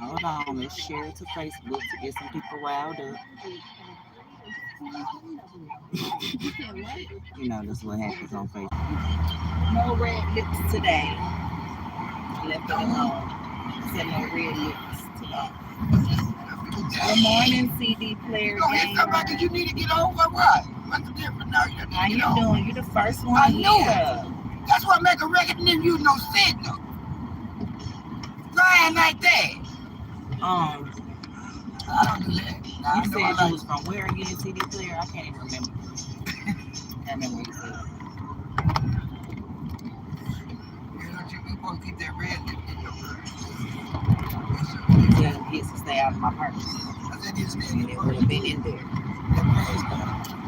Hold on, let's share it to Facebook to get some people riled up. You know, that's what happens on Facebook. No red lips today. Left it alone. Said no red lips today. Good morning, CD player gamer. You need to get over what? What's the difference now? How you doing? You the first one I know here. That's why I make a record and then use no signal. Lying like that. I don't do that. You said you was from where again, CD player? I can't even remember. I remember what you said. You supposed to keep that red lip in your purse. Yeah, it gets to stay out of my purse. I said, it stay in your It purse. would have been in there.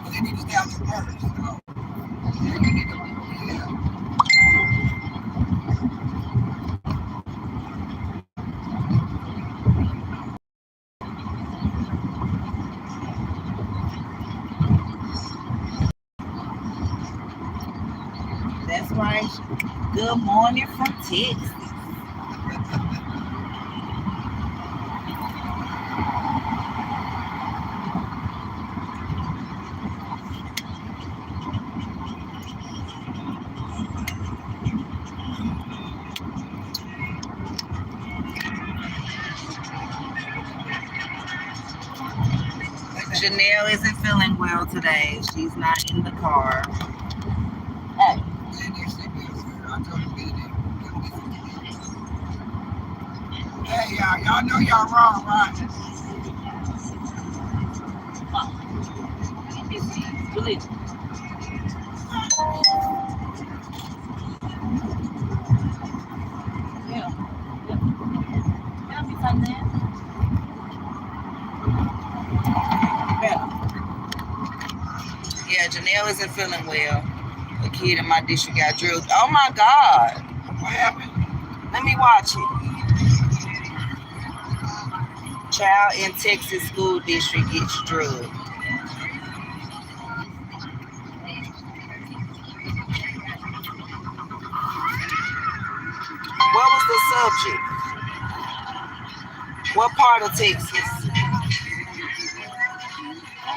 But it needs to stay out your purse. That's right. Good morning from Texas. Janelle isn't feeling well today. She's not in the car. Hey. Hey, y'all know y'all wrong, right? Believe it. Yeah. That'll be fun then. Yeah, Janelle isn't feeling well. A kid in my district got drilled. Oh my God. What happened? Let me watch it. Child in Texas school district gets drugged. What was the subject? What part of Texas?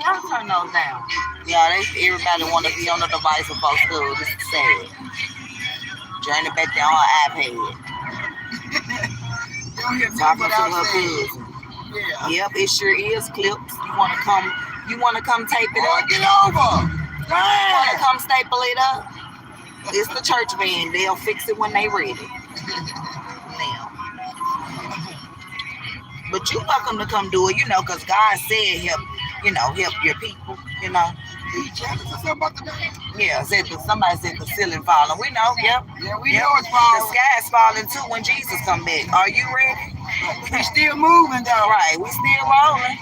Y'all turn those down. Yeah, everybody want to be on the device before school. This is sad. Journey back down her iPad. Talking to her cousin. Yeah. Yep, it sure is clips. You wanna come tape it up? Get over! You wanna come staple it up? It's the church van. They'll fix it when they ready. Now. But you welcome to come do it, because God said help your people, Yeah, somebody said the ceiling falling. We know, yep. Yeah, we know it's falling. The sky's falling too when Jesus come back. Are you ready? We still moving though. Right, we still rolling.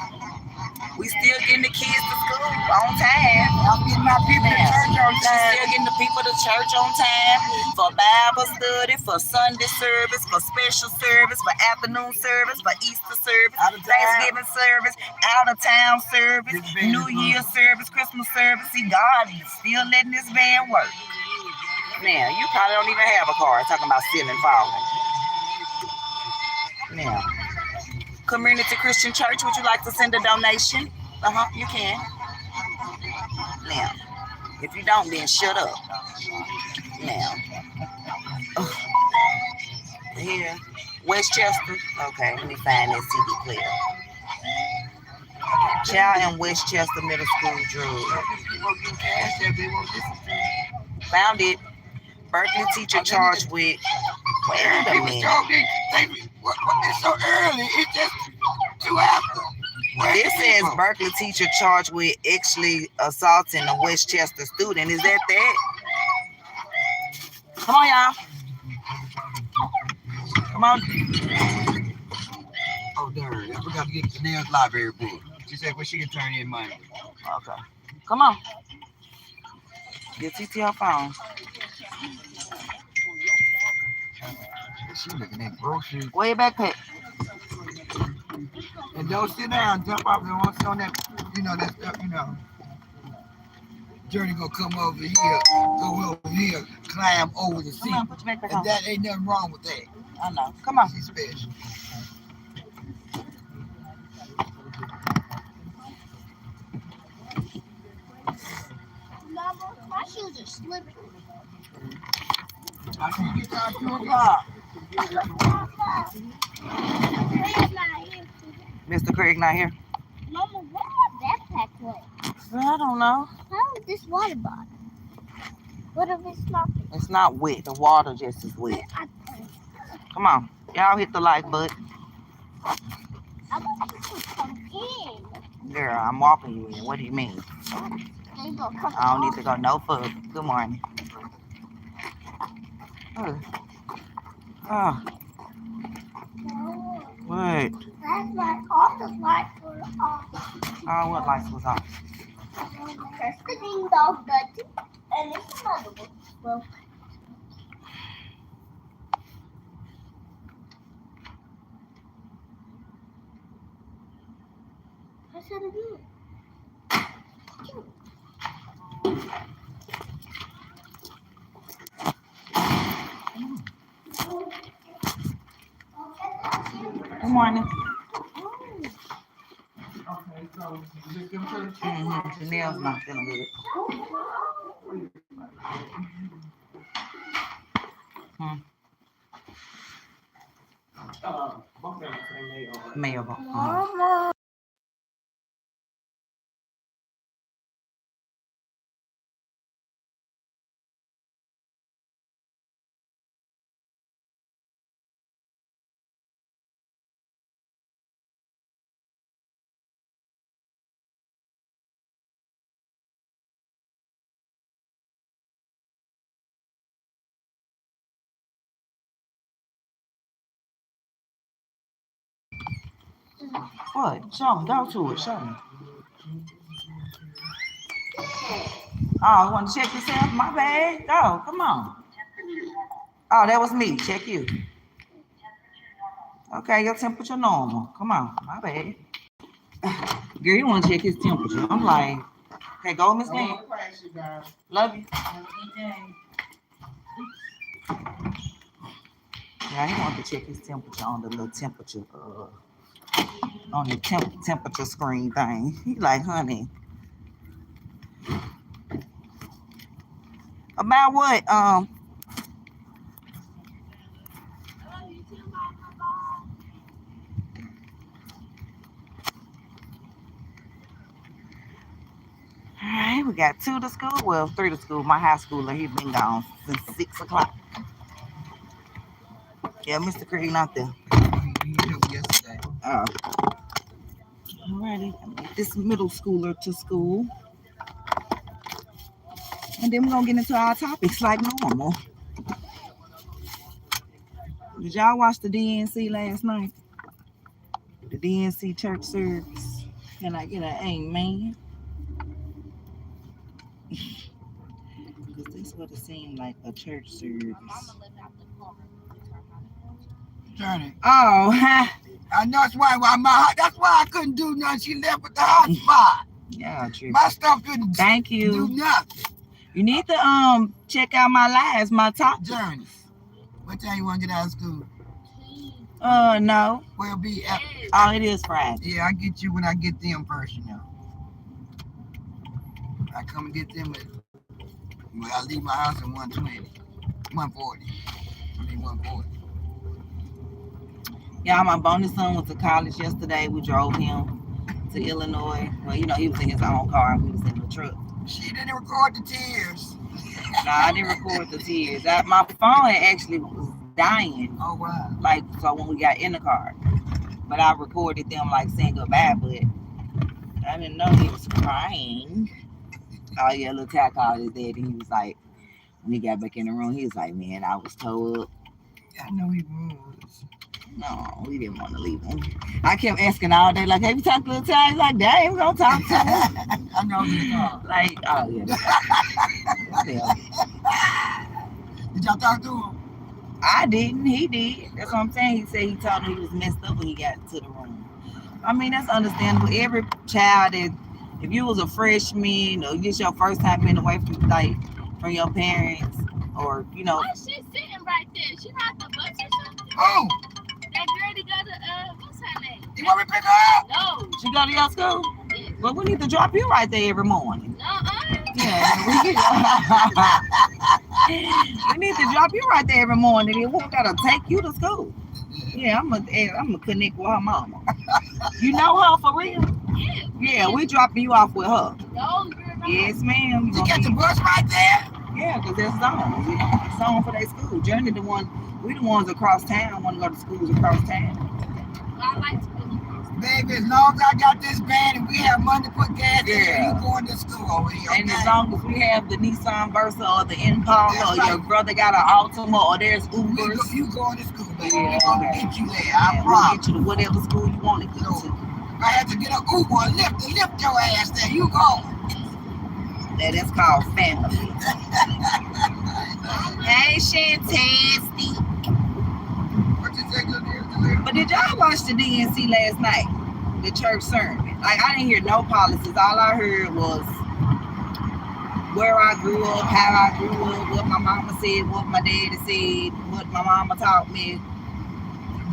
We still getting the kids to school on time. I'm getting my people to church on time. Still getting the people to church on time for Bible study, for Sunday service, for special service, for afternoon service, for Easter service, Thanksgiving service, out of town service, New Year service, Christmas service. See, God is still letting this van work. Now, you probably don't even have a car talking about ceiling falling. Now, Community Christian Church, would you like to send a donation? You can. Now, if you don't, then shut up. Now, here, Westchester. Okay, let me find that CD player. Child in Westchester Middle School drug. Found it. Berkeley teacher charged with. Wait a minute. It's so early. It's just 2 after. This says Berkeley teacher charged with actually assaulting a Westchester student. Is that? Come on, y'all. Come on. Oh, darn. I forgot to get Janelle's library book. She said she can turn in money. Okay. Come on. Get TT her phone. She looking at groceries. Where your backpack? And don't sit down, jump off and once on that, that stuff, Journey gonna come over here, go over here, climb over the seat. Come on, put your backpack on. And that ain't nothing wrong with that. I know. Come on. She's special. Mama, my shoes are slippery. I can get down 2 o'clock. Craig's not here. Mr. Craig not here. Mama, where my backpack went? Well, I don't know. How is this water bottle? What if it's not? It's not wet. The water just is wet. Come on. Y'all hit the like button. I'm gonna come in. Girl, I'm walking you in. What do you mean? There you go. Come I don't need to go no further. Good morning. Oh. What? That's my office light for off. Oh, what lights was off? Press the ding dong button. And it's another one. Well, I said it again. Good morning. Okay, so you just give them to the Janelle's not feeling good. both of them say Mayo. Mayo. Mama. What? Show me. Go to it. Show me. Oh, you want to check yourself? My bad. Go. Come on. Oh, that was me. Check you. Okay, your temperature normal. Come on. My bad. Girl, you want to check his temperature. I'm like, okay, go, Miss Lynn. Love you. Yeah, he wanted to check his temperature on the little temperature, on the temperature screen thing. He like, honey. About what? All right, we got 2 to school. Well, 3 to school. My high schooler, he been gone since 6 o'clock. Yeah, Mr. Craig not there. Yesterday. Oh. Alrighty, this middle schooler to school. And then we're gonna get into our topics like normal. Did y'all watch the DNC last night? The DNC church service. Can I get an amen? Because this would have seemed like a church service. Journey. Oh, I know that's why I couldn't do nothing. She left with the hot spot. yeah, true. My stuff couldn't Thank do you. nothing. You need to check out my lives, my top. Journey. What time you want to get out of school? No. Well, be at, Oh, it is Friday. yeah, I get you when I get them first, you know. I come and get them well, I leave my house at 1:20, 1:40. I mean 1:40. Yeah, my bonus son went to college yesterday. We drove him to Illinois. Well, you know, he was in his own car and we was in the truck. She didn't record the tears. No, I didn't record the tears. My phone actually was dying. Oh, wow. Like, so when we got in the car. But I recorded them like saying goodbye, but I didn't know he was crying. Oh yeah, little Ty called his dad and he was like, when he got back in the room, he was like, man, I was told. I know he was. No, we didn't want to leave him. I kept asking all day, like, have you talked to little Ty? He's like, dang, we're gonna talk to him. I know he was. Like, oh yeah. Yeah. Did y'all talk to him? I didn't. He did. That's what I'm saying. He said he told him he was messed up when he got to the room. I mean, that's understandable. Every child that, if you was a freshman or it's your first time being away from your parents, or you know. Why is she sitting right there? She not the bus or something? Oh! That girl that got the what's her name? You want me to pick her up? No. She go to your school? Yeah. Well, we need to drop you right there every morning. Yeah, we need to drop you right there every morning. We gotta take you to school. Yeah, I'm gonna connect with her mama. You know her for real? Yeah. Yeah, we dropping you off with her. No, you're not. Yes, ma'am. You got the bus right there? Yeah, because there's zones. You know, zone for their school. Journey we the ones across town want to go to schools across town. I like to go across. Baby, as long as I got this van and we have money to put gas in here, Yeah. you going to school over here, okay? And as long as we have the Nissan Versa or the Impala, That's or right. your brother got an Altima, or there's Ubers. You going to school, baby. Yeah, We're going okay. to get you there. Yeah, I we'll promise. get you to whatever school you want to get to. I had to get an Uber and lift your ass there. You go. That's called family. Hey, Shantasty. What you say, good deal? But did y'all watch the DNC last night? The church sermon. Like, I didn't hear no policies. All I heard was where I grew up, how I grew up, what my mama said, what my daddy said, what my mama taught me.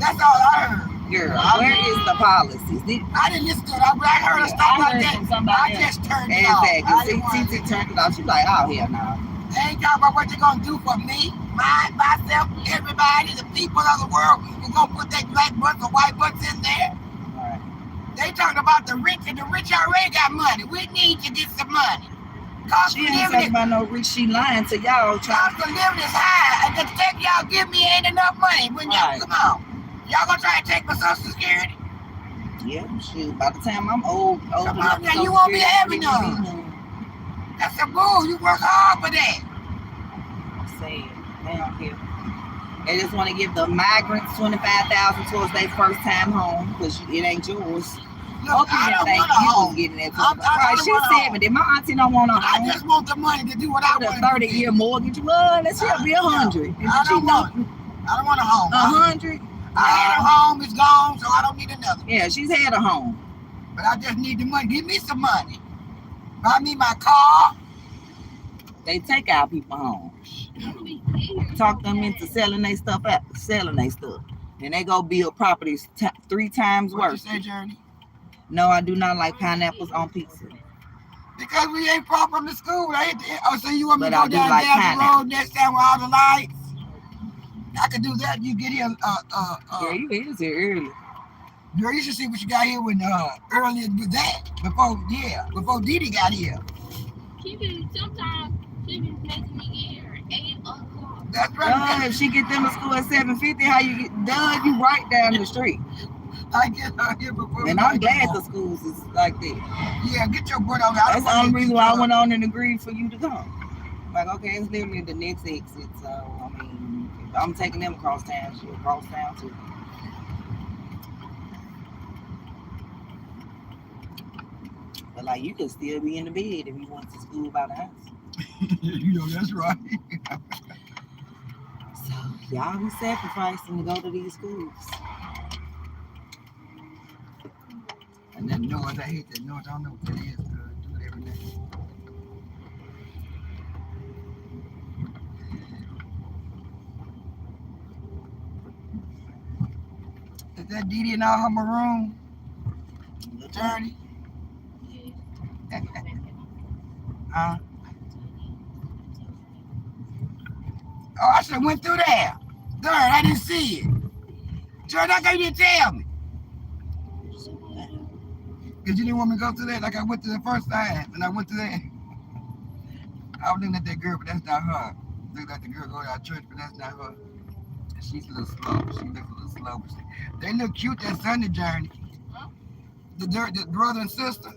That's all I heard. Girl, where is the policies? I didn't listen to it. I heard her stuff like that. I just turned it off. Exactly. TT turned it off. She's like, oh, hell no. They ain't talking about what you're going to do for me, myself, everybody, the people of the world who going to put their black butts or white butts in there. Right. They talking about the rich, and the rich already got money. We need to get some money. Cost She of ain't living talking about no rich. She lying to y'all. cost of living is high, and the check y'all give me ain't enough money. When y'all Right. come on, y'all gonna try to take my Social Security? Yeah, shoot. By the time I'm old Come enough on now, to you won't be Social having Security, none. That's a bull. You work hard for that. Say they don't care. They just want to give the migrants $25,000 towards their first time home because it ain't yours. Look, I don't want a home. Getting that I right, don't she's want a home. 70. My auntie don't want a I home. just want the money to do what I With want a to do. 30-year mortgage, well, that should be 100. I don't want a home. 100. I had a home, it's gone, so I don't need another. Yeah, she's had a home. But I just need the money. Give me some money. Buy me my car. They take our people home. Talk them into selling their stuff out, selling their stuff. And they go build properties 3 times What you worse. say, Journey? No, I do not like pineapples on pizza. Because we ain't far from the school. So you want me But to I go do down like the pineapple. road next time with all the lights? I could do that. You get here. Yeah, you is here early. Girl, you should see what you got here when earlier with that. Before Didi got here. Sometimes she be making me get here at 8 o'clock. That's right. If she get them to school at 7:50, how you get done? You right down the street. I get out here before. And I'm glad the schools is like that. Yeah, get your butt over. That's the only reason why I went on and agreed for you to come. Like, okay, it's literally the next exit. So, I mean, if I'm taking them across town, she'll cross town too. But, like, you could still be in the bed if you went to school by the house. You know, that's right. So, y'all be sacrificing to go to these schools. And that noise, I hate that noise. I don't know what that is. Do it every day. Is that Didi in all her maroon? Journey? Huh? Oh, I should have went through there. Darn, I didn't see it. Jordan, how come you didn't tell me? Because you didn't want me to go through that like I went through the first time. And I went through that. I was looking at that girl, but that's not her. Looking at the girl go to our church, but that's not her. She's a little slow. She looks a little slow. They look cute that Sunday journey. The brother and sister.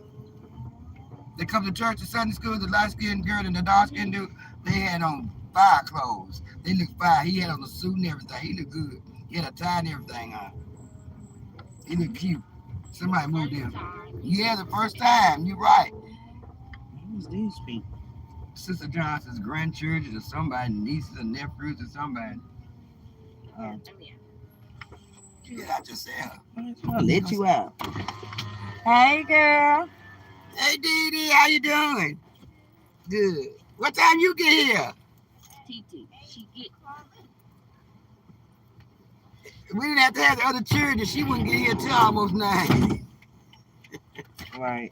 They come to church at Sunday school, the light-skinned girl and the dark-skinned dude, they had on fire clothes. They looked fire. He had on a suit and everything. He looked good. He had a tie and everything on. He looked cute. Somebody moved him. Yeah, the first time. You're right. Who's these people? Sister Johnson's grandchildren or somebody, nieces and nephews or somebody. Yeah, I just said her. I'll let you out. Hey, girl. Hey, Didi, how you doing? Good. What time you get here? TT, she get. We didn't have to have the other children. She wouldn't get here till almost 9. Right.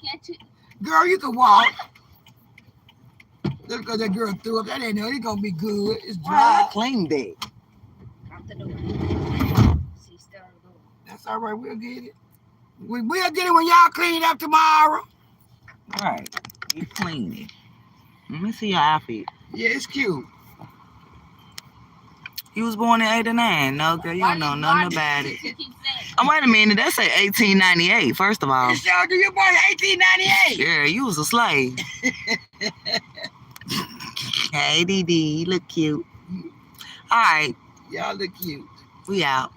Can't you? Girl, you can walk. Just because that girl threw up, that ain't no, it's gonna be good. It's Right, dry. I cleaned it. Out the door. She's still at the door. That's all right. We'll get it. We'll get it when y'all clean it up tomorrow. Right. You cleaned it. Let me see your outfit. Yeah, it's cute. You was born in 89. No, girl, you don't know nothing about it. She keeps saying. Oh, wait a minute. That say 1898, first of all. You sure do. You born in 1898. Yeah, you was a slave. Hey, DD, you look cute. All right, Y'all look cute. we out.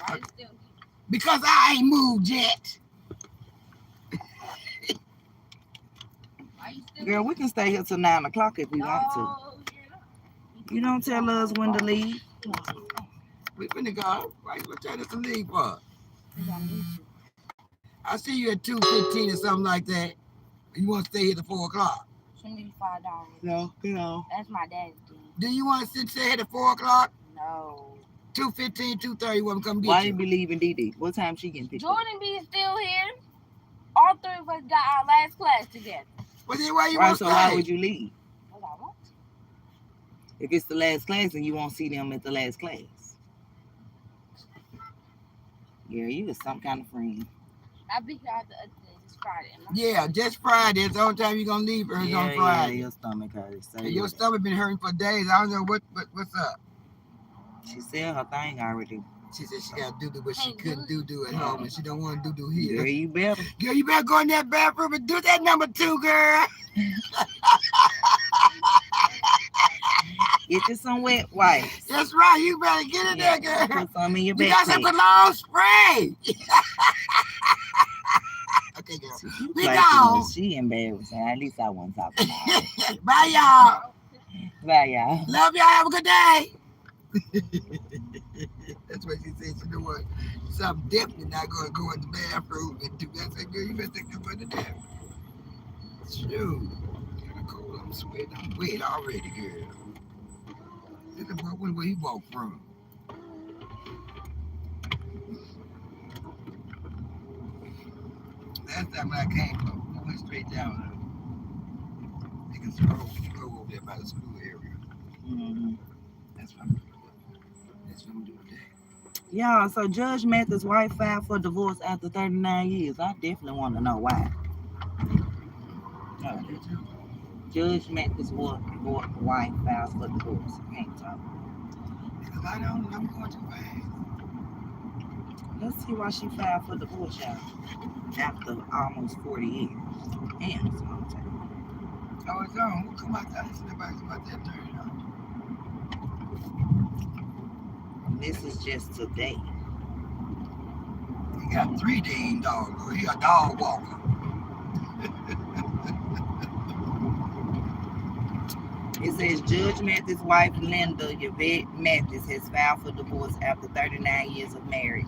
Why you still? Because I ain't moved yet. Why you still? Girl, we can stay here till 9 o'clock if we want to. No, you're not. You don't tell us when to leave. We finna go. Why you gonna tell us to leave for? I see you at 2:15 or something like that. You want to stay here till 4 o'clock? Send me $5. No, no. That's my dad's thing. Do you want to stay here till 4 o'clock? No. 2:15, 2:30, want to come get Why you? you be leaving DD? What time she getting picked up? Jordan B is still here. All three of us got our last class together. Well, then why you Right, want so to why stay? would you leave? Because I want to. If it's the last class and you won't see them at the last class. Yeah, you was some kind of friend. I'll be here the other day, this Friday. Yeah, just Friday. It's the only time you're going to leave her is on Yeah, Friday. your stomach hurts. And your stomach been hurting for days. I don't know what's up. She said her thing already. She said she got to do what she couldn't do at home, and she don't want to do here. Girl, you better. Girl, you better go in that bathroom and do that number 2, girl. Get you some wet wipes. That's right. You better get in there, girl. Put some in your You got some backpack. cologne spray. Okay, girl. You We play too gone. much. She embarrassing. At least I wasn't talking about it. Bye, y'all. Bye, y'all. Love y'all. Have a good day. That's what she said. You know what? So I'm definitely not going to go in the bathroom and do that. I said, girl, you better take this in the bathroom. Shoot. Kind of cold. I'm sweating. I'm wet already, girl. Look at where he walked from. Last time when I came from, I went straight down. You can scroll when you go over there by the school area. Mm-hmm. That's what I'm doing. That's what I'm doing today. Yeah, so Judge Mathis' wife filed for divorce after 39 years. I definitely want to know why. Oh, you too. Judge Mathis' wife files for divorce. I can't talk. Because I don't, I'm going too fast. Let's see why she filed for divorce, y'all. After almost 40 years. Damn, it's a long time. Oh, it's on. We'll come outside and see nobody's about that turn on. This is just today. He got 3 dang dogs. He a dog walker. It says Judge Mathis' wife, Linda Yvette Mathis, has filed for divorce after 39 years of marriage.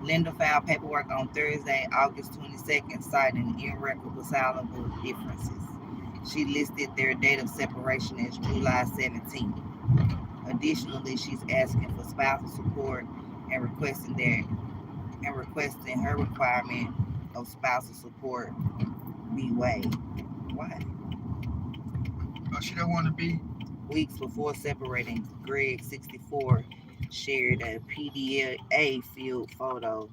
Linda filed paperwork on Thursday, August 22nd, citing irreconcilable differences. She listed their date of separation as July 17th. Additionally, she's asking for spousal support and requesting her requirement of spousal support be waived. Why? Oh, she don't want to be. Weeks before separating, Greg, 64, shared a PDA field photo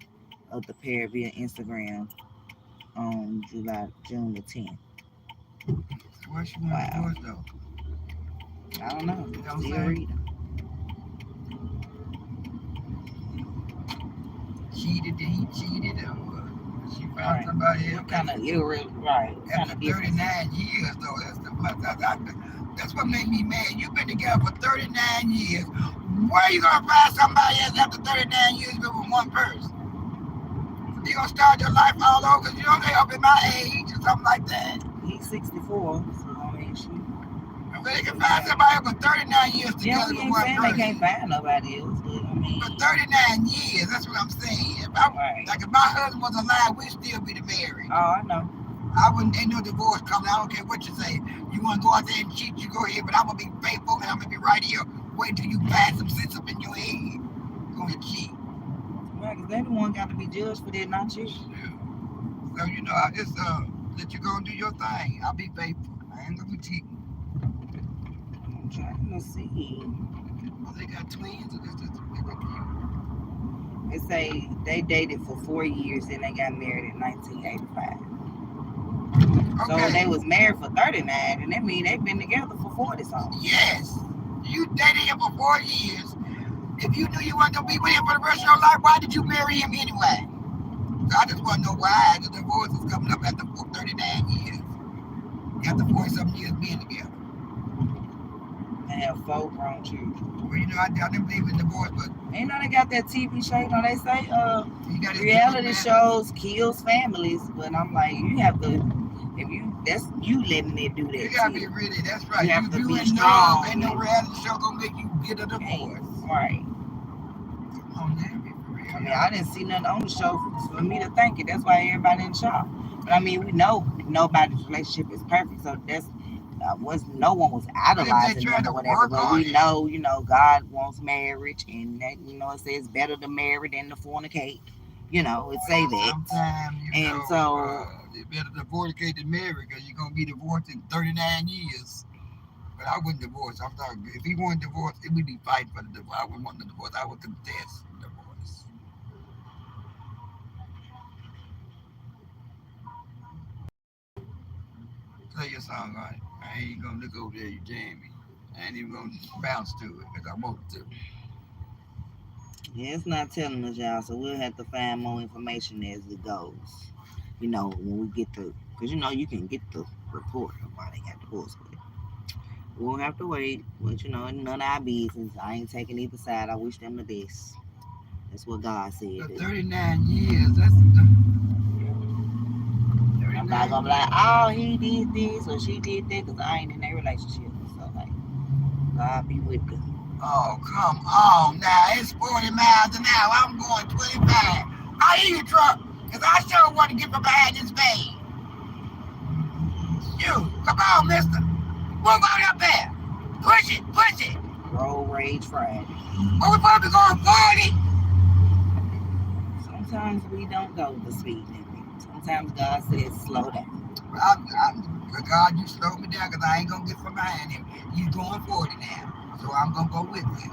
of the pair via Instagram on June the 10th. Why she want to divorce though? I don't know. You don't Still say? reading. Cheated, he cheated. She found Right. somebody else. What kind of right? What kind After of difference? 39 years though, that's what made me mad. You've been together for 39 years. Where you gonna find somebody else after 39 years with one person? You gonna start your life all over? Cause you know they up in my age or something like that. He's 64, so I mean, she. They can find somebody for 39 years Yeah, together we with ain't one saying they person. can't find nobody else, but I mean. For 39 years, that's what I'm saying. Right. Like if my husband was alive, we'd still be married. Oh, I know. I wouldn't, ain't no divorce coming. I don't care what you say. You want to go out there and cheat, you go ahead, but I'm going to be faithful and I'm going to be right here. Wait until you pass some sense up in your head. Go and cheat. Right, because they the one got to be judged for that, not you. So, you know, I just let you go and do your thing. I'll be faithful. I ain't going to be cheating. I'm trying to see. Well, they got twins, or this just They say they dated for 4 years and they got married in 1985. So they was married for 39, and that means they've been together for 40 something. Yes. You dated him for 4 years. If you knew you weren't going to be with him for the rest of your life, why did you marry him anyway? So I just want to know why the divorce is coming up after 39 years. After 40-something years being together. They have 4 grown children. Well, you know, I don't believe in divorce, but... You know, they got that TV show, you know, they say reality shows kills families, but I'm like, you have to, if you, that's you letting it do that. You gotta be ready, that's right. You have to be strong. Ain't no reality show gonna make you get a divorce. Right. Come on, now, be for real. I mean, I didn't see nothing on the show for me to think it. That's why everybody in shock. But I mean, we know nobody's relationship is perfect, so that's no one was idolizing them or whatever. But we know, you know, God wants marriage, and that, you know, it says better to marry than to fornicate. You know, it say that. Sometimes, you know, so it's better to fornicate than marry because you're gonna be divorced in 39 years. But I wouldn't divorce. I'm talking. If he wanted divorce, it would be fighting for the divorce. I wouldn't want the divorce. I would contest divorce. Play your song on it. I ain't gonna look over there, you jam me. I ain't even gonna bounce to it because I want to. Yeah, it's not telling us, y'all, so we'll have to find more information as it goes. You know, when we get the, because you know, you can get the report of why they got divorced with it. We won't have to wait, but you know, none of our business. I ain't taking either side. I wish them the best. That's what God said. So 39 years, that's... I'm not gonna be like, oh, he did this or she did that, because I ain't in their relationship. So, like, God be with them. Oh, come on now. It's 40 miles an hour. I'm going 25. I hear you, truck, because I sure want to get from behind this van. You, come on, mister. Move on up there. Push it, push it. Road Rage Friday. Well, we're supposed to be going 40. Sometimes we don't go the speed limit. Sometimes God says slow down. God, you slowed me down because I ain't going to get from behind him. You going 40 now. So I'm going to go with you.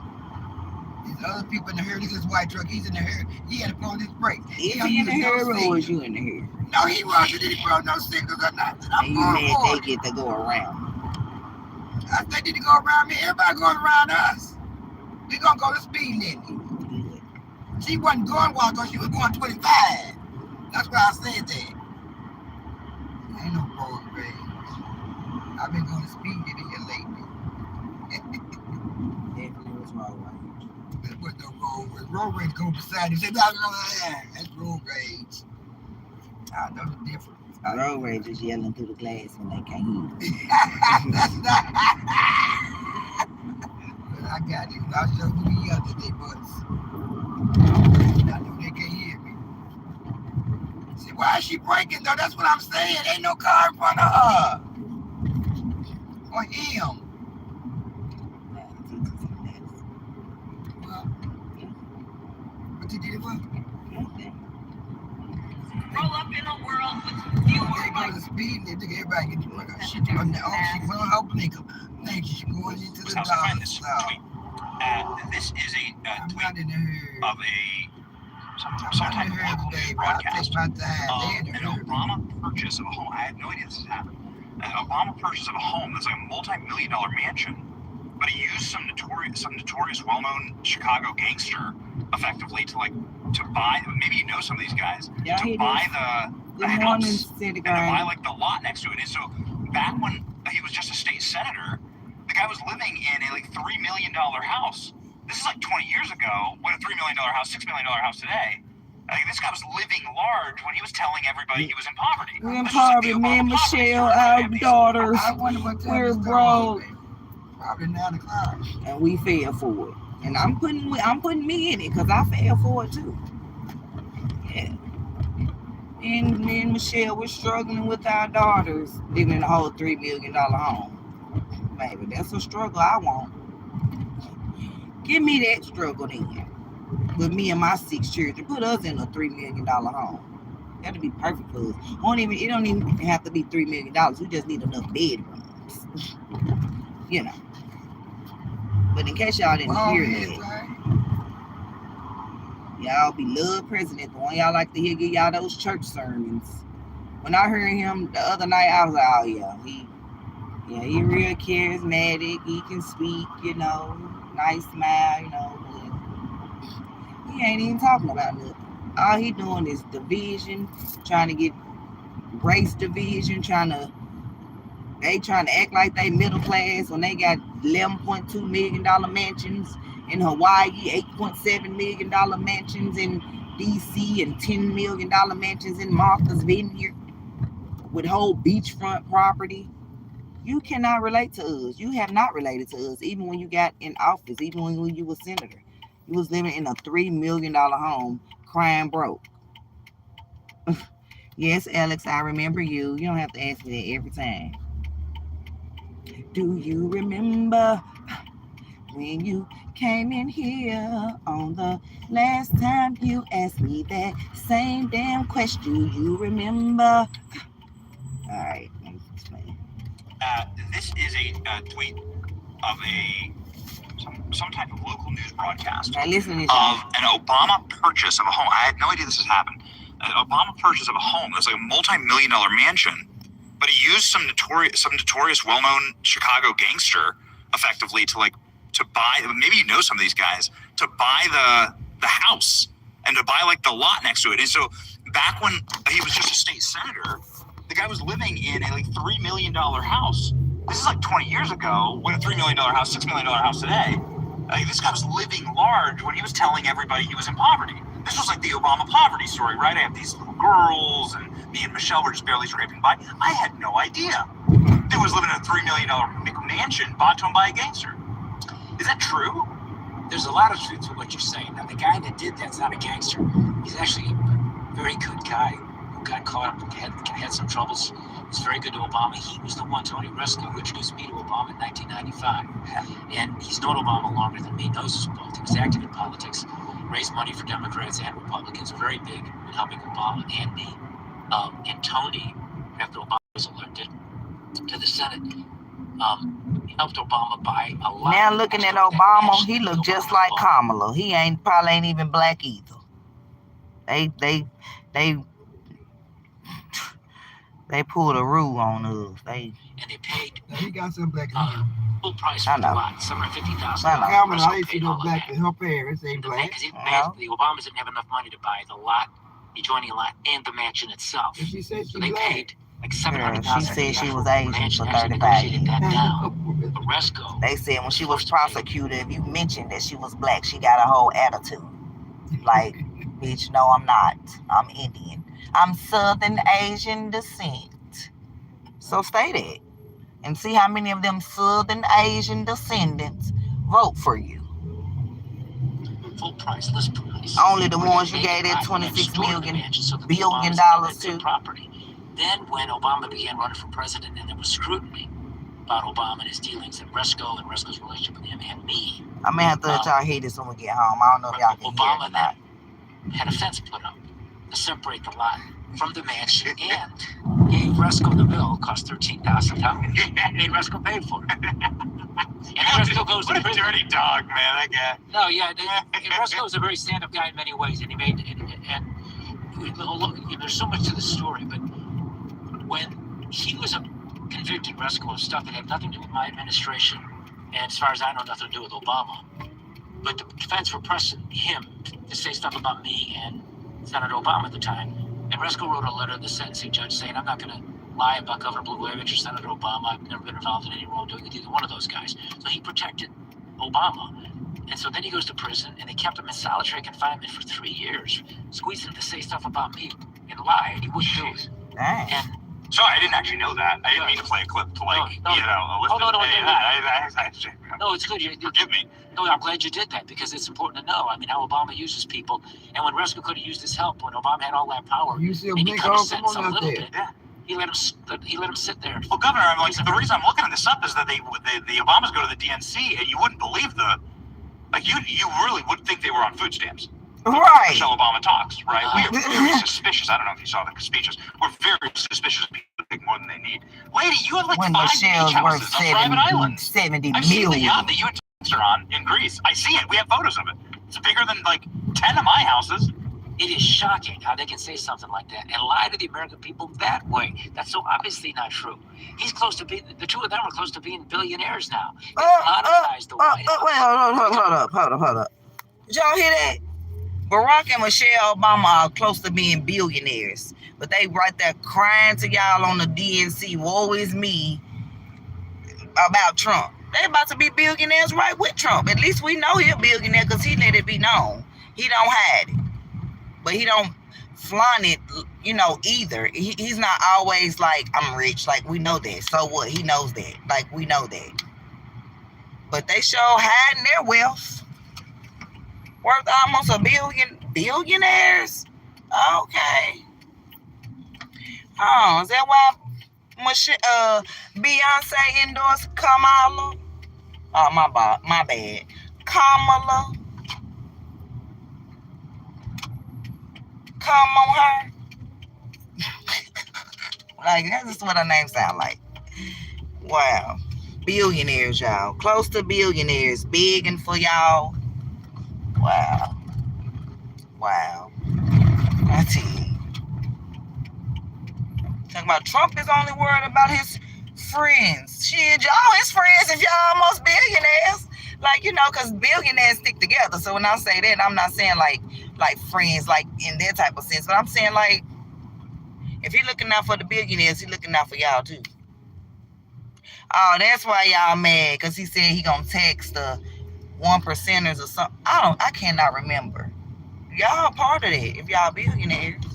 These other people in the herd, this is white truck, he's in the herd. He had to pull his brakes. Is he in the herd or was you in the herd? No, he wasn't. He didn't pull no signals or nothing. I'm and you mad they get to go around. I think they need to go around me. Everybody going around us. We going to go the speed limit. She wasn't going wild because she was going 25. That's why I said that. Ain't no road rage. I've been going to speed limit here lately. Definitely was road rage. There was no road rage. Road rage go beside you. Say, that's road rage. I know the difference. Road rage is yelling through the glass when they can't hear. That's not. I got it. I'll show you the other day, butts. I know they can't hear me. See, why is she braking though? That's what I'm saying. Ain't no car in front of her. Or him. Well, what you did it for? Grow up in a world with fewer They go to speed and they everybody get the fuck out. She put her blinker. Thank you. She going into the dollar store. This is a I'm tweet not in the herd. of some type of local news broadcast. An Obama purchase of a home. I had no idea this has happened. An Obama purchase of a home that's like a multi-million-dollar mansion, but he used some notorious, well-known Chicago gangster, effectively to buy. Maybe you know some of these guys. Yeah, to buy the house and to buy like the lot next to it. And so back when he was just a state senator, the guy was living in a $3 million house. This is 20 years ago. What a $3 million house, $6 million house today. I think this guy was living large when he was telling everybody he was in poverty. We're in poverty. Me and Michelle, our daughters, we're broke. Probably 9 o'clock. And we fell for it. And I'm putting me in it because I fell for it too. Yeah. And me and Michelle, we're struggling with our daughters living in a whole $3 million home. Baby, that's a struggle I want. Give me that struggle then. With me and my 6 children, put us in a $3 million home. That'll be perfect for us. It don't even have to be $3 million. We just need enough bedrooms. You know. But in case y'all didn't hear that, y'all be love president. The one y'all like to hear, give y'all those church sermons. When I heard him the other night, I was like, oh yeah, he real charismatic. He can speak, you know, nice smile, you know. But he ain't even talking about nothing. All he doing is division, trying to get race division, trying to act like they middle class when they got $11.2 million mansions in Hawaii, $8.7 million mansions in DC, and $10 million mansions in Martha's Vineyard with whole beachfront property. You cannot relate to us. You have not related to us, even when you got in office, even when you were senator. You was living in a $3 million home, crying broke. Yes, Alex, I remember you. You don't have to ask me that every time. Do you remember when you came in here on the last time you asked me that same damn question? Do you remember? All right, let me explain. This is a tweet of some type of local news broadcast Now listen to this. Of an Obama purchase of a home. I had no idea this has happened. An Obama purchase of a home. It's like a multi-million-dollar mansion, but he used some notorious, well-known Chicago gangster, effectively to buy. Maybe you know some of these guys, to buy the house and to buy like the lot next to it. And so back when he was just a state senator, the guy was living in a $3 million house. This is like 20 years ago. When a $3 million house, $6 million house today. This guy was living large when he was telling everybody he was in poverty. This was like the Obama poverty story, right? I have these little girls, and me and Michelle were just barely scraping by. I had no idea. They was living in a $3 million McMansion bought to him by a gangster. Is that true? There's a lot of truth to what you're saying. Now, the guy that did that's not a gangster. He's actually a very good guy who got caught up and had some troubles. He's very good to Obama. He was the one, Tony Resco, who introduced me to Obama in 1995. And he's known Obama longer than me, knows us both. He was active in politics, raised money for Democrats and Republicans, very big in helping Obama and me. And Tony, after Obama was elected to the Senate, helped Obama buy a lot. Now looking at Obama, he looked just like Kamala. He probably ain't even black either. They pulled a rule on us. And they paid. He got some black. Full price for the lot, $750,000. Kamala, I used to know black. Her parents ain't black. Because the Obamas didn't have enough money to buy the lot, the adjoining lot, and the mansion itself. And she said so they paid like $700,000. She said she was Asian for 35 years. But Resco. They said when she was prosecuted, if you mentioned that she was black, she got a whole attitude. Like, bitch, no, I'm not. I'm Indian. I'm Southern Asian descent. So stay there and see how many of them Southern Asian descendants vote for you. Full price, list price. Only the ones you gave that $26 billion to. Property. Then when Obama began running for president and there was scrutiny about Obama and his dealings and Resco's relationship with him and me. I may have to let y'all hear this when we get home. I don't know if y'all can hear it or not. Had a fence put up to separate the lot from the mansion and gave Resco the bill, cost $13,000. And Resco paid for it. And Resco goes to prison. Dirty dog, man, that guy. No, yeah, Resco is a very stand-up guy in many ways, and he made there's so much to the story, but when he was convicted, Resco, of stuff that had nothing to do with my administration, and as far as I know, nothing to do with Obama. But the defense were pressing him to say stuff about me and Senator Obama at the time. And Resco wrote a letter to the sentencing judge saying, I'm not going to lie about Governor Blagojevich or Senator Obama. I've never been involved in any wrongdoing with either one of those guys. So he protected Obama. And so then he goes to prison, and they kept him in solitary confinement for 3 years, squeezed him to say stuff about me and lie, and he wouldn't do it. And so I didn't actually know that. I didn't mean to play a clip to No, it's good. Forgive me. No, I'm glad you did that because it's important to know. I mean, how Obama uses people, and when Rescue could have used his help when Obama had all that power, You see a maybe big could have hole? sent Come on some out little there. bit. He let him sit there. Well, Governor, I'm like, the reason I'm looking this up is that the Obamas go to the DNC, and you wouldn't believe you really would think they were on food stamps. Right. Michelle Obama talks, right? We are very suspicious. I don't know if you saw the speeches. We're very suspicious of people who take more than they need. Lady, you have like When 5 Michelle's beach worth houses on private islands. 70 I've seen the million. yacht that you and Thomas are on in Greece. I see it. We have photos of it. It's bigger than like 10 of my houses. It is shocking how they can say something like that and lie to the American people that way. That's so obviously not true. He's close to being, the two of them are close to being billionaires now. They monetized the White House. Wait, hold up. Did y'all hear that? Barack and Michelle Obama are close to being billionaires, but they right there crying to y'all on the DNC, woe is me, about Trump. They about to be billionaires right with Trump. At least we know he's a billionaire because he let it be known. He don't hide it, but he don't flaunt it, either. He's not always like, I'm rich. Like, we know that. So what? He knows that. Like, we know that. But they show hiding their wealth. Worth almost $1 billion. Billionaires? Okay. Oh, is that why Beyonce endorsed Kamala? Oh, my bad. Kamala. Come on her. Like, that's just what her name sound like. Wow. Billionaires, y'all. Close to billionaires. Begging for y'all. Wow. I tell you. Talking about Trump is only worried about his friends. Shit, y'all his friends if y'all almost billionaires. Like, because billionaires stick together. So when I say that, I'm not saying like friends, like in that type of sense. But I'm saying like, if he looking out for the billionaires, he looking out for y'all too. Oh, that's why y'all mad. Because he said he gonna tax the 1%ers or something. I cannot remember. Y'all part of that if y'all billionaires.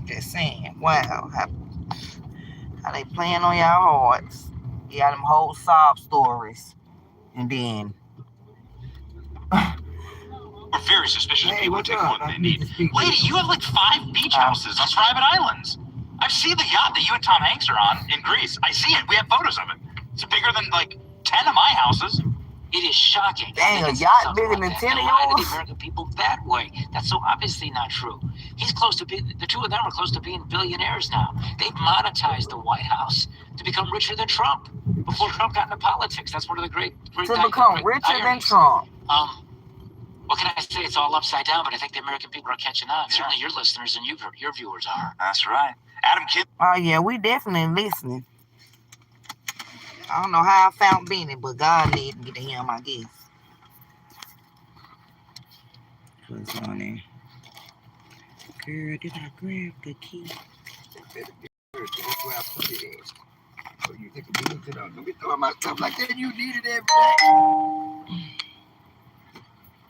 Just saying. Wow. How they playing on y'all hearts. You got them whole sob stories. And then We're very suspicious of people who take more than they need. Lady, you have like 5 beach houses on private islands. I've seen the yacht that you and Tom Hanks are on in Greece. I see it. We have photos of it. It's bigger than like 10 of my houses. It is shocking. Dang, a yacht bigger than 10 of lie to the yours? American people that way. That's so obviously not true. He's close to being, the two of them are close to being billionaires now. They've monetized the White House to become richer than Trump. Before Trump got into politics, that's one of the great to become richer than Trump. What can I say? It's all upside down, but I think the American people are catching on. Yeah. Certainly your listeners and your viewers are. That's right. Adam Kidd. Oh, yeah, we definitely listening. I don't know how I found Benny, but God led me to him, I guess. What's on there? Girl, did I grab the key? That's where I put it at. So you take a look at it. Don't be throwing my stuff like that. You need it every day.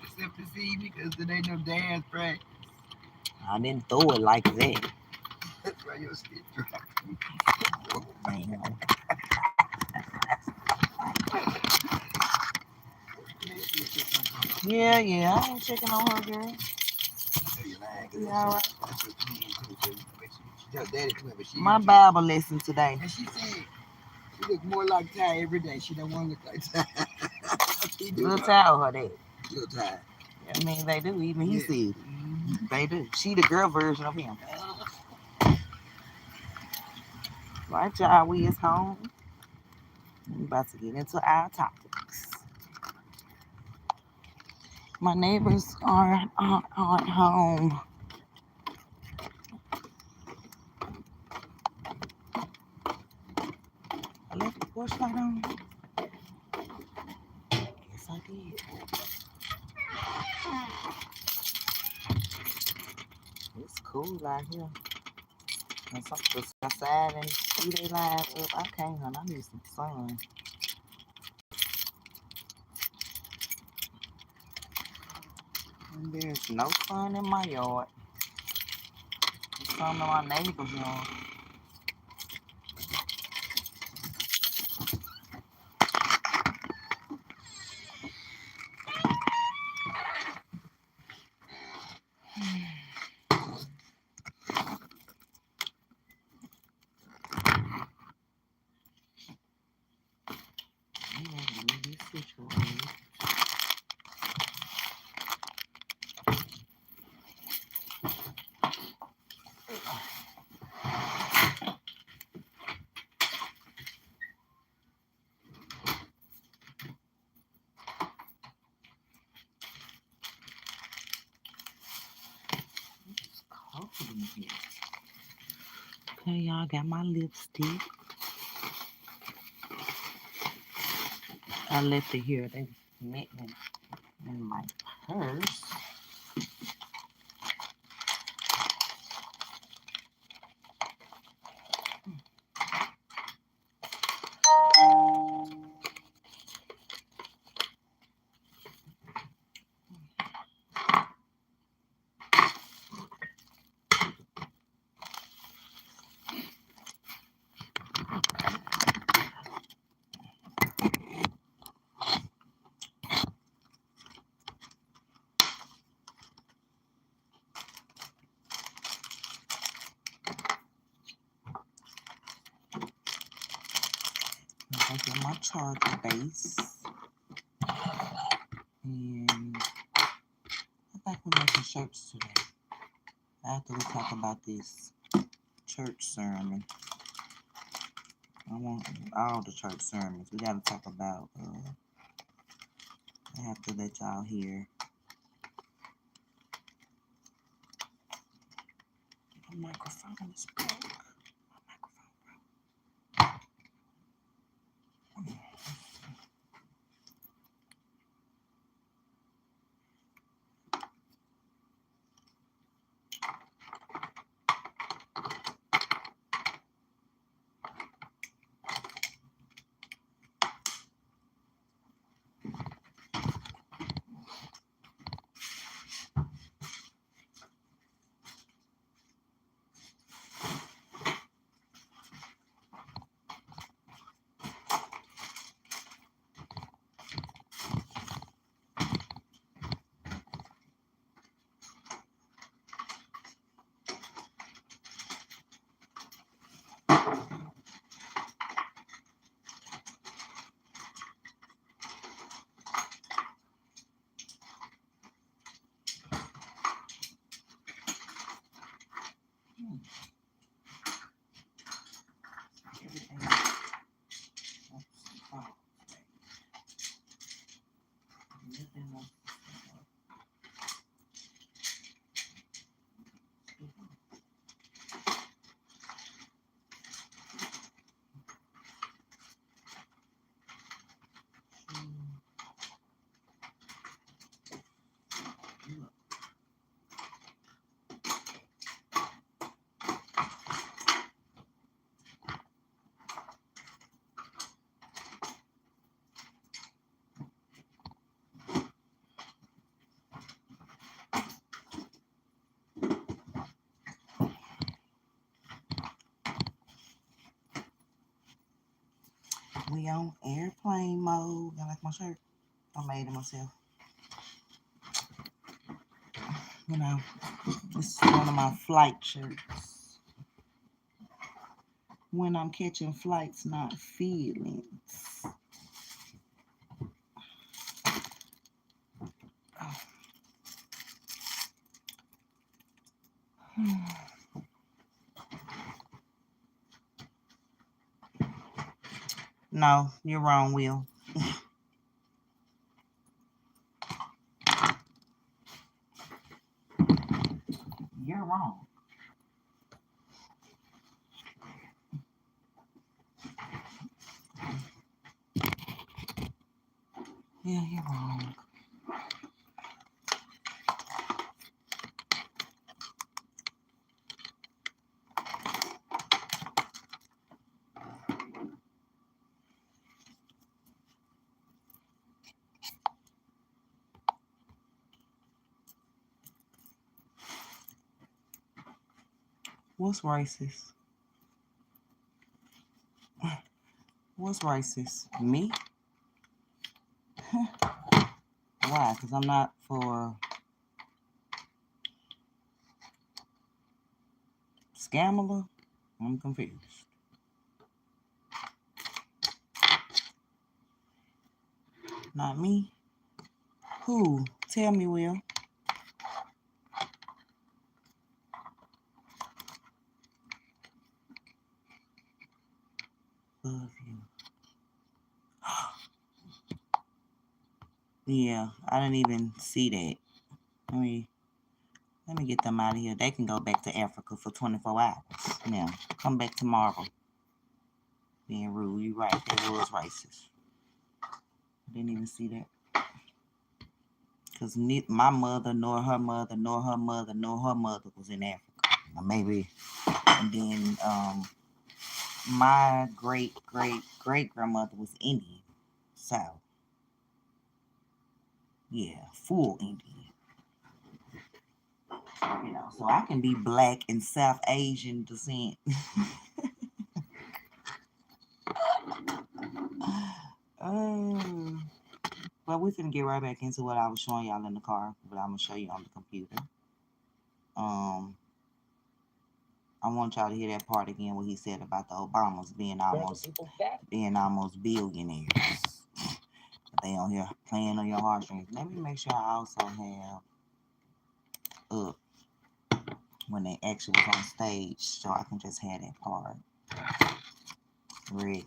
Except this evening, because there ain't no dance practice. I didn't throw it like that. That's why your shit dropped. Man. Yeah, I ain't checking on her, girl. Yeah, all right. My Bible lesson today. And she said she look more like Ty every day. She don't want to look like Ty. We'll tell her that. Little Ty. I mean, they do. Even he said it. They do. She the girl version of him. Right, y'all. We is home. We're about to get into our topics. My neighbors are at home. I left the porch light on. Yes, I did. It's cool out here. And some people outside and see they live up. I can't, honey. I need some sun. And there's no sun in my yard. There's some in my neighbor's yard. Okay, y'all, got my lipstick. I left it here. They met me in my purse. I get my charger base. And I think we're making shirts today. After we talk about this church sermon. I want all the church sermons. We got to talk about, I have to let y'all hear. The microphone is broke. We on airplane mode. I like my shirt. I made it myself. You know, this is one of my flight shirts. When I'm catching flights, not feelings. No, you're wrong, Will. You're wrong. Yeah, you're wrong. What's racist? What's racist? Me? Why? Because I'm not for Scamala? I'm confused. Not me? Who? Tell me, Will. Love you. Yeah, I didn't even see that. Let me get them out of here. They can go back to Africa for 24 hours. Now, come back tomorrow. Being rude. You right. That was racist. I didn't even see that. Because my mother, nor her mother, nor her mother, nor her mother was in Africa. Or maybe. And then my great-great-great-grandmother was Indian. So, yeah, full Indian. You know, so I can be black and South Asian descent. But we're finna get right back into what I was showing y'all in the car, but I'm gonna show you on the computer. I want y'all to hear that part again, what he said about the Obamas being almost billionaires. They on here playing on your heartstrings. Let me make sure I also have up when they actually was on stage, so I can just have that part ready.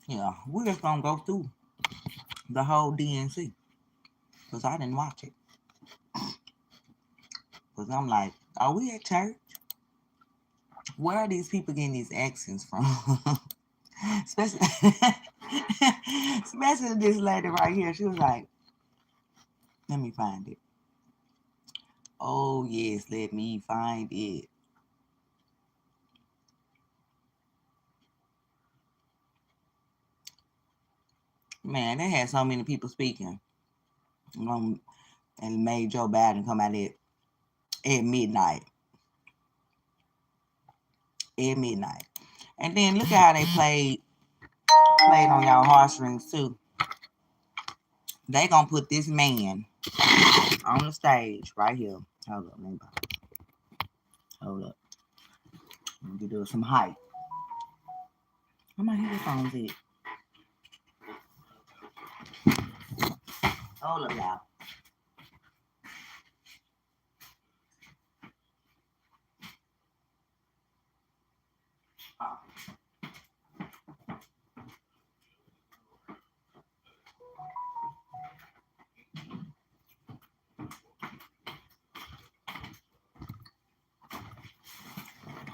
Yeah, we're just gonna go through the whole DNC because I didn't watch it. Because I'm like, are we at church? Where are these people getting these accents from? especially this lady right here. She was like, let me find it. Oh, yes, let me find it. Man, they had so many people speaking. And made Joe Biden come out at midnight. At midnight. And then look at how they played on y'all heartstrings too. They gonna put this man on the stage right here. Hold up, neighbor. Hold up. Let me do some hype. Where my headphones at? Hold up now.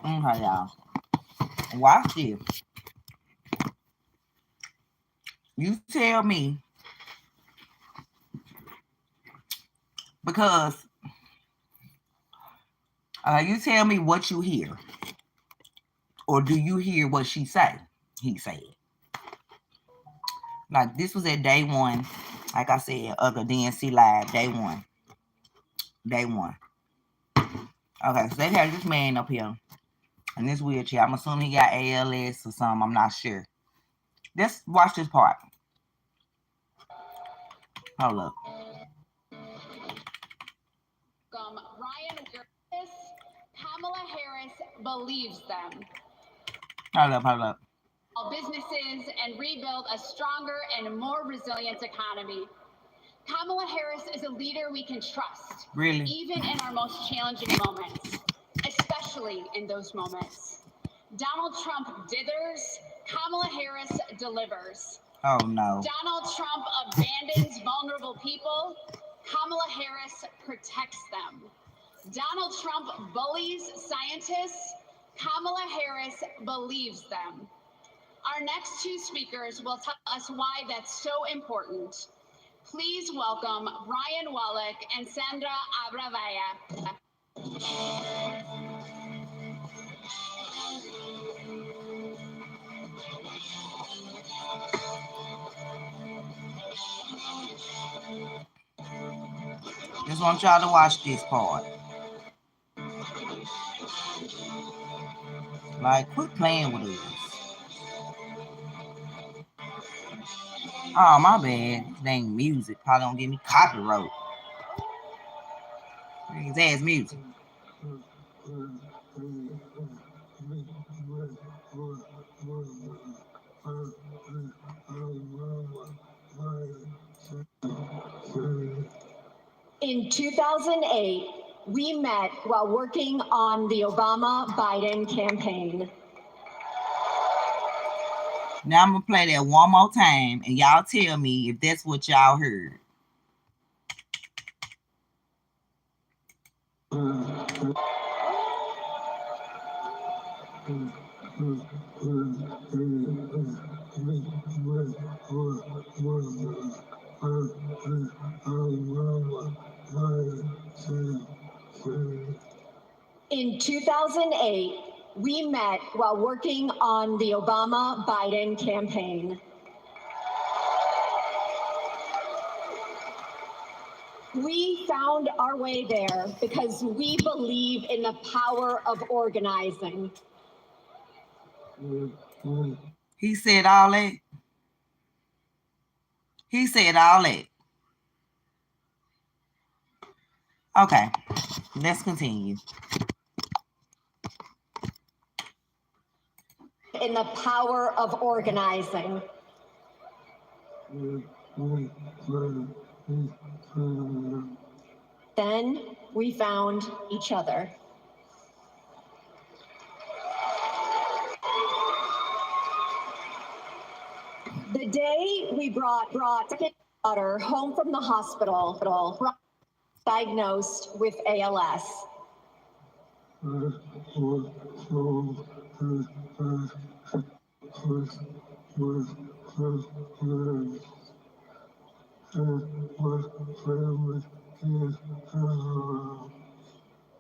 Okay, y'all. Watch this. You tell me, because you tell me what you hear, or do you hear what she say? He said. Like this was at day one, like I said, of the DNC live, day one. Okay, so they have this man up here in this wheelchair. I'm assuming he got ALS or something. I'm not sure. Let's watch this part. Hold up. Ryan Gervis, Kamala Harris believes them. Hold up. All businesses and rebuild a stronger and more resilient economy. Kamala Harris is a leader we can trust. Really? Even in our most challenging moments, especially in those moments. Donald Trump dithers, Kamala Harris delivers. Oh no. Donald Trump abandons vulnerable people, Kamala Harris protects them. Donald Trump bullies scientists, Kamala Harris believes them. Our next two speakers will tell us why that's so important. Please welcome Ryan Wallach and Sandra Abravaya. Just want y'all to watch this part. Like, quit playing with us. Oh, my bad. This dang music probably don't give me copyright. His ass music. In 2008, we met while working on the Obama-Biden campaign. Now I'm gonna play that one more time, and y'all tell me if that's what y'all heard. In 2008, we met while working on the Obama-Biden campaign. We found our way there because we believe in the power of organizing. He said all that. He said all that. Okay, let's continue. In the power of organizing. Then we found each other. The day we brought second daughter home from the hospital, diagnosed with ALS.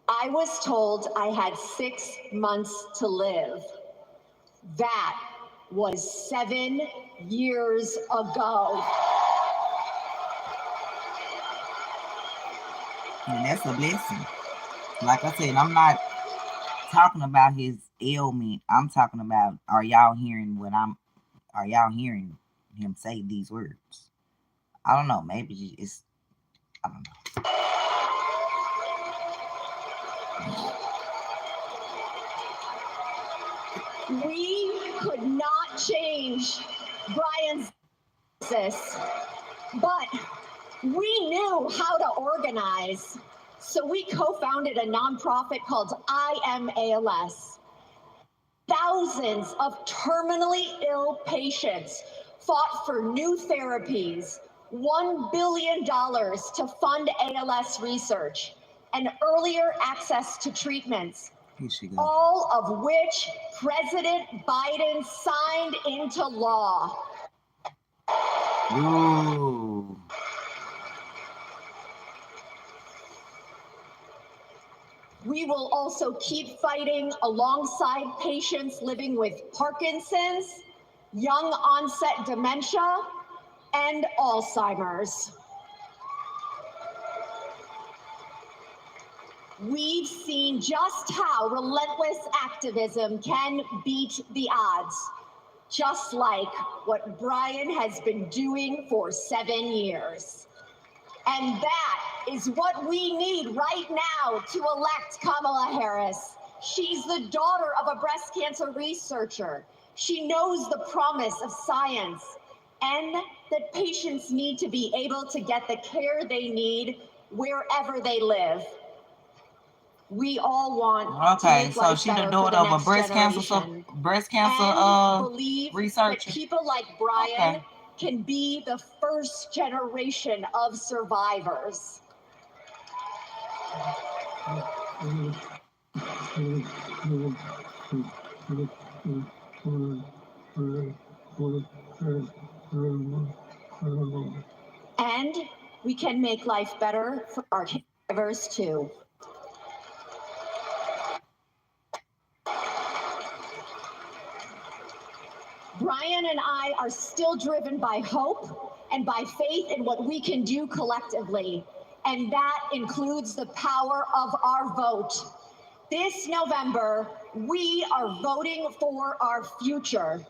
I was told I had 6 months to live. That was 7 years ago. And that's a blessing. Like I said, I'm not talking about his ailment. I'm talking about, are y'all hearing hearing him say these words? I don't know. Maybe it's, I don't know. We could not change Brian's diagnosis, but we knew how to organize. So we co-founded a nonprofit called I Am ALS. Thousands of terminally ill patients fought for new therapies, $1 billion to fund ALS research, and earlier access to treatments, all of which President Biden signed into law. Ooh. We will also keep fighting alongside patients living with Parkinson's, young onset dementia, and Alzheimer's. We've seen just how relentless activism can beat the odds, just like what Brian has been doing for 7 years. And that is what we need right now to elect Kamala Harris. She's the daughter of a breast cancer researcher. She knows the promise of science and that patients need to be able to get the care they need wherever they live. We all want to make so life she the better daughter for the of a next breast generation. cancer And believe researcher. that people like Brian can be the first generation of survivors. And we can make life better for our caregivers too. Brian and I are still driven by hope and by faith in what we can do collectively. And that includes the power of our vote. This November, we are voting for our future.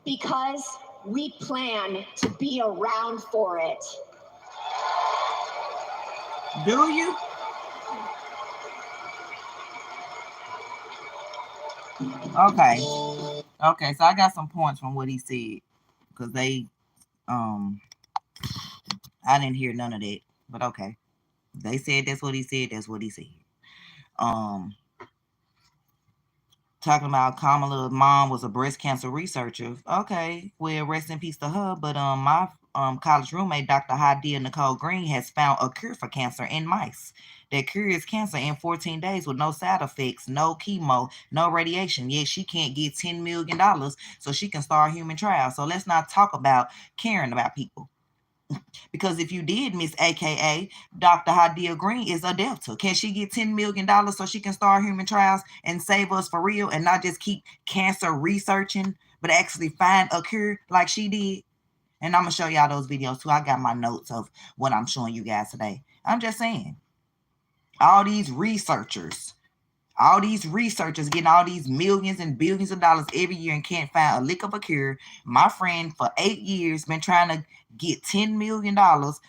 Because because we plan to be around for it. Do you? Okay. Okay, so I got some points from what he said. Because they I didn't hear none of that. But okay. They said that's what he said, that's what he said. Talking about Kamala's mom was a breast cancer researcher. Okay, well, rest in peace to her. But my college roommate, Dr. Hadia Nicole Green, has found a cure for cancer in mice. That cures cancer in 14 days with no side effects, no chemo, no radiation. Yet she can't get $10 million so she can start human trials. So let's not talk about caring about people. Because if you did, Miss AKA, Dr. Hadia Green is a Delta. Can she get $10 million so she can start human trials and save us for real and not just keep cancer researching, but actually find a cure like she did? And I'm going to show y'all those videos too. I got my notes of what I'm showing you guys today. I'm just saying, all these researchers getting all these millions and billions of dollars every year and can't find a lick of a cure. My friend for 8 years been trying to get $10 million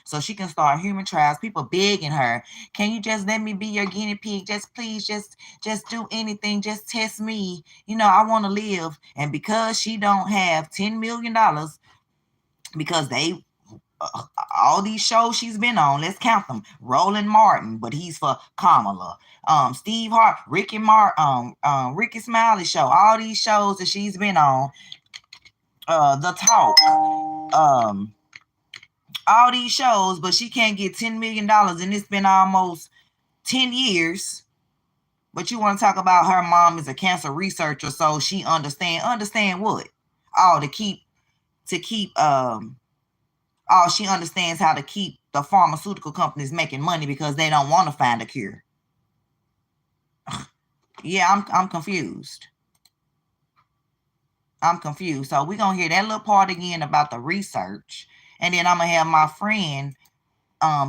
so she can start human trials. People begging her, can you just let me be your guinea pig? Just please, just do anything. Just test me. You know, I want to live. And because she don't have $10 million, because they all these shows she's been on, let's count them. Roland Martin, but he's for Kamala. Steve Hart, Ricky Smiley show, all these shows that she's been on. The Talk, all these shows, but she can't get $10 million, and it's been almost 10 years. But you want to talk about her mom is a cancer researcher, so she understand what? She understands how to keep the pharmaceutical companies making money because they don't want to find a cure. Yeah, I'm confused. I'm confused. So we're going to hear that little part again about the research. And then I'm going to have my friend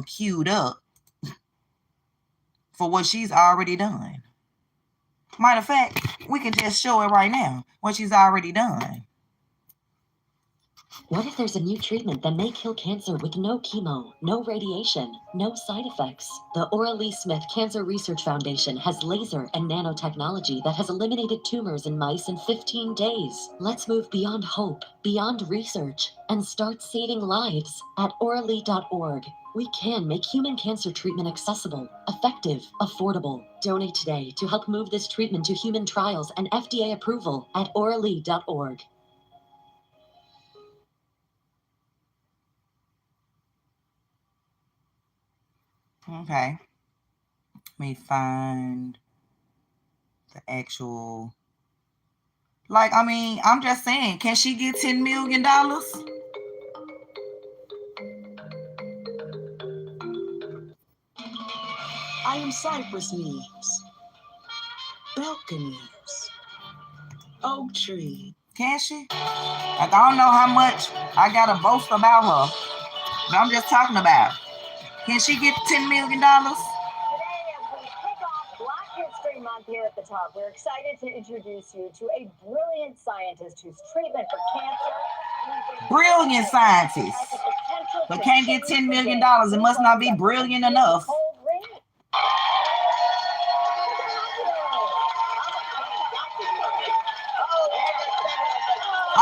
queued up for what she's already done. Matter of fact, we can just show it right now, what she's already done. What if there's a new treatment that may kill cancer with no chemo, no radiation, no side effects? The Ora Lee Smith Cancer Research Foundation has laser and nanotechnology that has eliminated tumors in mice in 15 days. Let's move beyond hope, beyond research, and start saving lives at oralee.org. We can make human cancer treatment accessible, effective, affordable. Donate today to help move this treatment to human trials and FDA approval at oralee.org. Okay. Let me find the actual. Like, I mean, I'm just saying, can she get $10 million? I am Cypress Leaves, balconies, oak tree. Can she? Like, I don't know how much I got to boast about her, but I'm just talking about, can she get $10 million? Today, as we kick off Black History Month here at the top, we're excited to introduce you to a brilliant scientist whose treatment for cancer. Brilliant scientist, but can't get $10 million. It must not be brilliant enough.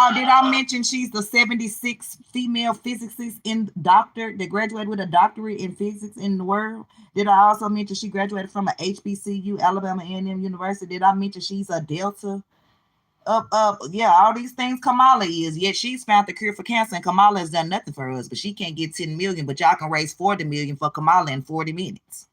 Oh, did I mention she's the 76th female physicist that graduated with a doctorate in physics in the world? Did I also mention she graduated from a HBCU, Alabama A&M University? Did I mention she's a Delta? Yeah, all these things Kamala is. Yet she's found the cure for cancer, and Kamala has done nothing for us. But she can't get 10 million, but y'all can raise 40 million for Kamala in 40 minutes.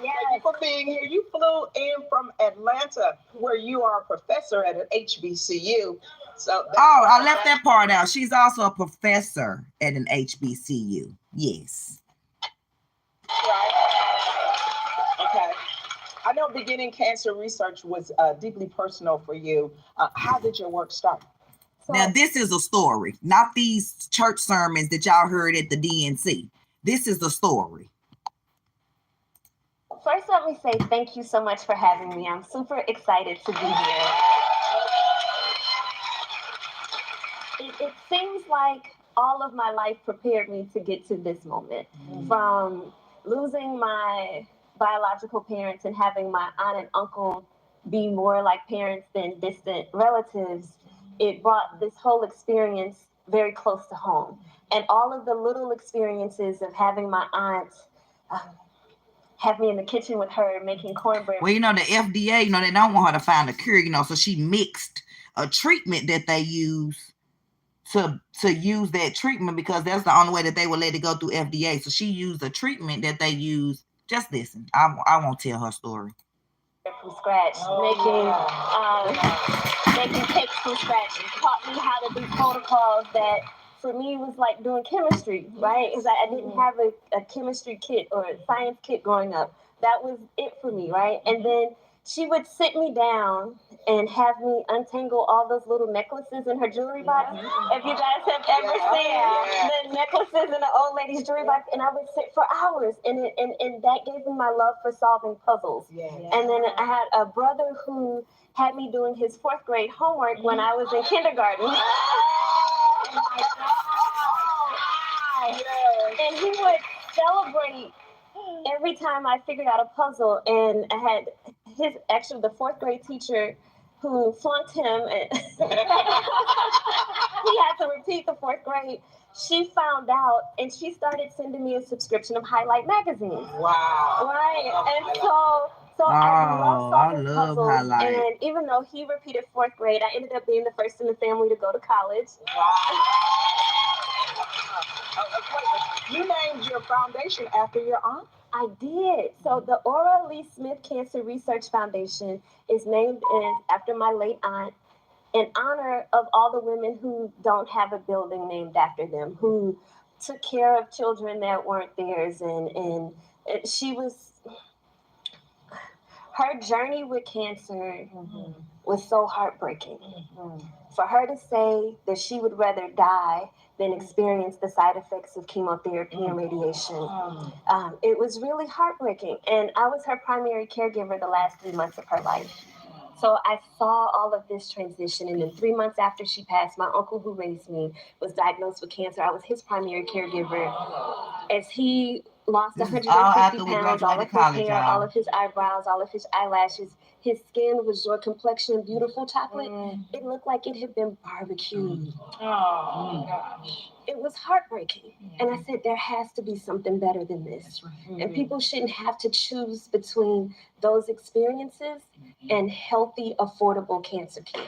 Thank you for being here. You flew in from Atlanta, where you are a professor at an HBCU. So I left that part out. She's also a professor at an HBCU. Yes. Right. Okay. I know beginning cancer research was deeply personal for you. How did your work start? Now, this is a story, not these church sermons that y'all heard at the DNC. This is the story. So first, let me say thank you so much for having me. I'm super excited to be here. It seems like all of my life prepared me to get to this moment. From losing my biological parents and having my aunt and uncle be more like parents than distant relatives, it brought this whole experience very close to home. And all of the little experiences of having my aunt have me in the kitchen with her making cornbread. Well, you know, the FDA, you know, they don't want her to find a cure, you know, so she mixed a treatment that they use to use that treatment, because that's the only way that they will let it go through FDA. So she used a treatment that they use. Just listen. I won't tell her story. From scratch, making cakes from scratch, taught me how to do protocols that for me was like doing chemistry, right? Because I didn't have a chemistry kit or a science kit growing up. That was it for me, right? And then she would sit me down and have me untangle all those little necklaces in her jewelry box. If you guys have ever seen the necklaces in the old lady's jewelry box, and I would sit for hours, and that gave me my love for solving puzzles. And then I had a brother who had me doing his 4th grade homework when I was in kindergarten. And he would celebrate every time I figured out a puzzle, and I had the 4th grade teacher who flunked him, and he had to repeat the 4th grade. She found out, and she started sending me a subscription of Highlight magazine. Wow! Right, and so I love solving puzzles. Highlight. And even though he repeated 4th grade, I ended up being the first in the family to go to college. Wow! You named your foundation after your aunt? I did. So the Ora Lee Smith Cancer Research Foundation is named after my late aunt, in honor of all the women who don't have a building named after them, who took care of children that weren't theirs. And she was, her journey with cancer was so heartbreaking. For her to say that she would rather die than experience the side effects of chemotherapy and radiation. It was really heartbreaking. And I was her primary caregiver the last 3 months of her life. So I saw all of this transition. And then 3 months after she passed, my uncle who raised me was diagnosed with cancer. I was his primary caregiver. As he lost 150 pounds, all of his hair, all of his eyebrows, all of his eyelashes, his skin was your complexion, beautiful chocolate. It looked like it had been barbecued. Oh, gosh. It was heartbreaking. And I said, there has to be something better than this. And people shouldn't have to choose between those experiences and healthy, affordable cancer care.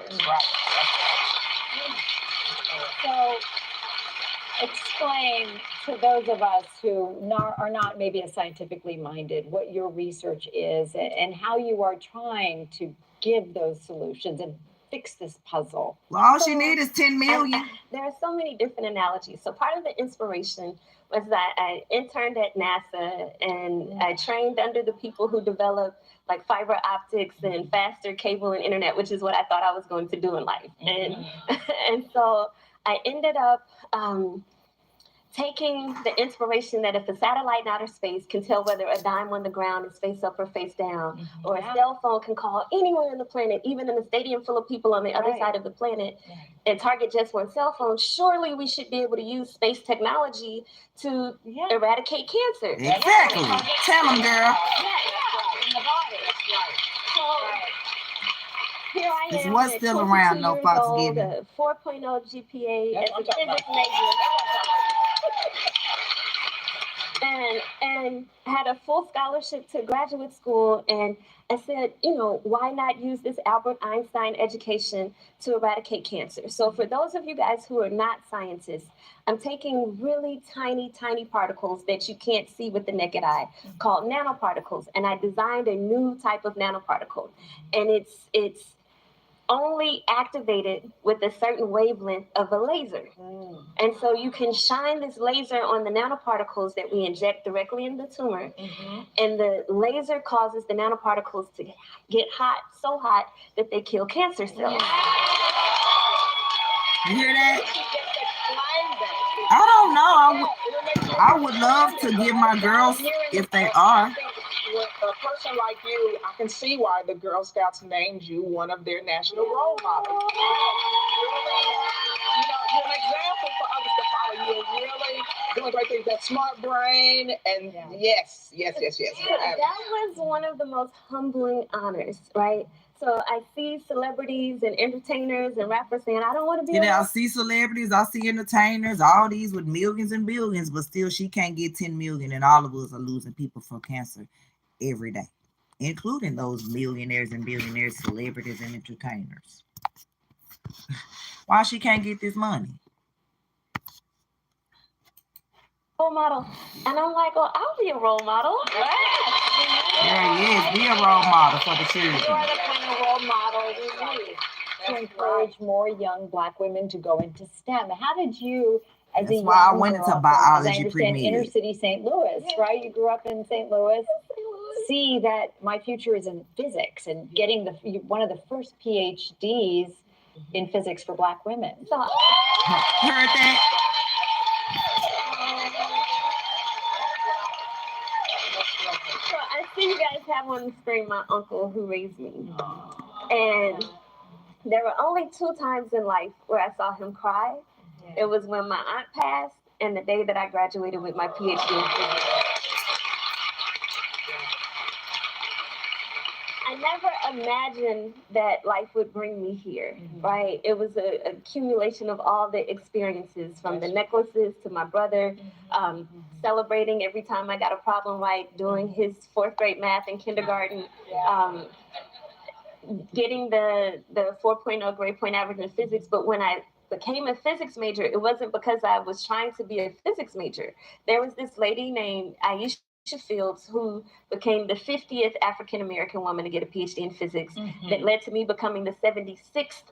So explain to those of us who are not maybe as scientifically minded what your research is and how you are trying to give those solutions and fix this puzzle. Well, all she needs is 10 million. There are so many different analogies. So part of the inspiration was that I interned at NASA and I trained under the people who developed like fiber optics and faster cable and internet, which is what I thought I was going to do in life. And so I ended up taking the inspiration that if a satellite in outer space can tell whether a dime on the ground is face up or face down, or a cell phone can call anywhere on the planet, even in a stadium full of people on the other side of the planet, and target just one cell phone, surely we should be able to use space technology to eradicate cancer. Exactly. Tell them, girl. In the body. So here I am. This was still around, no Fox giving. 4.0 GPA as a physics major. And had a full scholarship to graduate school. And I said, you know, why not use this Albert Einstein education to eradicate cancer? So for those of you guys who are not scientists, I'm taking really tiny, tiny particles that you can't see with the naked eye called nanoparticles. And I designed a new type of nanoparticle. And it's only activated with a certain wavelength of a laser. And so you can shine this laser on the nanoparticles that we inject directly in the tumor, and the laser causes the nanoparticles to get hot, so hot that they kill cancer cells. You hear that? I don't know. I would love to give my girls, if they are, with a person like you, I can see why the Girl Scouts named you one of their national role models. You're an example for others to follow. You're really doing great things. That smart brain, and yes. That was one of the most humbling honors, right? So I see celebrities and entertainers and rappers saying, I don't want to be. I see celebrities, I see entertainers, all these with millions and billions, but still she can't get 10 million, and all of us are losing people from cancer every day, including those millionaires and billionaires, celebrities and entertainers. Why she can't get this money? Role model. And I'm like, well, I'll be a role model. Yes, be a role model for the children. You are the kind of role model we need to encourage more young Black women to go into STEM. How did you, as a young girl, I went into biology pre-med, inner city St. Louis, right? You grew up in St. Louis. See that my future is in physics and getting one of the first PhDs in physics for Black women. So, heard that? So I see you guys have on the screen my uncle who raised me. And there were only 2 times in life where I saw him cry. It was when my aunt passed and the day that I graduated with my PhD in physics. I never imagined that life would bring me here, right? It was an accumulation of all the experiences, from the necklaces to my brother, celebrating every time I got a problem right, doing his 4th grade math in kindergarten, getting the 4.0 grade point average in physics. But when I became a physics major, it wasn't because I was trying to be a physics major. There was this lady named Aisha Fields, who became the 50th African-American woman to get a PhD in physics, that led to me becoming the 76th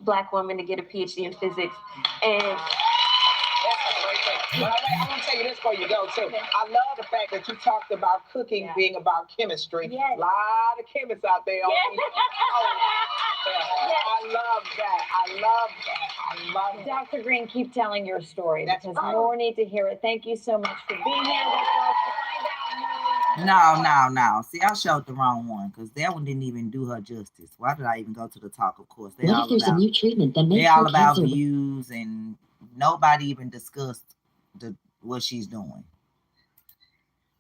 Black woman to get a PhD in physics. And I'm going to tell you this before you go, too. I love the fact that you talked about cooking being about chemistry. A lot of chemists out there. I love that. I love that. Dr. Green, keep telling your story because more need to hear it. Thank you so much for being here with us. No. See, I showed the wrong one because that one didn't even do her justice. Why did I even go to the talk? Of course, what if there's a new treatment that makes they're all about cancer views, and nobody even discussed what she's doing.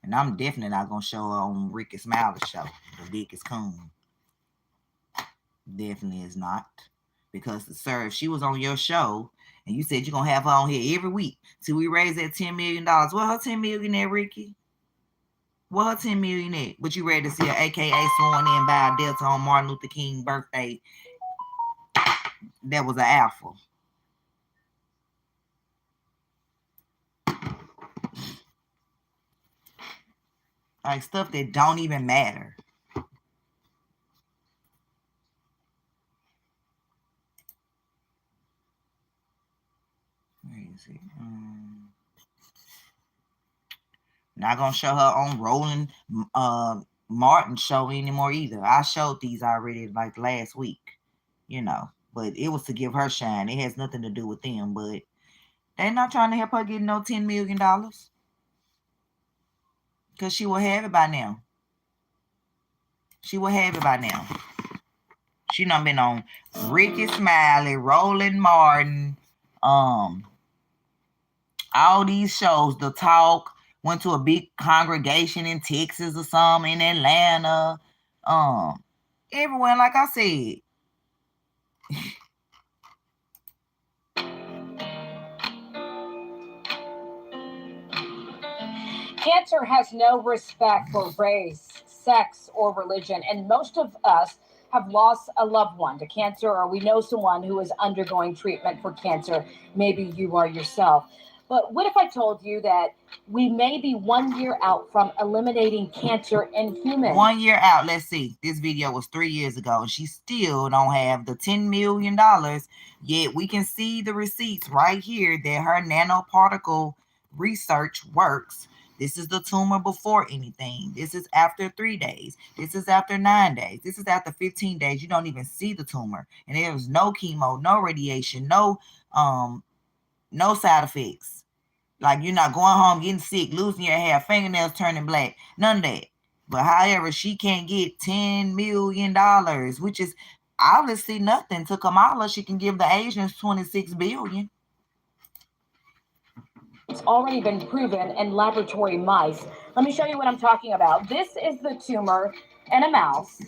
And I'm definitely not gonna show her on Ricky Smiley's show, the biggest coon. Definitely is not, because sir, if she was on your show and you said you're gonna have her on here every week till we raise that $10 million, what her 10 million at, Ricky? What her 10 million at? But you ready to see her AKA sworn in by a Delta on Martin Luther King birthday? That was an alpha. Like stuff that don't even matter. Where is it? Not gonna show her on Roland Martin show anymore either. I showed these already like last week, but it was to give her shine. It has nothing to do with them, but they're not trying to help her get no $10 million. Because she will have it by now. She done been on Ricky Smiley, Roland Martin, all these shows. The Talk, went to a big congregation in Texas or something, in Atlanta, everywhere. Like I said, cancer has no respect for race, sex, or religion, and most of us have lost a loved one to cancer, or we know someone who is undergoing treatment for cancer. Maybe you are yourself. But what if I told you that we may be 1 year out from eliminating cancer in humans? 1 year out. Let's see. This video was 3 years ago, and she still don't have the $10 million. Yet we can see the receipts right here that her nanoparticle research works. This is the tumor before anything. This is after 3 days. This is after 9 days. This is after 15 days. You don't even see the tumor. And there was no chemo, no radiation, no side effects. Like, you're not going home getting sick, losing your hair, fingernails turning black. None of that. But however, she can't get $10 million, which is obviously nothing to Kamala. She can give the Asians $26 billion. It's already been proven in laboratory mice. Let me show you what I'm talking about. This is the tumor in a mouse.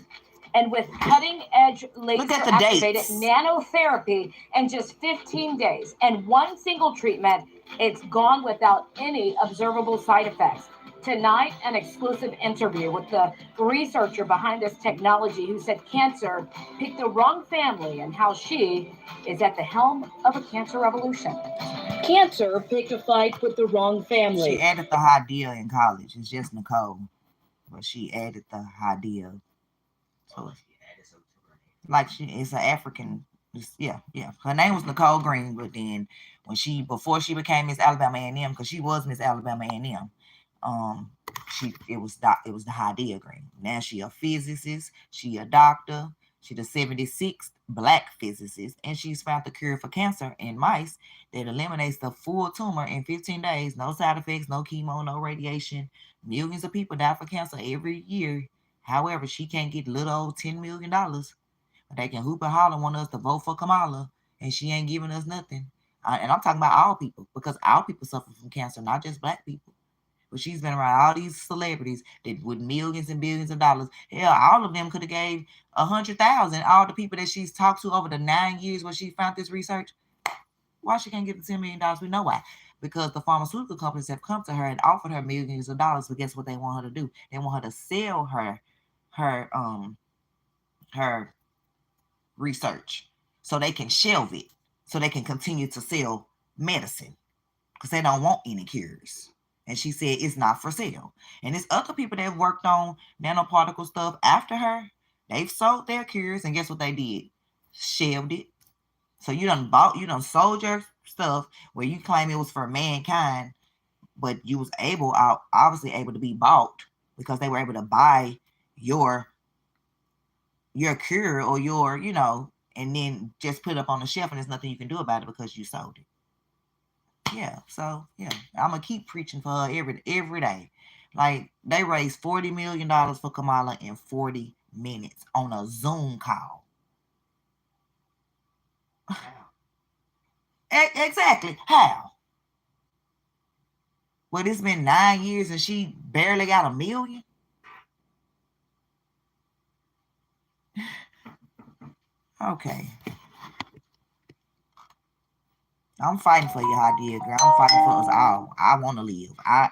And with cutting-edge laser-activated nanotherapy in just 15 days and one single treatment, it's gone without any observable side effects. Tonight, an exclusive interview with the researcher behind this technology who said cancer picked the wrong family and how she is at the helm of a cancer revolution. Cancer picked a fight with the wrong family. She added the Hadia in college. It's just Nicole, but she added the Hadia. So like it's an African. Yeah. Her name was Nicole Green, but then before she became Miss Alabama A&M, because she was Miss Alabama A&M, it was the Hadia Green. Now she a physicist. She a doctor. She the 76th Black physicist, and she's found the cure for cancer in mice that eliminates the full tumor in 15 days. No side effects, no chemo, no radiation. Millions of people die for cancer every year. However, she can't get little old $10 million. But they can hoop and holler and want us to vote for Kamala, and she ain't giving us nothing. And I'm talking about all people, because all people suffer from cancer, not just Black people. But she's been around all these celebrities that with millions and billions of dollars. Hell, all of them could have gave $100,000. All the people that she's talked to over the 9 years when she found this research. Why she can't get the $10 million? We know why. Because the pharmaceutical companies have come to her and offered her millions of dollars. But guess what they want her to do? They want her to sell her research so they can shelve it, so they can continue to sell medicine, because they don't want any cures. And she said it's not for sale. And there's other people that worked on nanoparticle stuff after her. They've sold their cures, and guess what they did? Shelved it. So you done sold your stuff where you claim it was for mankind, but you was obviously able to be bought because they were able to buy your cure or your, and then just put it up on the shelf, and there's nothing you can do about it because you sold it. Yeah, so yeah, I'm gonna keep preaching for her every day. Like, they raised $40 million for Kamala in 40 minutes on a Zoom call. Exactly. How? Well, it's been 9 years and she barely got $1 million. Okay. I'm fighting for you, Hadia, girl. I'm fighting for us all. I want to live. I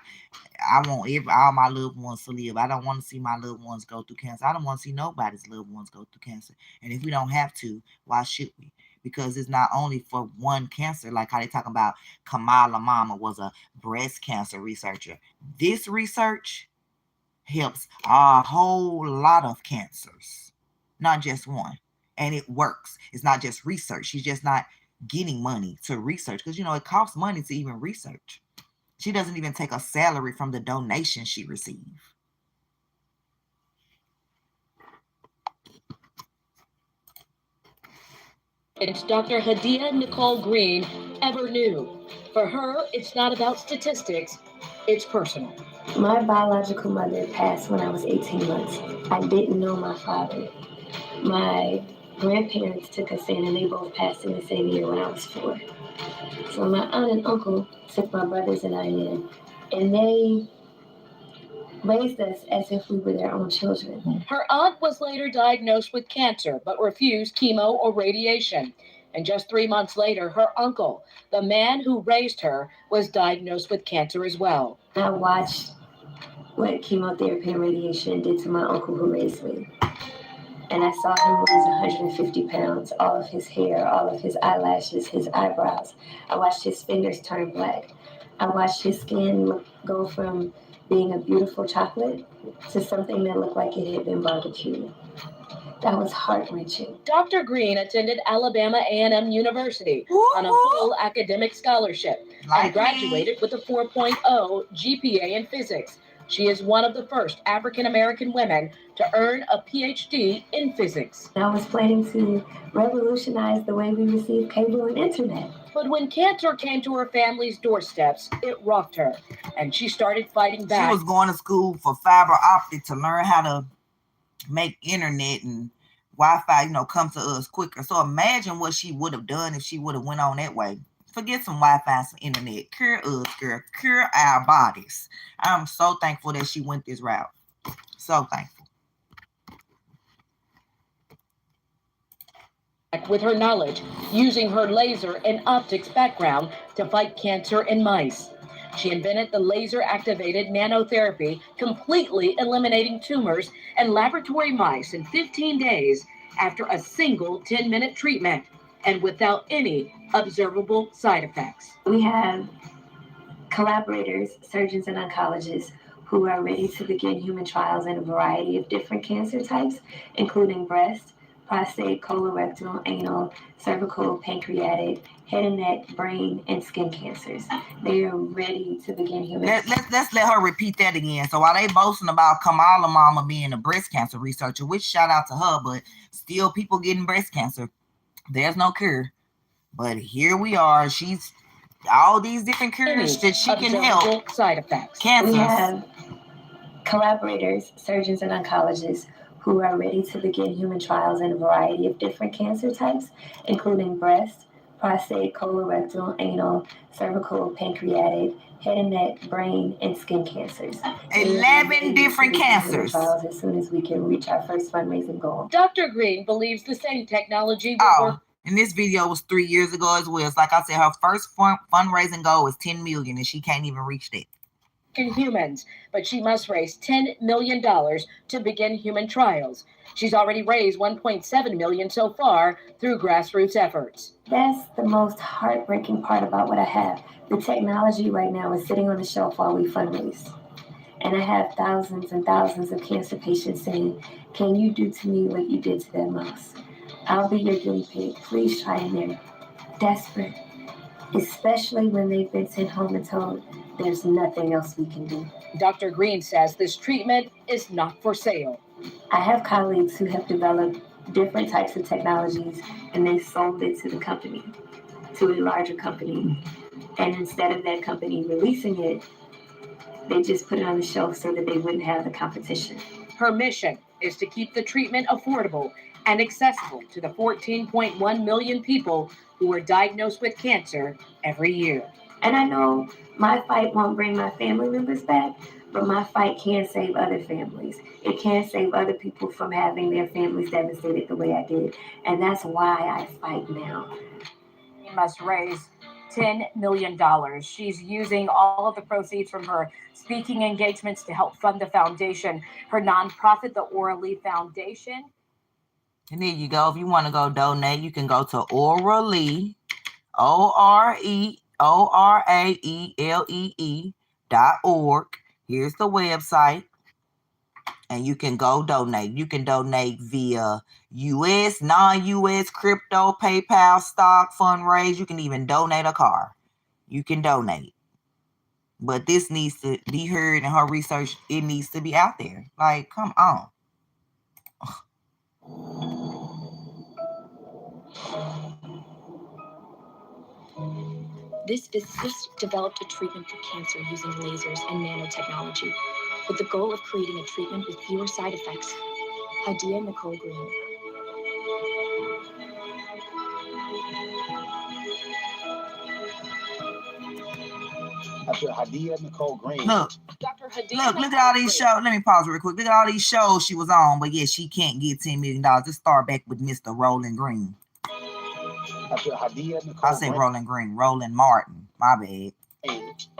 want all my loved ones to live. I don't want to see my loved ones go through cancer. I don't want to see nobody's loved ones go through cancer. And if we don't have to, why should we? Because it's not only for one cancer, like how they talking about Kamala mama was a breast cancer researcher. This research helps a whole lot of cancers, not just one. And it works. It's not just research. She's just not getting money to research, because it costs money to even research. She doesn't even take a salary from the donation she received. It's Dr. Hadia Nicole Green ever knew. For her, it's not about statistics, it's personal. My biological mother passed when I was 18 months. I didn't know my father. My grandparents took us in, and they both passed in the same year when I was 4. So my aunt and uncle took my brothers and I in, and they raised us as if we were their own children. Her aunt was later diagnosed with cancer, but refused chemo or radiation. And just 3 months later, her uncle, the man who raised her, was diagnosed with cancer as well. I watched what chemotherapy and radiation did to my uncle who raised me. And I saw him lose 150 pounds, all of his hair, all of his eyelashes, his eyebrows. I watched his fingers turn black. I watched his skin go from being a beautiful chocolate to something that looked like it had been barbecued. That was heart-wrenching. Dr. Green attended Alabama A&M University on a full academic scholarship and graduated with a 4.0 GPA in physics. She is one of the first African-American women to earn a PhD in physics. I was planning to revolutionize the way we receive cable and internet. But when cancer came to her family's doorsteps, it rocked her, and she started fighting back. She was going to school for fiber optic to learn how to make internet and Wi-Fi, come to us quicker. So imagine what she would have done if she would have went on that way. Forget some Wi-Fi, some internet. Cure us, girl. Cure our bodies. I'm so thankful that she went this route. So thankful. With her knowledge, using her laser and optics background to fight cancer in mice. She invented the laser-activated nanotherapy, completely eliminating tumors and laboratory mice in 15 days after a single 10-minute treatment and without any observable side effects. We have collaborators, surgeons, and oncologists who are ready to begin human trials in a variety of different cancer types, including breast, prostate, colorectal, anal, cervical, pancreatic, head and neck, brain, and skin cancers. They are ready to begin human. Let's let her repeat that again. So while they boasting about Kamala mama being a breast cancer researcher, which shout out to her, but still people getting breast cancer. There's no cure. But here we are. She's all these different cures that she can help. Side effects. Cancers. We have collaborators, surgeons, and oncologists who are ready to begin human trials in a variety of different cancer types, including breast, prostate, colorectal, anal, cervical, pancreatic, head and neck, brain, and skin cancers. 11 different cancers. Trials as soon as we can reach our first fundraising goal. Dr. Green believes the same technology will work. And this video was 3 years ago as well. It's like I said, her first fundraising goal is 10 million, and she can't even reach that. In humans, but she must raise $10 million to begin human trials. She's already raised $1.7 million so far through grassroots efforts. That's the most heartbreaking part about what I have. The technology right now is sitting on the shelf while we fundraise. And I have thousands and thousands of cancer patients saying, can you do to me what you did to that mouse? I'll be your guinea pig. Please try in there. Desperate. Especially when they've been sent home and told there's nothing else we can do. Dr. Green says this treatment is not for sale. I have colleagues who have developed different types of technologies and they sold it to the company, to a larger company. And instead of that company releasing it, they just put it on the shelf so that they wouldn't have the competition. Her mission is to keep the treatment affordable and accessible to the 14.1 million people who are diagnosed with cancer every year. And I know my fight won't bring my family members back, but my fight can save other families. It can save other people from having their families devastated the way I did. And that's why I fight now. We must raise $10 million. She's using all of the proceeds from her speaking engagements to help fund the foundation, her nonprofit, the Orally Foundation. And there you go. If you want to go donate, you can go to Orally, ORAELEE.org. Here's the website. And you can go donate. You can donate via U.S., non-U.S., crypto, PayPal, stock, fundraise. You can even donate a car. You can donate. But this needs to be heard in her research. It needs to be out there. Like, come on. This physicist developed a treatment for cancer using lasers and nanotechnology with the goal of creating a treatment with fewer side effects. Hadia Nicole Green. Dr. Hadia Nicole Green. Look at all these shows. Let me pause real quick. Look at all these shows she was on, but yeah, she can't get $10 million. Just start back with Mr. Roland Green. Dr. Hadia Nicole I say Roland Green. Roland Martin. My bad.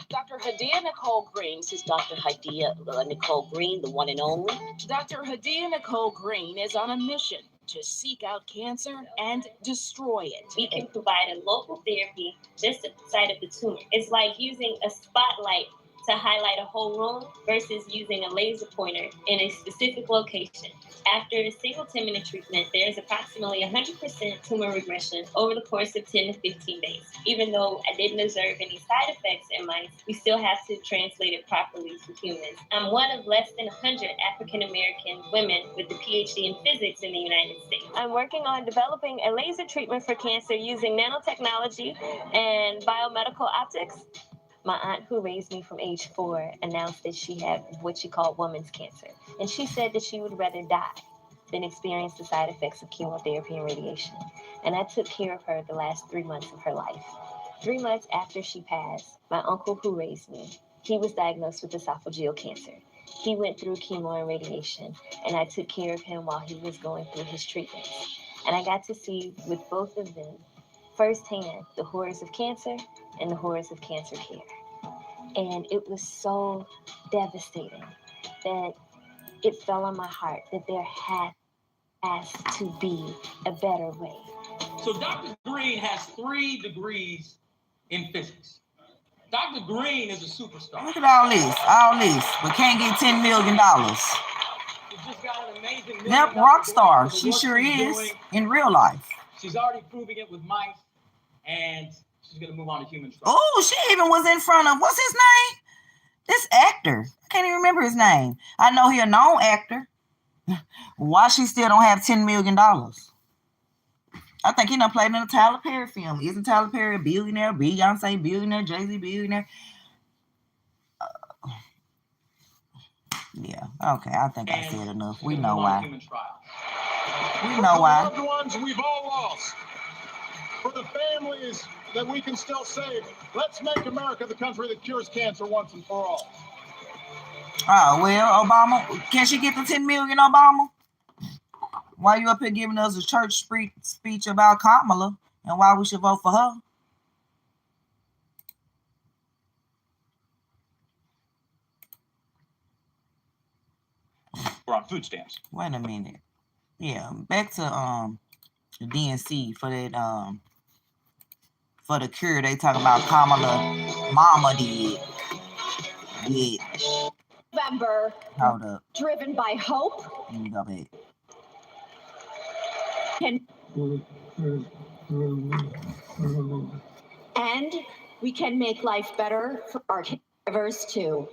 Dr. Hadia Nicole Green. This is Dr. Hadia Nicole Green, the one and only. Dr. Hadia Nicole Green is on a mission to seek out cancer and destroy it. We can provide a local therapy just at the site of the tumor. It's like using a spotlight to highlight a whole room versus using a laser pointer in a specific location. After a single 10-minute treatment, there is approximately 100% tumor regression over the course of 10 to 15 days. Even though I didn't observe any side effects in mice, we still have to translate it properly to humans. I'm one of less than 100 African-American women with a PhD in physics in the United States. I'm working on developing a laser treatment for cancer using nanotechnology and biomedical optics. My aunt, who raised me from age 4, announced that she had what she called woman's cancer. And she said that she would rather die than experience the side effects of chemotherapy and radiation. And I took care of her the last 3 months of her life. 3 months after she passed, my uncle, who raised me, he was diagnosed with esophageal cancer. He went through chemo and radiation, and I took care of him while he was going through his treatments. And I got to see with both of them firsthand the horrors of cancer and the horrors of cancer care. And it was so devastating that it fell on my heart that there has to be a better way. So Dr. Green has 3 degrees in physics. Dr. Green is a superstar. Look at all this, but can't get $10 million. She's just got an amazing Yep, rock star. She sure is in real life. She's already proving it with mice, and she's gonna move on to human trials. Oh, she even was in front of, what's his name? This actor. I can't even remember his name. I know he a known actor. Why she still don't have $10 million? I think he done played in a Tyler Perry film. Isn't Tyler Perry a billionaire? Beyonce billionaire? Jay-Z billionaire? Yeah, okay. I think I said enough. We know why. We know why. For the loved ones we've all lost. For the families that we can still save. Let's make America the country that cures cancer once and for all. Oh, well, Obama, can she get the 10 million, Obama? Why you up here giving us a church speech about Kamala and why we should vote for her? We're on food stamps. Wait a minute. Yeah, back to the DNC for that for the cure. They talk about Kamala mama did. Yeah. November. Hold up. Driven by hope. Let me go back. And we can make life better for our caregivers too.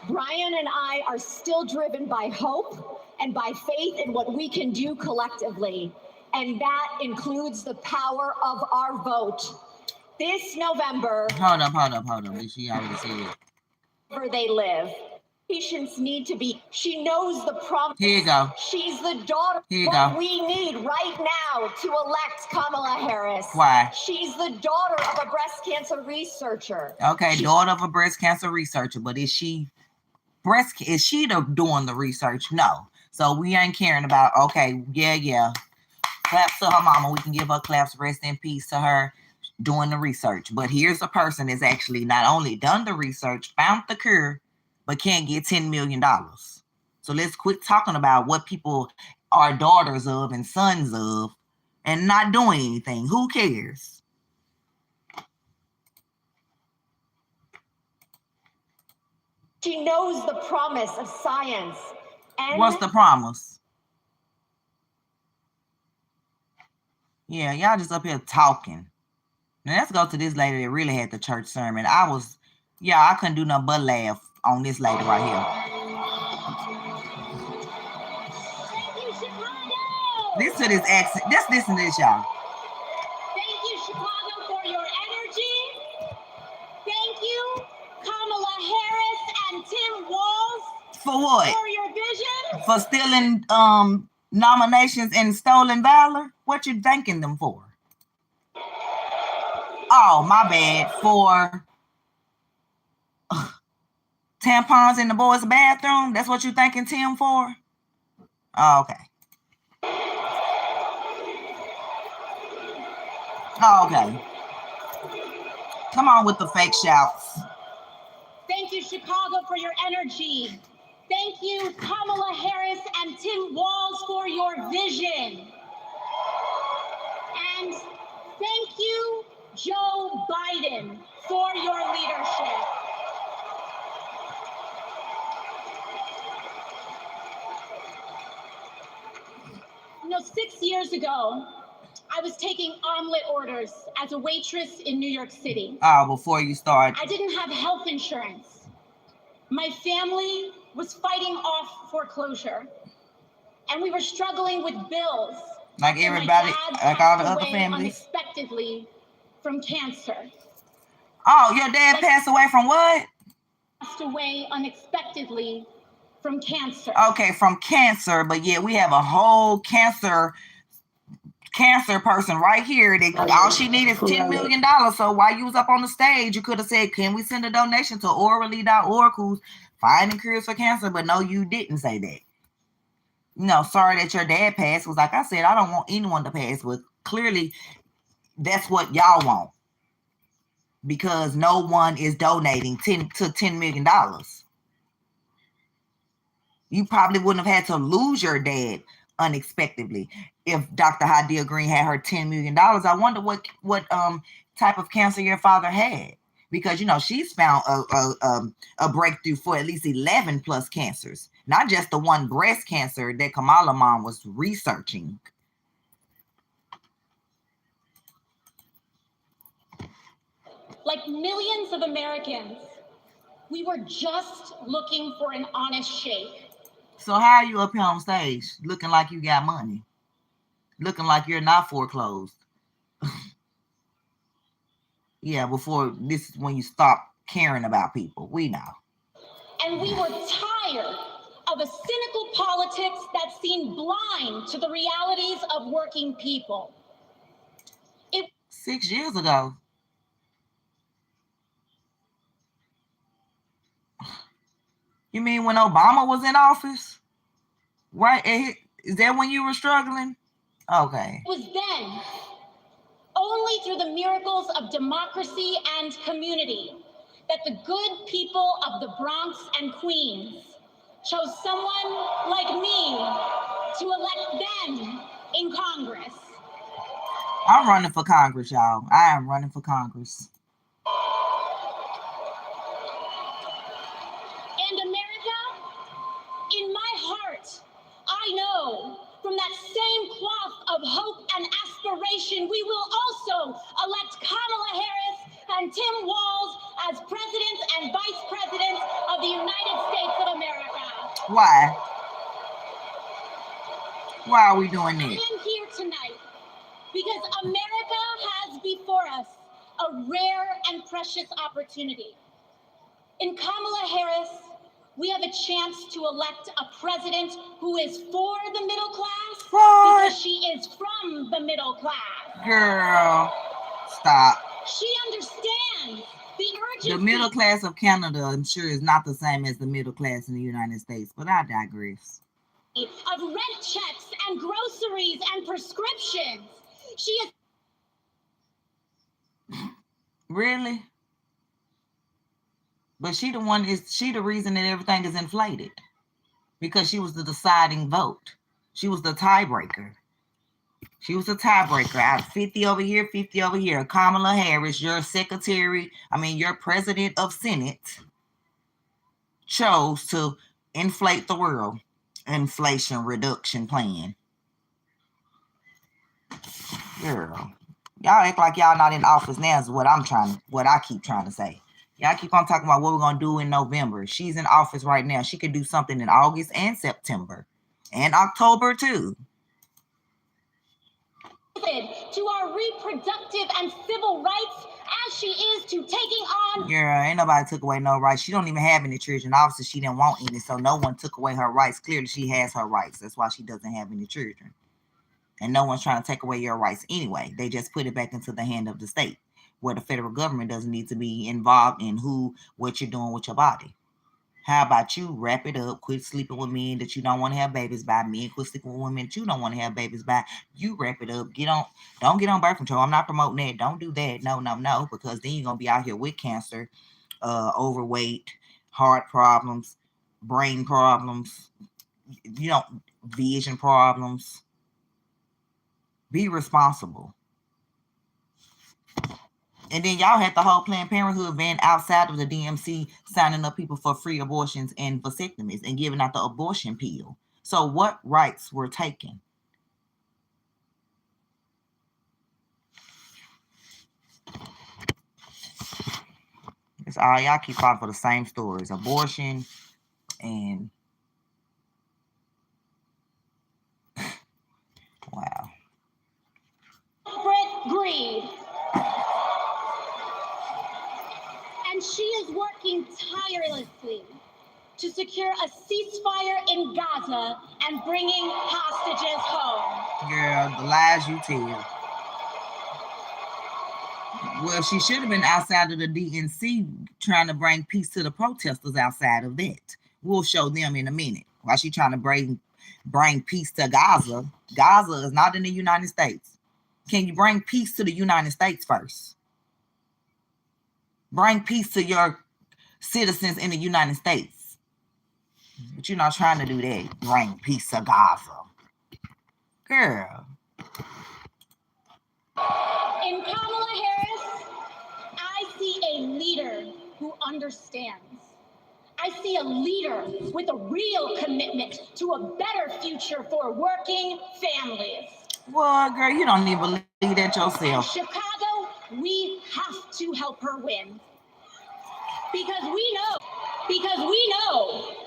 Brian and I are still driven by hope and by faith in what we can do collectively. And that includes the power of our vote. This November. Hold up. She already said it. Wherever they live. Patients need to be. She knows the promise. Here you go. She's the daughter. Here you what go. we need right now to elect Kamala Harris. Why? She's the daughter of a breast cancer researcher. Okay, daughter of a breast cancer researcher, but is she doing the research? No. So we ain't caring about, okay, yeah. Claps to her mama. We can give her claps, rest in peace to her doing the research. But here's a person that's actually not only done the research, found the cure, but can't get $10 million. So let's quit talking about what people are daughters of and sons of and not doing anything. Who cares? She knows the promise of science. And what's the promise? Yeah, y'all just up here talking. Now let's go to this lady that really had the church sermon. I couldn't do nothing but laugh on this lady right here. Listen to this accent. Just listen to this, y'all. Thank you, Chicago, for your energy. Thank you, Kamala Harris and Tim Walz. For what? For your vision. For stealing nominations and stolen valor? What you thanking them for? Oh, my bad. For tampons in the boys' bathroom? That's what you thanking Tim for? Oh, okay. Oh, okay. Come on with the fake shouts. Thank you, Chicago, for your energy. Thank you, Kamala Harris and Tim Walz, for your vision. And thank you, Joe Biden, for your leadership. You know, 6 years ago, I was taking omelet orders as a waitress in New York City. Oh, before you start. I didn't have health insurance. My family was fighting off foreclosure, and we were struggling with bills. Like everybody, like all the other families. Unexpectedly from cancer. Oh, your dad passed away from what? Passed away unexpectedly from cancer. Okay, from cancer, but yeah, we have a whole cancer person right here. All she needs is $10 million. So while you was up on the stage, you could have said, can we send a donation to orally.org who's finding cures for cancer? But no, you didn't say that. No, sorry that your dad passed. Was like I said, I don't want anyone to pass, but clearly that's what y'all want. Because no one is donating $10 million. You probably wouldn't have had to lose your dad unexpectedly if Dr. Hadia Green had her $10 million. I wonder what type of cancer your father had, because you know she's found a breakthrough for at least 11 plus cancers, not just the one breast cancer that KAMALA mom was researching. Like millions of Americans, we were just looking for an honest shake. So how are you up here on stage looking like you got money? Looking like you're not foreclosed? Yeah, before this is when you stop caring about people. We know. And we were tired of a cynical politics that seemed blind to the realities of working people. 6 years ago. You mean when Obama was in office? Right? Is that when you were struggling? Okay. It was then, only through the miracles of democracy and community, that the good people of the Bronx and Queens chose someone like me to elect them in Congress. I'm running for Congress, y'all. I am running for Congress. And America, in my heart, I know from that same cloth of hope and aspiration, we will also elect Kamala Harris and Tim Walz as presidents and vice presidents of the United States of America. Why? Why are we doing this? I am here tonight because America has before us a rare and precious opportunity. In Kamala Harris, we have a chance to elect a president who is for the middle class because she is from the middle class. Girl, stop. She understands the urgency. The middle class of Canada, I'm sure, is not the same as the middle class in the United States, but I digress. Of rent checks and groceries and prescriptions. She is. Really? But she the reason that everything is inflated. Because she was the deciding vote. She was the tiebreaker. She was a tiebreaker. Out of 50 over here, 50 over here. Kamala Harris, your your president of Senate, chose to inflate the world. Inflation reduction plan. Girl. Y'all act like y'all not in office now is what I keep trying to say. Y'all keep on talking about what we're going to do in November. She's in office right now. She could do something in August and September. And October, too. To our reproductive and civil rights as she is to taking on. Girl, ain't nobody took away no rights. She don't even have any children. Obviously, she didn't want any, so no one took away her rights. Clearly, she has her rights. That's why she doesn't have any children. And no one's trying to take away your rights anyway. They just put it back into the hand of the state, where the federal government doesn't need to be involved in what you're doing with your body. How about you wrap it up, quit sleeping with men that you don't want to have babies by, men quit sleeping with women that you don't want to have babies by. You wrap it up, don't get on birth control. I'm not promoting that. Don't do that. No, because then you're going to be out here with cancer, overweight, heart problems, brain problems, vision problems. Be responsible. And then y'all had the whole Planned Parenthood van outside of the DMC signing up people for free abortions and vasectomies and giving out the abortion pill. So what rights were taken? It's all y'all keep fighting for the same stories. Abortion and wow. Greed. And she is working tirelessly to secure a ceasefire in Gaza and bringing hostages home. Girl, the lies you tell. Well, she should have been outside of the DNC trying to bring peace to the protesters outside of that. We'll show them in a minute. Why she trying to bring peace to Gaza? Gaza is not in the United States. Can you bring peace to the United States first? Bring peace to your citizens in the United States. But you're not trying to do that. Bring peace to Gaza. Girl. In Kamala Harris, I see a leader who understands. I see a leader with a real commitment to a better future for working families. Well, girl, you don't even believe that yourself. In Chicago, we have to help her win. Because we know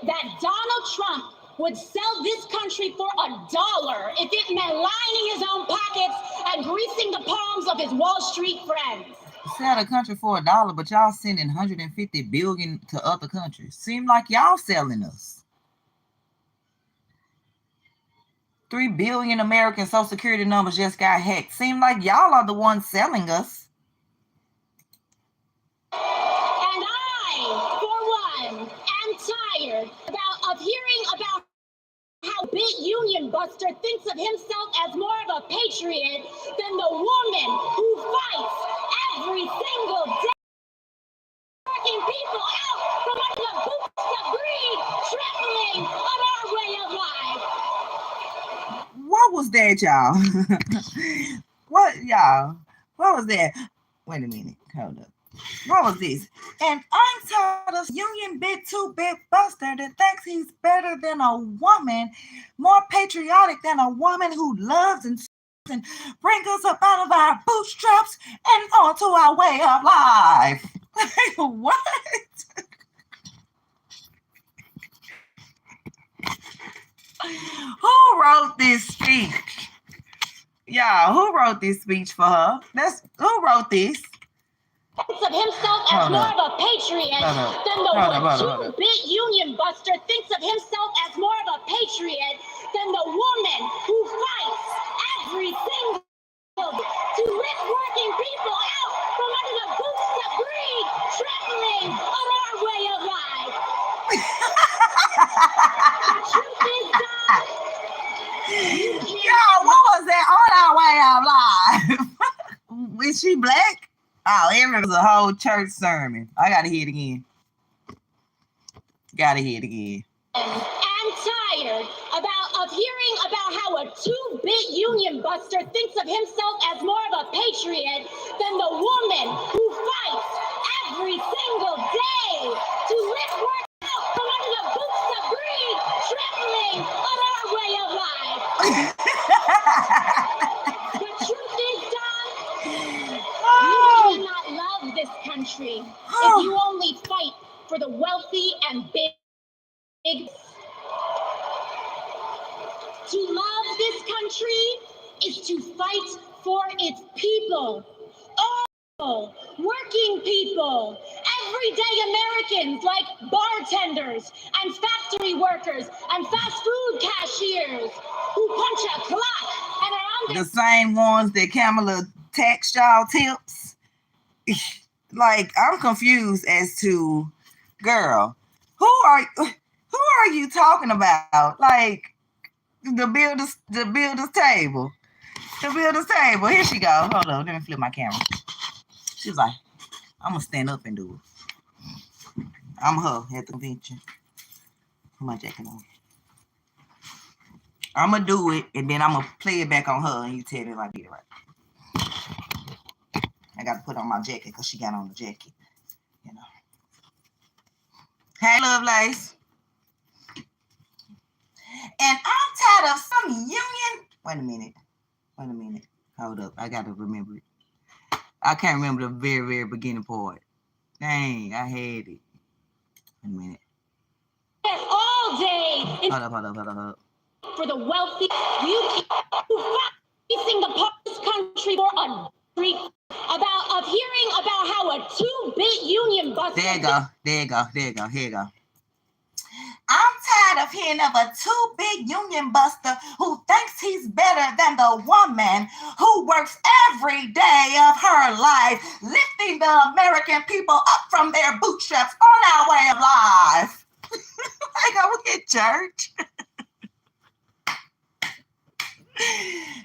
that Donald Trump would sell this country for $1 if it meant lining his own pockets and greasing the palms of his Wall Street friends. Sell the country for $1, but y'all sending $150 billion to other countries. Seem like y'all selling us. 3 billion American Social Security numbers just got hacked. Seem like y'all are the ones selling us. And I, for one, am tired of hearing about how big union buster thinks of himself as more of a patriot than the woman who fights every single day, working people out from under the boots of greed, trampling on our way of life. What was that, y'all? What was that? Wait a minute. Hold up. What was this? And I'm tired of union bit 2-bit buster that thinks he's better than a woman, more patriotic than a woman who loves and brings us up out of our bootstraps and onto our way of life. What? Who wrote this speech? Yeah, who wrote this speech for her? Who wrote this? Of himself as more of a patriot than the 2-bit union buster thinks of himself as more of a patriot than the woman who fights every single day to lift working people out from under the boots of greed, trampling on our way of life. The truth is, yo, what was that on our way of life? Is she black? Oh, it was a whole church sermon. I gotta hear it again. I'm tired of hearing about how a 2-bit union buster thinks of himself as more of a patriot than the woman who fights every single day to lift work out from under the boots of greed, trampling on our way of life. The truth is, Don, you cannot love this country if you only fight for the wealthy and big. To love this country is to fight for its people. All working people, everyday Americans like bartenders and factory workers and fast food cashiers who punch a clock and are on the same ones that Kamala taxed y'all tips. Like, I'm confused as to, girl, who are you talking about? Like, the builder's table. The builder's table. Here she go. Hold on, let me flip my camera. She's like, I'm gonna stand up and do it. I'm her at the convention. Put my jacket on. I'm gonna do it, and then I'm gonna play it back on her, and you tell me if I did it right. I got to put on my jacket because she got on the jacket. You know. Hey, Lovelace. And I'm tired of some union. Wait a minute. Hold up. I got to remember it. I can't remember the very, very beginning part. Dang, I had it. Wait a minute. All day. Hold up. For the wealthy, you keep facing the parts country for a street of hearing about how a 2-bit union buster. There you go. Here you go. I'm tired of hearing of a 2-bit union buster who thinks he's better than the woman who works every day of her life, lifting the American people up from their bootstraps on our way of life. I go with church.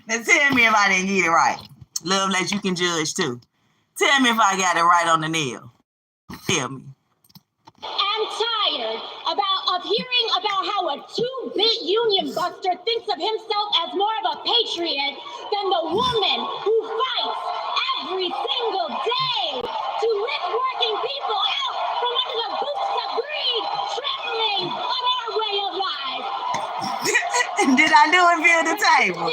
Now tell me if I didn't get it right. Lovelace, you can judge too. Tell me if I got it right on the nail. Tell me. I'm tired of hearing about how a 2-bit union buster thinks of himself as more of a patriot than the woman who fights every single day to lift working people out from under the boots of greed, trampling on our way of life. Did I do it build the table?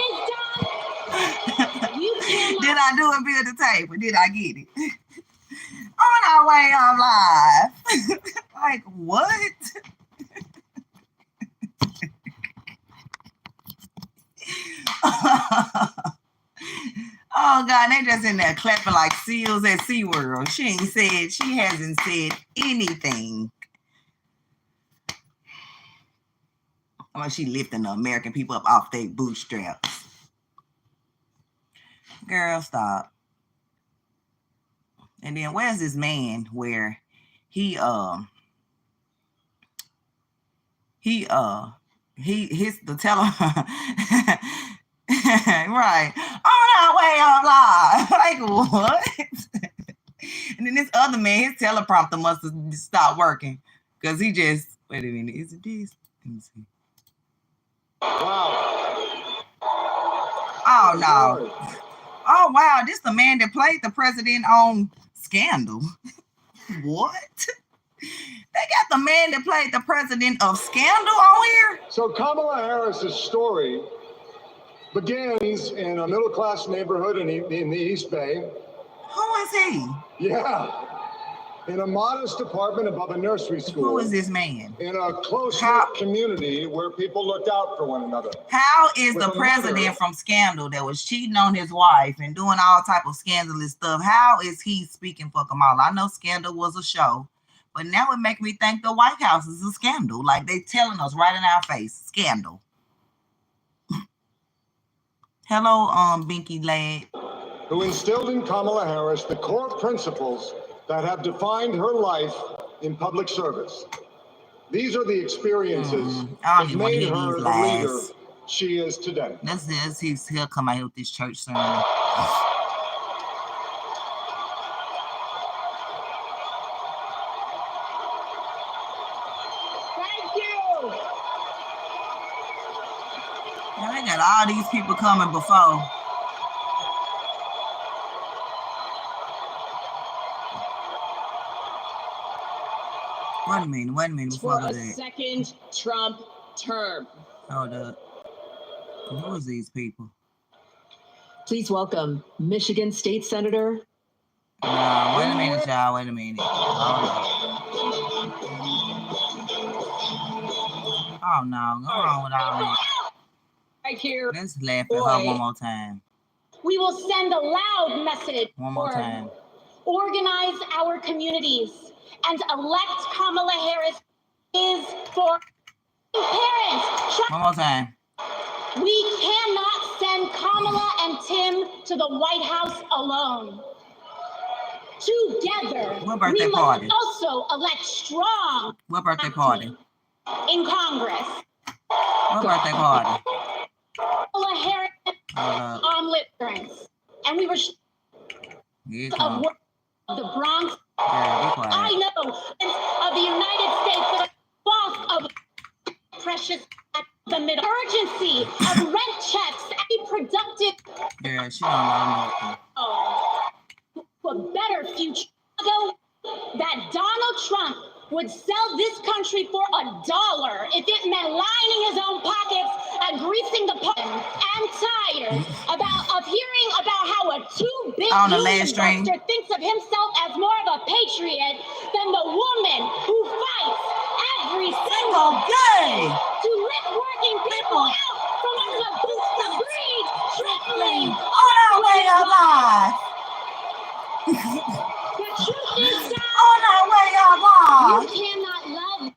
Did I do it build the table? Did I get it? On our way of life. Like, what? Oh, God, they just in there clapping like seals at SeaWorld. She hasn't said anything. Oh, she lifting the American people up off their bootstraps. Girl, stop. And then where's this man where he's the tele right on our way of life. Like what? And then this other man, his teleprompter must have stopped working because he just wait a minute. Is it this? Let me see. Wow. Oh no. Oh wow, this the man that played the president on Scandal. What? They got the man that played the president of Scandal on here? So Kamala Harris's story begins in a middle-class neighborhood in the East Bay. Who is he? Yeah. In a modest apartment above a nursery school. Who is this man? In a close-knit community where people looked out for one another. How is the president from Scandal that was cheating on his wife and doing all type of scandalous stuff, how is he speaking for Kamala? I know Scandal was a show, but now it makes me think the White House is a scandal. Like they telling us right in our face, scandal. Hello, Binky lad. Who instilled in Kamala Harris the core principles that have defined her life in public service. These are the experiences that made her the leader she is today. He'll come out with this church sermon. Thank you. Now, they got all these people coming before. Wait a minute before For a second Trump term. Hold up. Who is these people? Please welcome Michigan State Senator. No, wait a minute, y'all. Wait a minute. Hold up. Oh no, go on with all that. Right here. Let's laugh at her one more time. We will send a loud message. One more time. Organize our communities and elect Kamala Harris is for parents. One more time. We cannot send Kamala and Tim to the White House alone. Together, what birthday we party? must also elect strong. What birthday party? In Congress. What birthday party? Kamala Harris on lip drinks. And we were of the Bronx. I know of the United States that are off of precious at the middle urgency of rent checks and productive. Yeah, she don't know nothing. To a better future. That Donald Trump would sell this country for $1 if it meant lining his own pockets and greasing the I'm tired of hearing about how a too-big union buster thinks of himself as more of a patriot than the woman who fights every single day to lift working people out from under the boots of greed, tripling on our way of life. The truth is, on our way of life, you cannot love.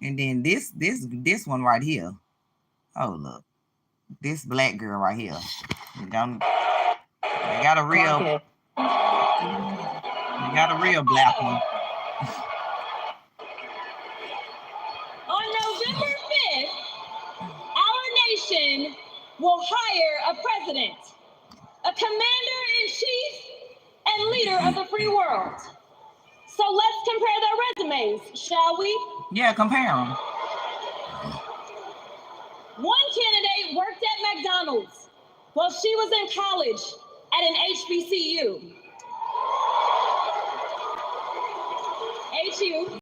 And then this one right here. Oh look, this black girl right here. They got a real black one. On November 5th, our nation will hire a president, a commander-in-chief, and leader of the free world. So let's compare their resumes, shall we? Yeah, compare them. One candidate worked at McDonald's while she was in college at an HBCU. HU.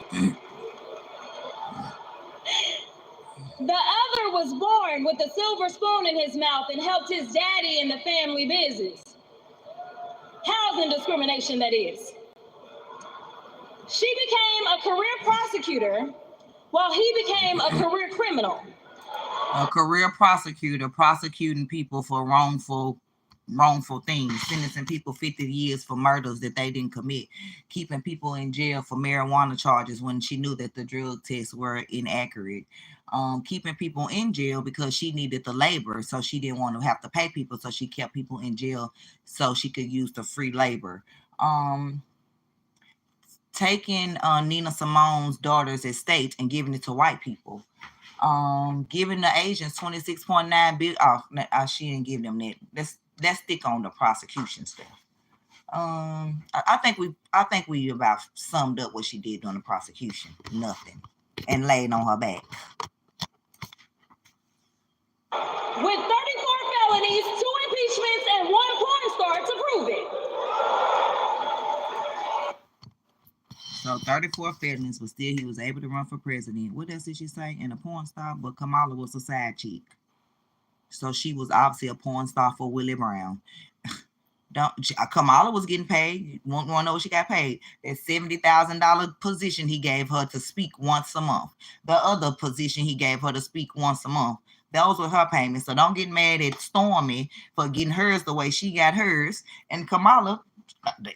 The other was born with a silver spoon in his mouth and helped his daddy in the family business. Housing discrimination, that is. She became a career prosecutor while he became a career criminal. A career prosecutor prosecuting people for wrongful things, sentencing people 50 years for murders that they didn't commit, keeping people in jail for marijuana charges when she knew that the drug tests were inaccurate, keeping people in jail because she needed the labor, so she didn't want to have to pay people, so she kept people in jail so she could use the free labor. Taking Nina Simone's daughter's estate and giving it to white people. Giving the Asians $26.9 billion. Oh, she didn't give them that. Let's stick on the prosecution stuff. I think we about summed up what she did during the prosecution. Nothing. And laid on her back. With 34 felonies, 2 impeachments, and 1 porn star to prove it. So 34 felonies, but still he was able to run for president. What else did she say? And a porn star, but Kamala was a side chick. So she was obviously a porn star for Willie Brown. Kamala was getting paid. You want to know what she got paid? That $70,000 position he gave her to speak once a month. The other position he gave her to speak once a month. Those were her payments. So don't get mad at Stormy for getting hers the way she got hers. And Kamala,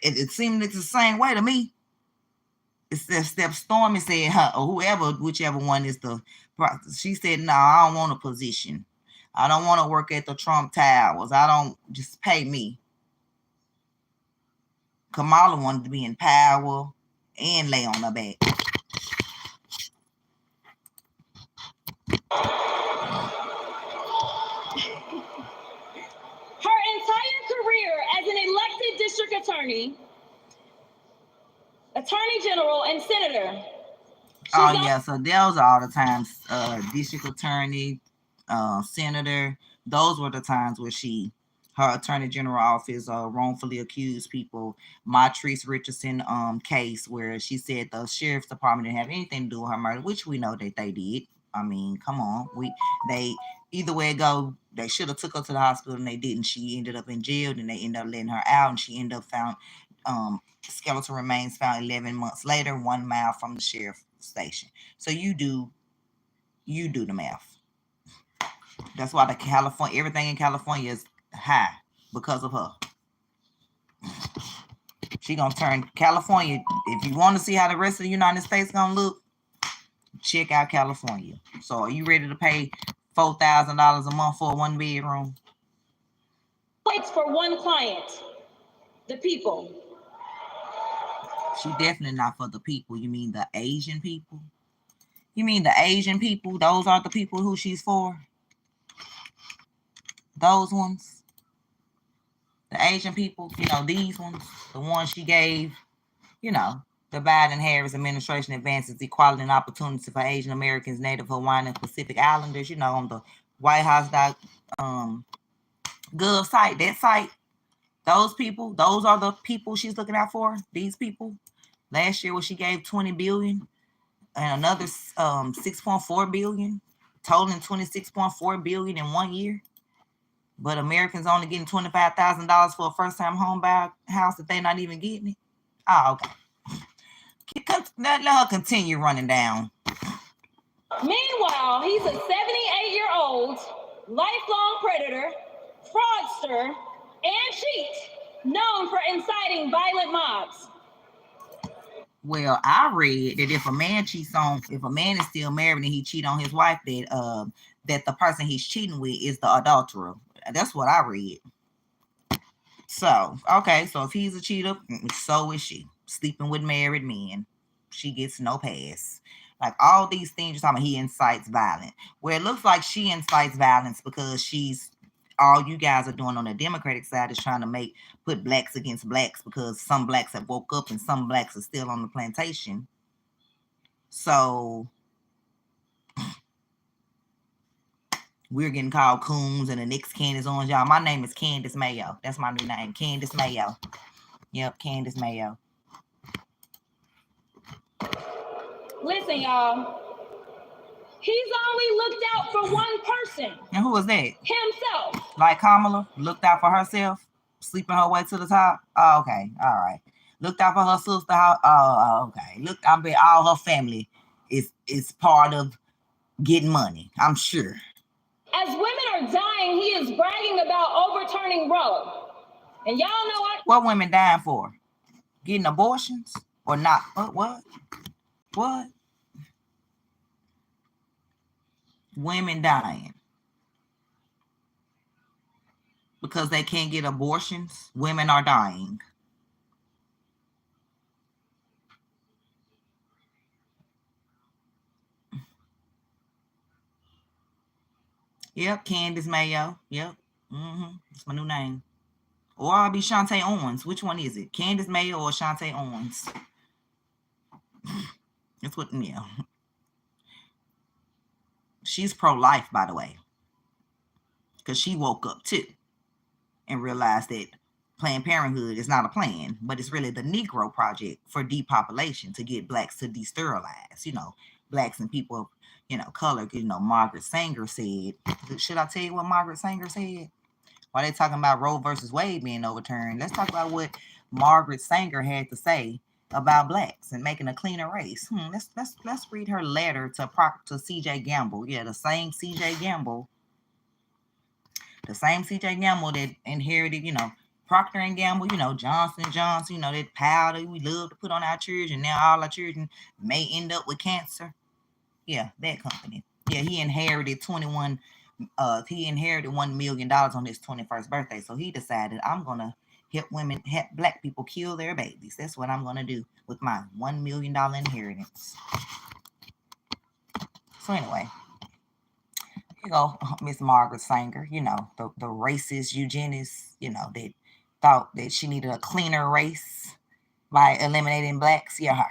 it seemed it's the same way to me. Step Stormy said, or whichever one is she said, no, I don't want a position. I don't want to work at the Trump Towers. I don't, just pay me. Kamala wanted to be in power and lay on her back. Her entire career as an elected district attorney general, and senator. So those are all the times, district attorney, senator. Those were the times where her attorney general office wrongfully accused people. Matrice Richardson case where she said the sheriff's department didn't have anything to do with her murder, which we know that they did. I mean, come on. Either way it go, they should have took her to the hospital and they didn't. She ended up in jail, then they ended up letting her out, and she ended up found skeletal remains found 11 months later, 1 mile from the sheriff's station. So you do the math. That's why everything in California is high because of her. She gonna turn California. If you want to see how the rest of the United States gonna look, check out California. So are you ready to pay $4,000 a month for a 1-bedroom? It's for one client, the people. She definitely not for the people. You mean the Asian people? You mean the Asian people? Those are the people who she's for? Those ones? The Asian people, these ones, the ones she gave, the Biden-Harris administration advances equality and opportunity for Asian Americans, Native Hawaiian, and Pacific Islanders, on the White House gov site, that site. Those people, those are the people she's looking out for. These people. Last year, when she gave $20 billion and another 6.4 billion, totaling $26.4 billion in 1 year. But Americans only getting $25,000 for a first-time home buy house that they're not even getting it. Oh, okay. Let her continue running down. Meanwhile, he's a 78-year-old lifelong predator, fraudster, and cheat, known for inciting violent mobs. Well, I read that if a man is still married and he cheat on his wife, that the person he's cheating with is the adulterer. That's what I read. So, okay, so if he's a cheater, so is she. Sleeping with married men, she gets no pass. Like all these things you're talking about, he incites violence. Well, it looks like she incites violence because all you guys are doing on the Democratic side is trying to put blacks against blacks because some blacks have woke up and some blacks are still on the plantation. So we're getting called coons and the next Candace Owens. Y'all, my name is Candace Mayo. That's my new name, Candace Mayo. Yep, Candace Mayo. Listen, y'all. He's only looked out for one person. And who was that? Himself. Like Kamala looked out for herself, sleeping her way to the top. Oh, okay, all right. Looked out for her sister. Oh, okay. I bet all her family is part of getting money. I'm sure. As women are dying, he is bragging about overturning Roe. And y'all know what women dying for? Getting abortions or not? What? Women dying because they can't get abortions. Women are dying. Yep, Candace Mayo. Yep. It's my new name. Or I'll be Shantae Owens. Which one is it? Candace Mayo or Shantae Owens? That's what, yeah. She's pro-life, by the way. Because she woke up too and realized that Planned Parenthood is not a plan, but it's really the Negro Project for depopulation to get blacks to desterilize, blacks and people of, color. Margaret Sanger said, should I tell you what Margaret Sanger said? While they talking about Roe versus Wade being overturned, let's talk about what Margaret Sanger had to say about blacks and making a cleaner race. Let's read her letter to C.J. Gamble. Yeah, the same C.J. Gamble that inherited, Procter and Gamble, Johnson & Johnson, that powder we love to put on our children. Now all our children may end up with cancer. Yeah, that company. Yeah, he inherited $1 million on his 21st birthday. So he decided, I'm gonna help black people kill their babies. That's what I'm gonna do with my $1 million inheritance. So anyway, you go, Miss Margaret Sanger, the racist eugenist, that thought that she needed a cleaner race by eliminating blacks. Yeah, her.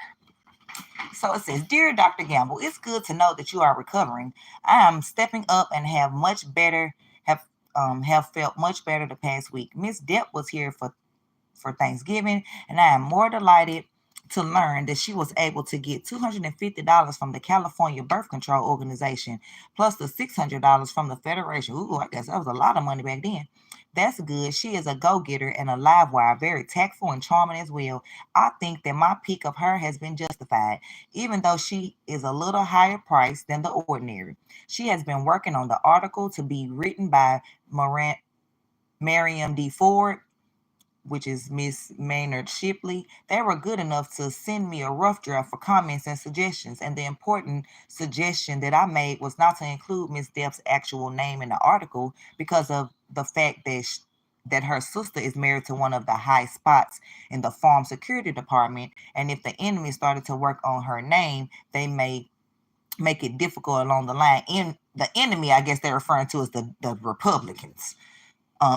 So it says, Dear Dr. Gamble, it's good to know that you are recovering. I am stepping up and have felt much better the past week. Miss Depp was here for Thanksgiving, and I am more delighted to learn that she was able to get $250 from the California Birth Control Organization, plus the $600 from the Federation. Ooh, I guess that was a lot of money back then. That's good. She is a go-getter and a live wire, very tactful and charming as well. I think that my pick of her has been justified, even though she is a little higher priced than the ordinary. She has been working on the article to be written by Miriam D. Ford, which is Miss Maynard Shipley. They were good enough to send me a rough draft for comments and suggestions, and the important suggestion that I made was not to include Miss Depp's actual name in the article because of the fact that her sister is married to one of the high spots in the Farm Security Department, and if the enemy started to work on her name, they may make it difficult along the line. In the enemy, I guess they're referring to as the Republicans.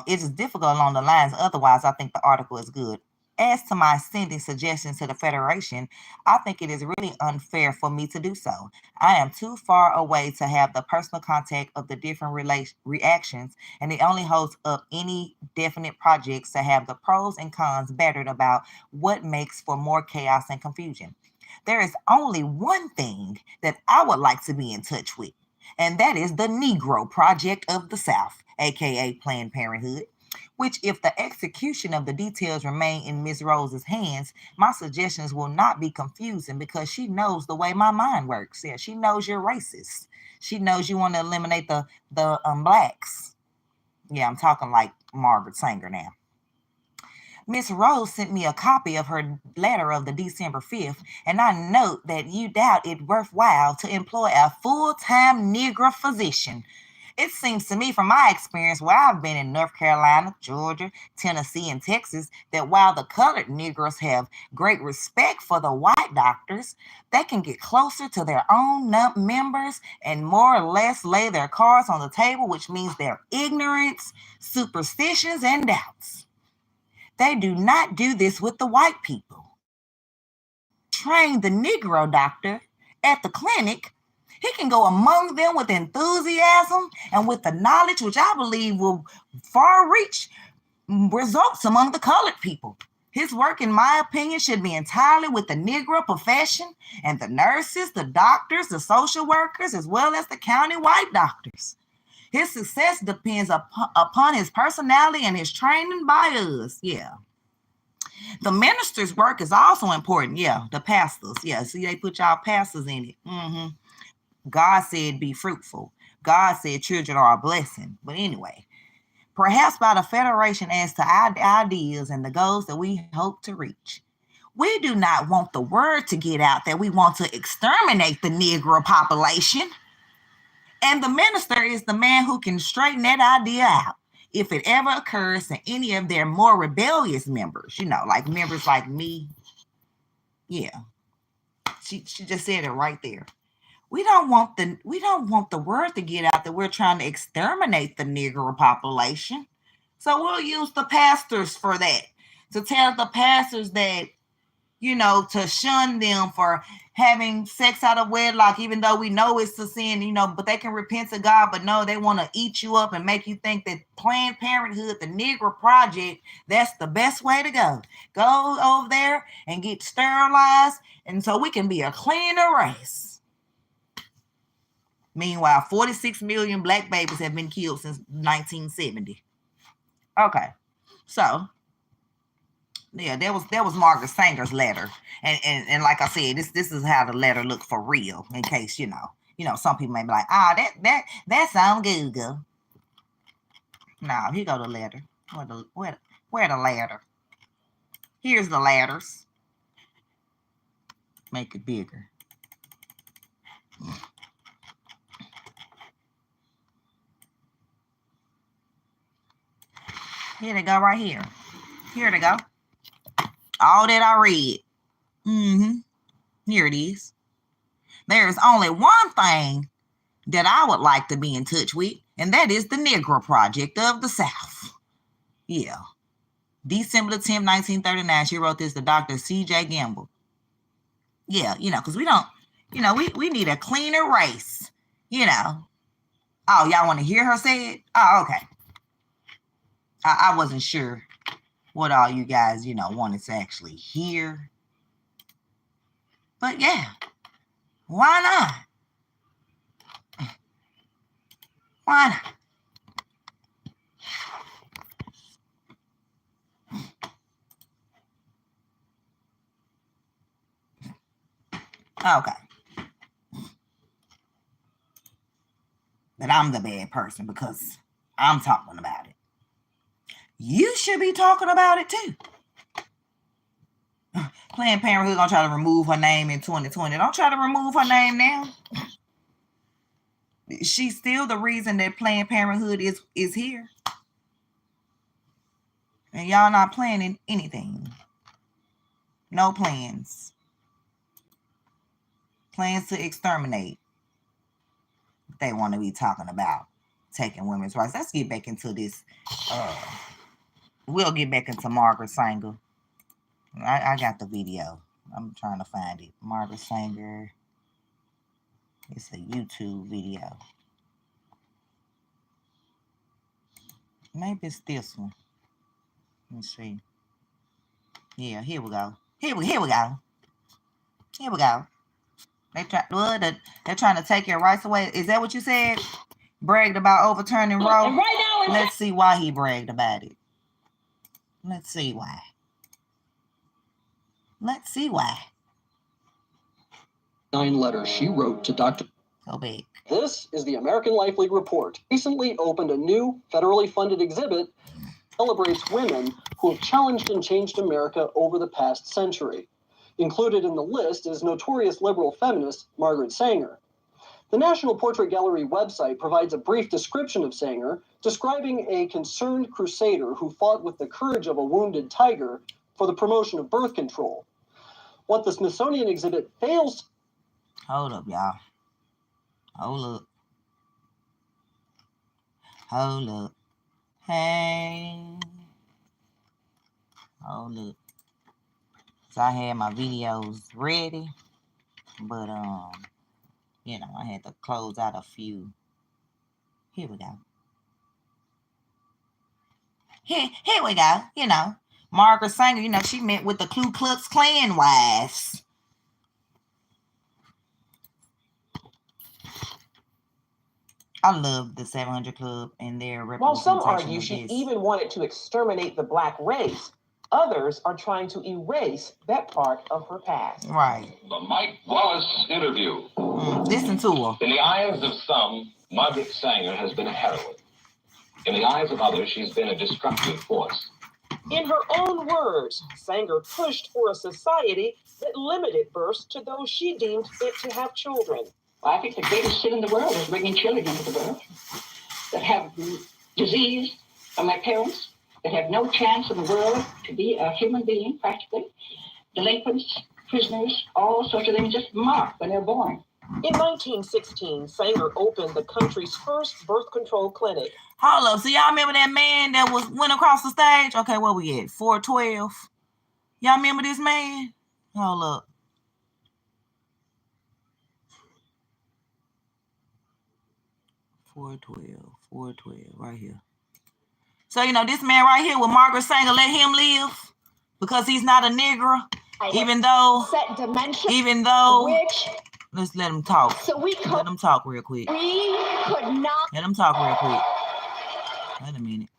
It is difficult along the lines. Otherwise, I think the article is good. As to my sending suggestions to the Federation, I think it is really unfair for me to do so. I am too far away to have the personal contact of the different reactions, and it only holds up any definite projects to have the pros and cons battered about what makes for more chaos and confusion. There is only one thing that I would like to be in touch with, and that is the Negro Project of the South, aka Planned Parenthood. Which, if the execution of the details remain in Miss Rose's hands, my suggestions will not be confusing because she knows the way my mind works. Yeah, she knows you're racist. She knows you want to eliminate the blacks. Yeah, I'm talking like Margaret Sanger now. Miss Rose sent me a copy of her letter of the December 5th, and I note that you doubt it worthwhile to employ a full-time Negro physician. It seems to me, from my experience where I've been in North Carolina, Georgia, Tennessee, and Texas, that while the colored Negroes have great respect for the white doctors, they can get closer to their own members and more or less lay their cards on the table, which means their ignorance, superstitions, and doubts. They do not do this with the white people. Train the Negro doctor at the clinic. He can go among them with enthusiasm and with the knowledge which I believe will far reach results among the colored people. His work, in my opinion, should be entirely with the Negro profession and the nurses, the doctors, the social workers, as well as the county white doctors. His success depends upon his personality and his training by us. Yeah. The minister's work is also important. Yeah, the pastors. Yeah, see, they put y'all pastors in it. God said be fruitful. God said children are a blessing. But anyway, perhaps by the Federation as to our ideas and the goals that we hope to reach. We do not want the word to get out that we want to exterminate the Negro population. And the minister is the man who can straighten that idea out if it ever occurs to any of their more rebellious members, like members like me. Yeah. She just said it right there. We don't want the word to get out that we're trying to exterminate the Negro population. So we'll use the pastors for that, to tell the pastors that, to shun them for having sex out of wedlock, even though we know it's a sin, but they can repent to God, but no, they want to eat you up and make you think that Planned Parenthood, the Negro Project, that's the best way to go. Go over there and get sterilized, and so we can be a cleaner race. Meanwhile, 46 million black babies have been killed since 1970. Okay, so yeah, that was Margaret Sanger's letter, and like I said, this is how the letter looked for real. In case some people may be like, that sounds good, girl. Now here go the letter. Where the letter? Here's the letters. Make it bigger. Here they go right here. Here they go. All that I read. Here it is. There is only one thing that I would like to be in touch with, and that is the Negro Project of the South. Yeah. December the 10th, 1939, she wrote this to Dr. C.J. Gamble. Yeah, because we don't, we need a cleaner race, Oh, y'all want to hear her say it? Oh, okay. I wasn't sure what all you guys, wanted to actually hear. But yeah, why not? Why not? Okay. But I'm the bad person because I'm talking about it. You should be talking about it too. Planned Parenthood gonna try to remove her name in 2020. Don't try to remove her name now. She's still the reason that Planned Parenthood is here. And y'all not planning anything. No plans. Plans to exterminate. They want to be talking about taking women's rights. Let's get back into this. We'll get back into Margaret Sanger. I got the video. I'm trying to find it. Margaret Sanger. It's a YouTube video. Maybe it's this one. Let's see. Yeah, here we go. Here we go. Here we go. They're trying to take your rights away. Is that what you said? Bragged about overturning Roe. And right now, let's see why he bragged about it. Let's see why. Let's see why. 9 letters she wrote to Dr. Go back. This is the American Life League report. Recently opened a new federally funded exhibit that celebrates women who have challenged and changed America over the past century. Included in the list is notorious liberal feminist Margaret Sanger. The National Portrait Gallery website provides a brief description of Sanger, describing a concerned crusader who fought with the courage of a wounded tiger for the promotion of birth control. What the Smithsonian exhibit fails to... Hold up, y'all. Hold up. Hold up. Hey. Hold up. So I had my videos ready, but you know, I had to close out a few. Here we go. Here we go. You know, Margaret Sanger, you know, she met with the Ku Klux Klan wives. I love the 700 Club and their representation. While some argue she even wanted to exterminate the black race, others are trying to erase that part of her past. Right. The Mike Wallace interview. Listen to her. In the eyes of some, Margaret Sanger has been a heroine. In the eyes of others, she's been a destructive force. In her own words, Sanger pushed for a society that limited births to those she deemed fit to have children. I think the greatest sin in the world is bringing children into the world that have disease from their parents, that have no chance in the world to be a human being, practically. Delinquents, prisoners, all sorts of things just marked when they're born. In 1916, Sanger opened the country's first birth control clinic. Hold up. So y'all remember that man that went across the stage? Okay, where we at? 412. Y'all remember this man? Hold up. Four twelve, right here. So, you know, this man right here with Margaret Sanger, let him live because he's not a Negro, even though, let's let him talk. So let him talk real quick. We could not. Let him talk real quick. Wait a minute.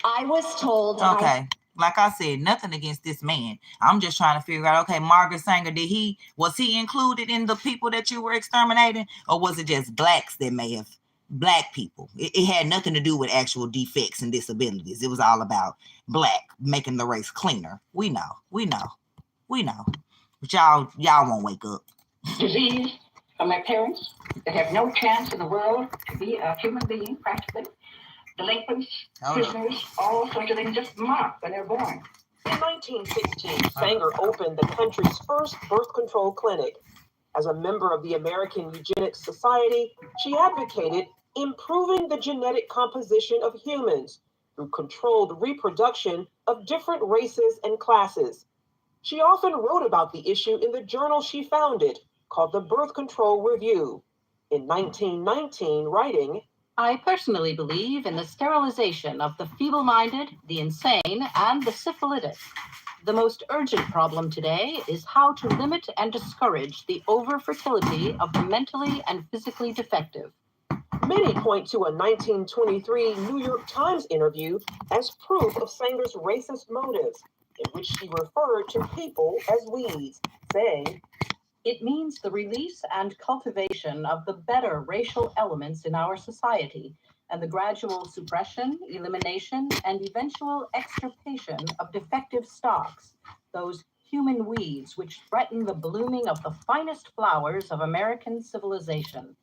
I was told. Okay. Like I said, nothing against this man. I'm just trying to figure out, okay, Margaret Sanger, was he included in the people that you were exterminating? Or was it just blacks that may have, black people? It had nothing to do with actual defects and disabilities. It was all about black, making the race cleaner. We know. But y'all won't wake up. Disease from their parents that have no chance in the world to be a human being, practically. Delinquents, prisoners, all sorts of things just marked when they're born. In 1916, Sanger opened the country's first birth control clinic. As a member of the American Eugenics Society, she advocated improving the genetic composition of humans through controlled reproduction of different races and classes. She often wrote about the issue in the journal she founded, called the Birth Control Review. In 1919, writing, I personally believe in the sterilization of the feeble-minded, the insane, and the syphilitic. The most urgent problem today is how to limit and discourage the over-fertility of the mentally and physically defective. Many point to a 1923 New York Times interview as proof of Sanger's racist motives, in which she referred to people as weeds, saying, it means the release and cultivation of the better racial elements in our society and the gradual suppression, elimination, and eventual extirpation of defective stocks, those human weeds which threaten the blooming of the finest flowers of American civilization.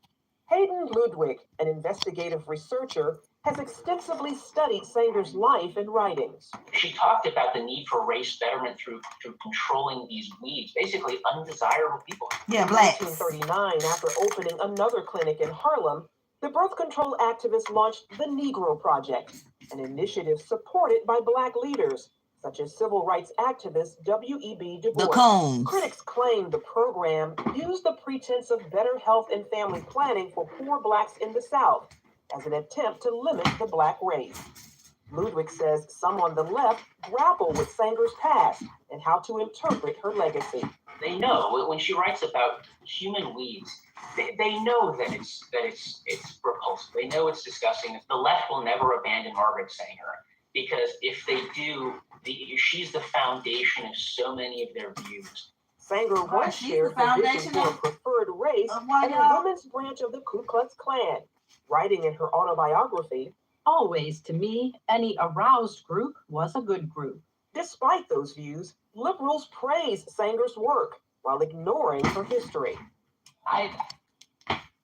Hayden Ludwig, an investigative researcher, has extensively studied Sanger's life and writings. She talked about the need for race betterment through controlling these weeds, basically undesirable people. Yeah, In blacks. 1939, after opening another clinic in Harlem, the birth control activist launched the Negro Project, an initiative supported by Black leaders, such as civil rights activist W.E.B. Du Bois. The Coons. Critics claim the program used the pretense of better health and family planning for poor Blacks in the South as an attempt to limit the Black race. Ludwig says some on the left grapple with Sanger's past and how to interpret her legacy. They know when she writes about human weeds, they know that it's repulsive. They know it's disgusting. The left will never abandon Margaret Sanger because if they do, she's the foundation of so many of their views. Sanger once shared the vision for a preferred race and a women's branch of the Ku Klux Klan, writing in her autobiography, Always, to me, any aroused group was a good group. Despite those views, liberals praise Sanger's work while ignoring her history. I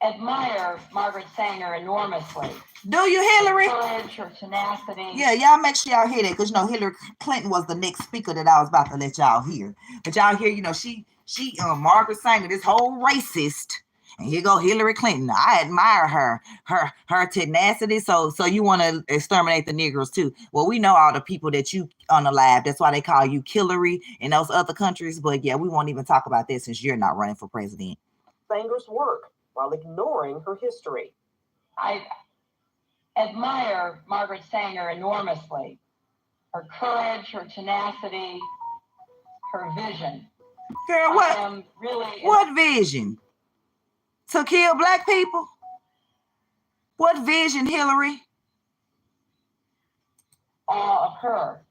admire Margaret Sanger enormously. Do you, Hillary? Her courage, her tenacity. Yeah, y'all make sure y'all hear that, because you know Hillary Clinton was the next speaker that I was about to let y'all hear. But y'all hear, you know, she Margaret Sanger, this whole racist. And here go Hillary Clinton. I admire her tenacity. So you want to exterminate the Negroes too? Well, we know all the people that you on the lab. That's why they call you Hillary in those other countries. But yeah, we won't even talk about this since you're not running for president. Sanger's work while ignoring her history. I admire Margaret Sanger enormously. Her courage, her tenacity, her vision. Girl, what vision? To kill Black people? What vision, Hillary? All of her.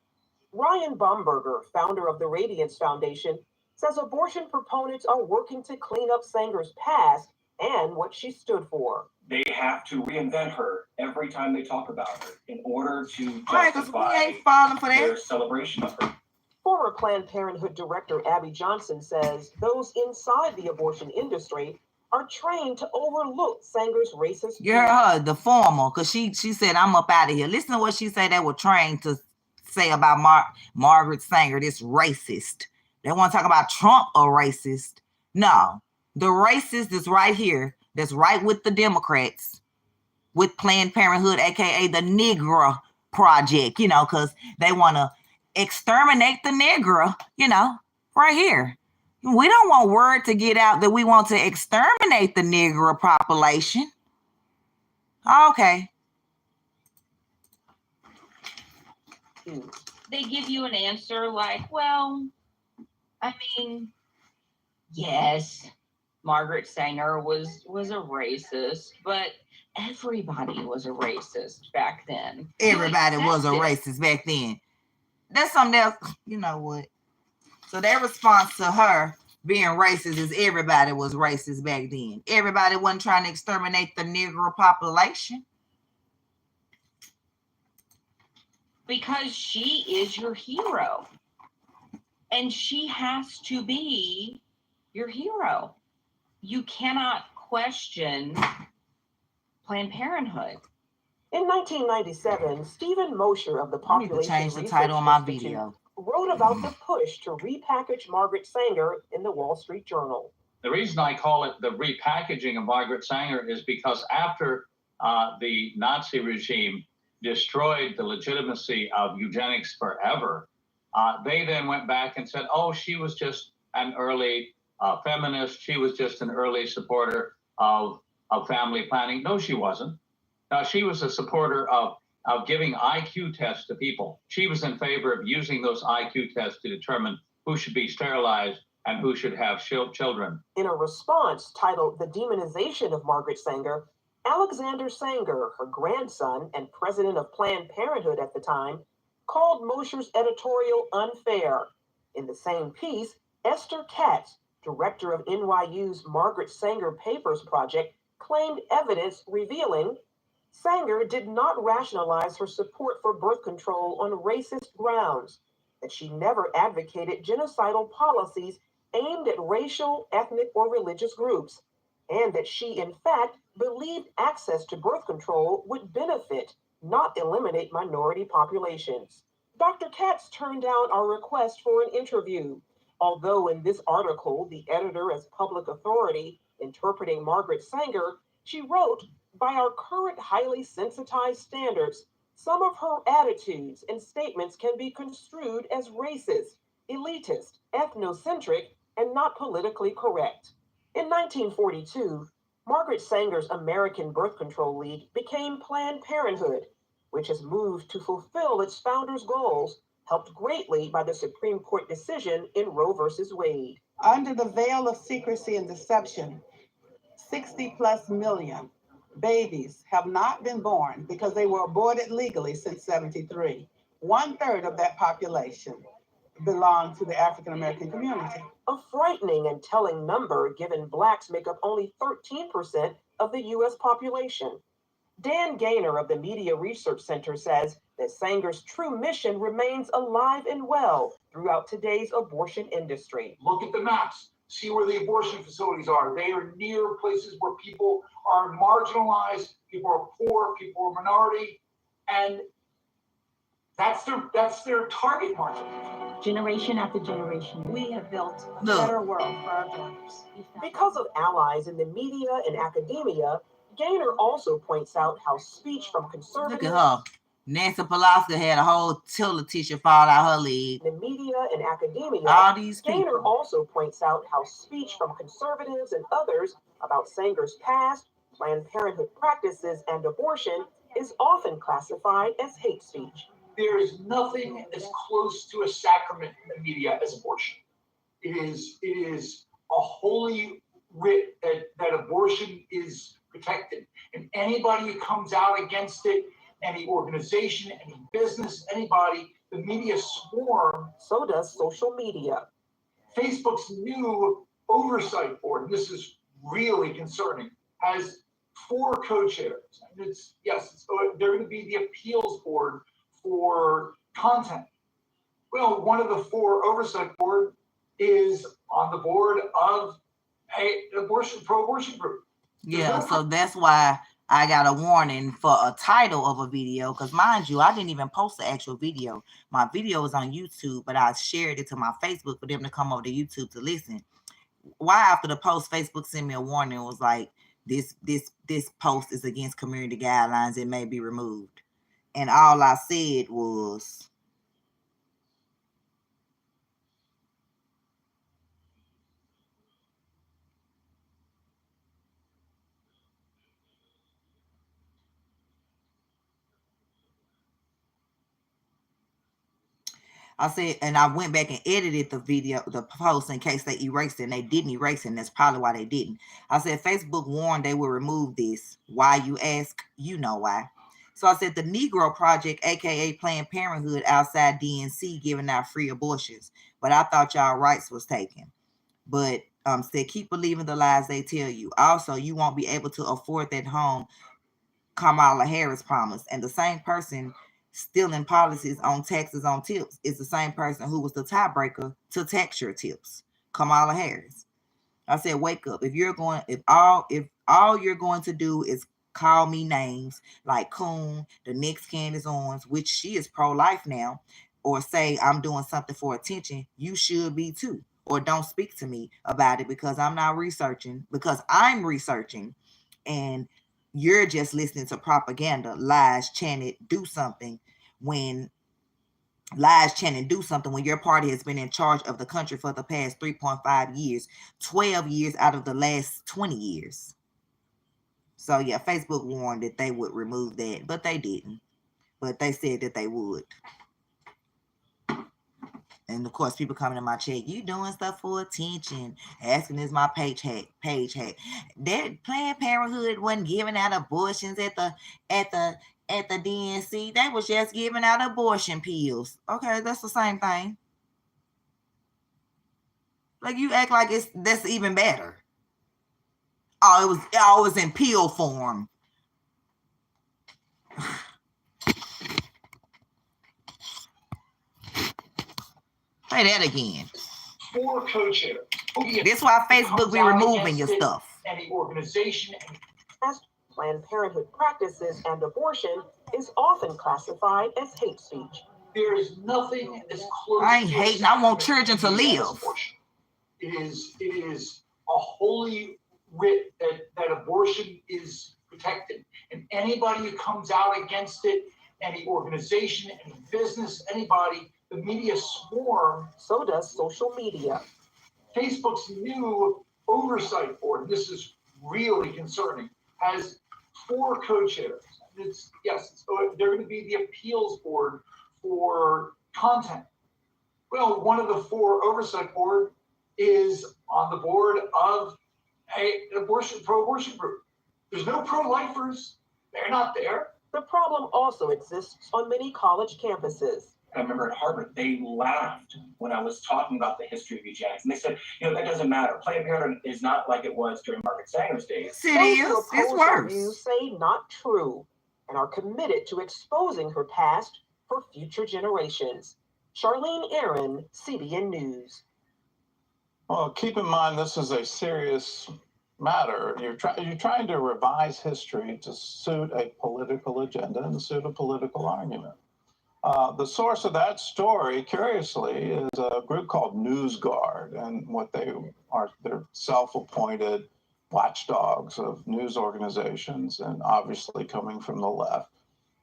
Ryan Baumberger, founder of the Radiance Foundation, says abortion proponents are working to clean up Sanger's past and what she stood for. They have to reinvent her every time they talk about her in order to Right, because we ain't falling for their that. celebration of her. Former Planned Parenthood director Abby Johnson says those inside the abortion industry are trained to overlook Sanger's racist. You heard her, the former, because she said, I'm up out of here. Listen to what she said they were trained to say about Margaret Sanger, this racist. They want to talk about Trump a racist. No, the racist is right here. That's right with the Democrats, with Planned Parenthood, aka the Negro Project, you know, because they want to exterminate the Negro, you know, right here. We don't want word to get out that we want to exterminate the Negro population. Okay. They give you an answer like, well, I mean, yes, Margaret Sanger was a racist, but everybody was a racist back then. Everybody was a racist back then. That's something else. You know what? So their response to her being racist is everybody was racist back then. Everybody wasn't trying to exterminate the Negro population. Because she is your hero. And she has to be your hero. You cannot question Planned Parenthood. In 1997, Stephen Mosher of the Population change the Research title on my Institute video. wrote about the push to repackage Margaret Sanger in the Wall Street Journal. The reason I call it the repackaging of Margaret Sanger is because after the Nazi regime destroyed the legitimacy of eugenics forever, they then went back and said, oh, she was just an early feminist. She was just an early supporter of family planning. No, she wasn't. She was a supporter of giving IQ tests to people. She was in favor of using those IQ tests to determine who should be sterilized and who should have children. In a response titled The Demonization of Margaret Sanger, Alexander Sanger, her grandson and president of Planned Parenthood at the time, called Mosher's editorial unfair. In the same piece, Esther Katz, director of NYU's Margaret Sanger Papers Project, claimed evidence revealing Sanger did not rationalize her support for birth control on racist grounds, that she never advocated genocidal policies aimed at racial, ethnic, or religious groups. and that she, in fact, believed access to birth control would benefit, not eliminate minority populations. Dr. Katz turned down our request for an interview, although in this article, the editor as public authority interpreting Margaret Sanger, she wrote, by our current highly sensitized standards, some of her attitudes and statements can be construed as racist, elitist, ethnocentric, and not politically correct. In 1942, Margaret Sanger's American Birth Control League became Planned Parenthood, which has moved to fulfill its founders' goals, helped greatly by the Supreme Court decision in Roe v. Wade. Under the veil of secrecy and deception, 60+ million babies have not been born because they were aborted legally since '73. 1/3 of that population belong to the African American community. A frightening and telling number, given Blacks make up only 13% of the U.S. population. Dan Gaynor of the Media Research Center says that Sanger's true mission remains alive and well throughout today's abortion industry. Look at the maps. See where the abortion facilities are. They are near places where people are marginalized, people are poor, people are minority, and that's their target market. Generation after generation, we have built a better world for our daughters. Because of allies in the media and academia, Gaynor also points out how speech from conservatives. Look at her. Nancy Pelosi had a whole tiller teacher fall out her leg. The media and academia. All these people. Gaynor also points out how speech from conservatives and others about Sanger's past, Planned Parenthood practices, and abortion is often classified as hate speech. There is nothing as close to a sacrament in the media as abortion. It is a holy writ that abortion is protected. And anybody who comes out against it, any organization, any business, anybody, the media swarm. So does social media. Facebook's new oversight board, and this is really concerning, has 4 co-chairs. And they're going to be the appeals board for content. Well, one of the 4 oversight board is on the board of an pro-abortion group. Yeah, so that's why I got a warning for a title of a video, because mind you, I didn't even post the actual video. My video is on YouTube, but I shared it to my Facebook for them to come over to YouTube to listen. Why after the post, Facebook sent me a warning. It was like, this post is against community guidelines. It may be removed. And all I said was, I said, and I went back and edited the video, the post, in case they erased it, and they didn't erase it, and that's probably why they didn't. I said, Facebook warned they will remove this. Why, you ask? You know why. So I said, the Negro Project, aka Planned Parenthood, outside DNC, giving out free abortions. But I thought y'all rights was taken. But said, keep believing the lies they tell you. Also, you won't be able to afford that home Kamala Harris promised. And the same person stealing policies on taxes on tips is the same person who was the tiebreaker to tax your tips, Kamala Harris. I said, wake up. If all you're going to do is call me names like Coon, the next Candace Owens, which she is pro-life now, or say I'm doing something for attention, you should be too. Or don't speak to me about it because I'm not researching, because I'm researching, and you're just listening to propaganda, lies chanted, do something when your party has been in charge of the country for the past 3.5 years, 12 years out of the last 20 years. So yeah, Facebook warned that they would remove that, but they didn't. But they said that they would. And of course, people coming in my chat, you doing stuff for attention, asking is my page hack. That Planned Parenthood wasn't giving out abortions at the DNC. They was just giving out abortion pills. Okay, that's the same thing. Like, you act like that's even better. Oh, it was in pill form. Play that again. 4 co-chairs This why Facebook be removing your stuff. Any organization. Planned Parenthood practices and abortion is often classified as hate speech. There is nothing as close. I ain't hating. I want children to live. It is a holy writ that abortion is protected, and anybody who comes out against it, any organization, any business, anybody, the media swarm. So does social media. Facebook's new oversight board, this is really concerning, has 4 co-chairs. They're going to be the appeals board for content. Well, one of the 4 oversight board is on the board of an pro-abortion group. There's no pro-lifers. They're not there. The problem also exists on many college campuses. I remember at Harvard, they laughed when I was talking about the history of eugenics. And they said, that doesn't matter. Planned Parenthood is not like it was during Margaret Sanger's days. It's worse. You say not true and are committed to exposing her past for future generations. Charlene Aaron, CBN News. Well, keep in mind, this is a serious matter. You're trying to revise history to suit a political agenda and to suit a political argument. The source of that story, curiously, is a group called NewsGuard, and what they're self-appointed watchdogs of news organizations, and obviously coming from the left.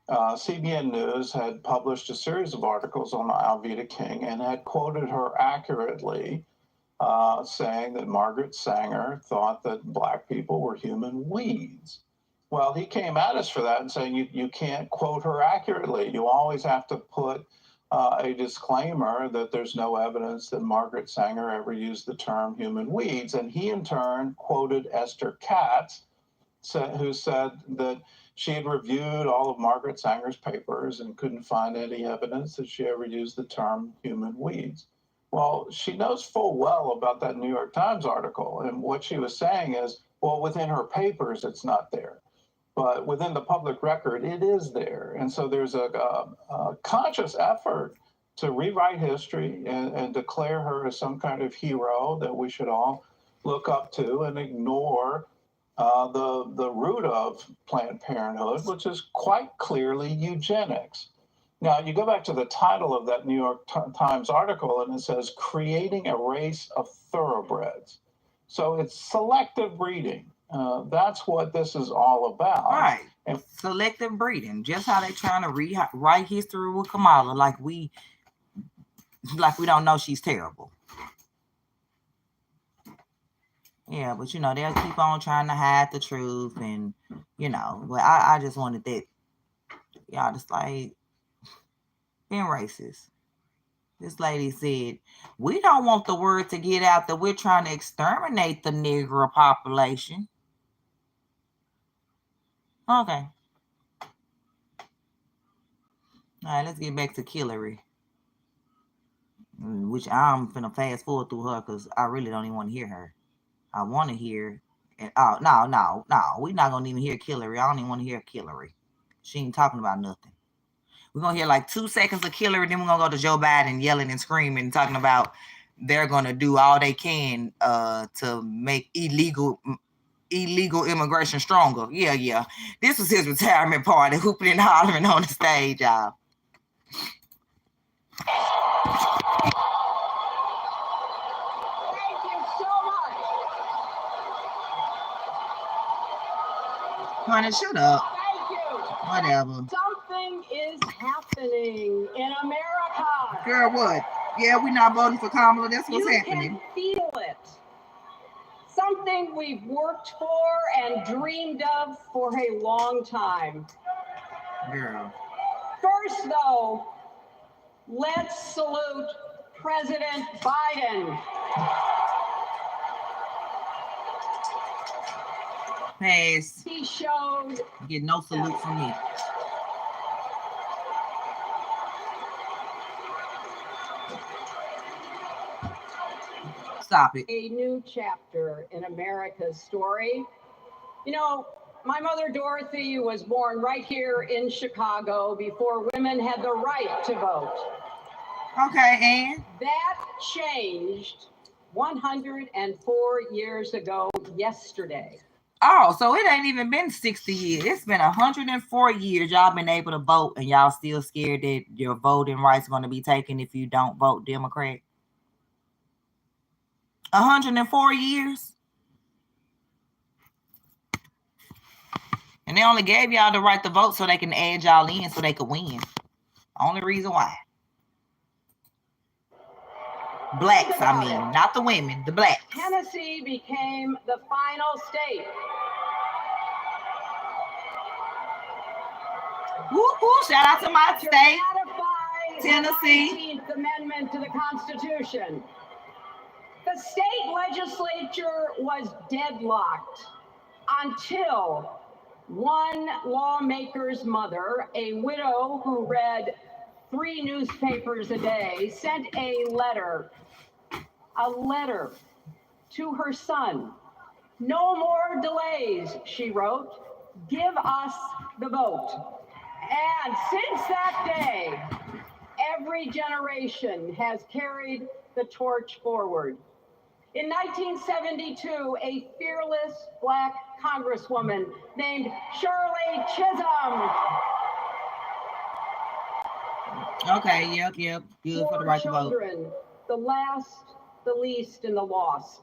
CBN News had published a series of articles on Alveda King and had quoted her accurately, saying that Margaret Sanger thought that Black people were human weeds. Well, he came at us for that and saying you can't quote her accurately. You always have to put a disclaimer that there's no evidence that Margaret Sanger ever used the term human weeds. And he, in turn, quoted Esther Katz, who said that she had reviewed all of Margaret Sanger's papers and couldn't find any evidence that she ever used the term human weeds. Well, she knows full well about that New York Times article. And what she was saying is, well, within her papers, it's not there. But within the public record, it is there. And so there's a conscious effort to rewrite history and declare her as some kind of hero that we should all look up to and ignore the root of Planned Parenthood, which is quite clearly eugenics. Now, you go back to the title of that New York Times article, and it says, "Creating a Race of Thoroughbreds." So it's selective breeding. That's what this is all about. Right. And selective breeding. Just how they're trying to rewrite history with Kamala, like we don't know she's terrible. Yeah, but they'll keep on trying to hide the truth, and but I just wanted that y'all just like being racist. This lady said, we don't want the word to get out that we're trying to exterminate the Negro population. Okay. All right, let's get back to Hillary, which I'm finna fast forward through her because I really don't even want to hear her. I want to hear, no, we're not going to even hear Hillary. I don't even want to hear Hillary. She ain't talking about nothing. We're going to hear like 2 seconds of Hillary, then we're going to go to Joe Biden yelling and screaming, talking about they're going to do all they can to make illegal immigration stronger. Yeah. This was his retirement party, hooping and hollering on the stage, y'all. Thank you so much. Honey, shut up. Thank you. Whatever. Something is happening in America. Girl, what? Yeah, we're not voting for Kamala. That's what's happening. You can feel it. Something we've worked for and dreamed of for a long time. Girl. First, though, let's salute President Biden. Pass. He showed. Get no salute from me. Stop it. A new chapter in America's story. My mother Dorothy was born right here in Chicago before women had the right to vote. Okay, and? That changed 104 years ago yesterday. Oh, so it ain't even been 60 years. It's been 104 years y'all been able to vote, and y'all still scared that your voting rights going to be taken if you don't vote Democrat. 104 years. And they only gave y'all the right to vote so they can add y'all in so they could win. Only reason why. Blacks, I mean, not the women, the blacks. Tennessee became the final state. Woo-hoo, shout out to my to state, ratify Tennessee. The 19th Amendment to the Constitution. The state legislature was deadlocked until one lawmaker's mother, a widow who read 3 newspapers a day, sent a letter to her son. No more delays, she wrote. Give us the vote. And since that day, every generation has carried the torch forward. In 1972, a fearless Black congresswoman named Shirley Chisholm. Okay, yep. Good for the right to vote. Children, the last, the least, and the lost.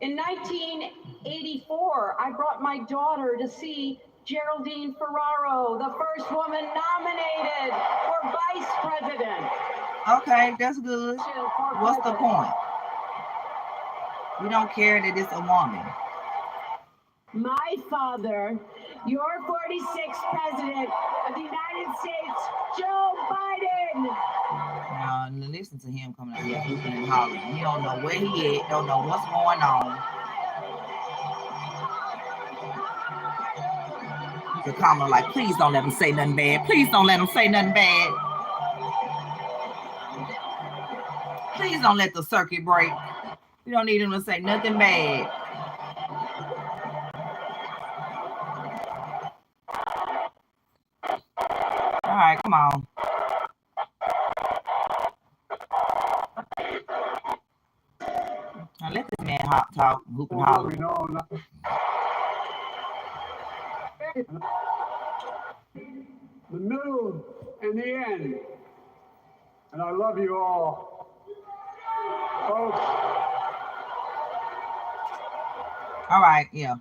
In 1984, I brought my daughter to see Geraldine Ferraro, the first woman nominated for vice president. Okay, that's good. What's the point? We don't care that it's a woman. My father, your 46th president of the United States, Joe Biden. Now, listen to him coming out here hooping and hollering. He don't know where he at, don't know what's going on. The Kamala like, please don't let him say nothing bad. Please don't let him say nothing bad. Please don't let the circuit break. We don't need him to say nothing bad. All right, come on. Now let this man hot talk, hoop and holler. The middle and the end. And I love you all. Folks. All right, yeah.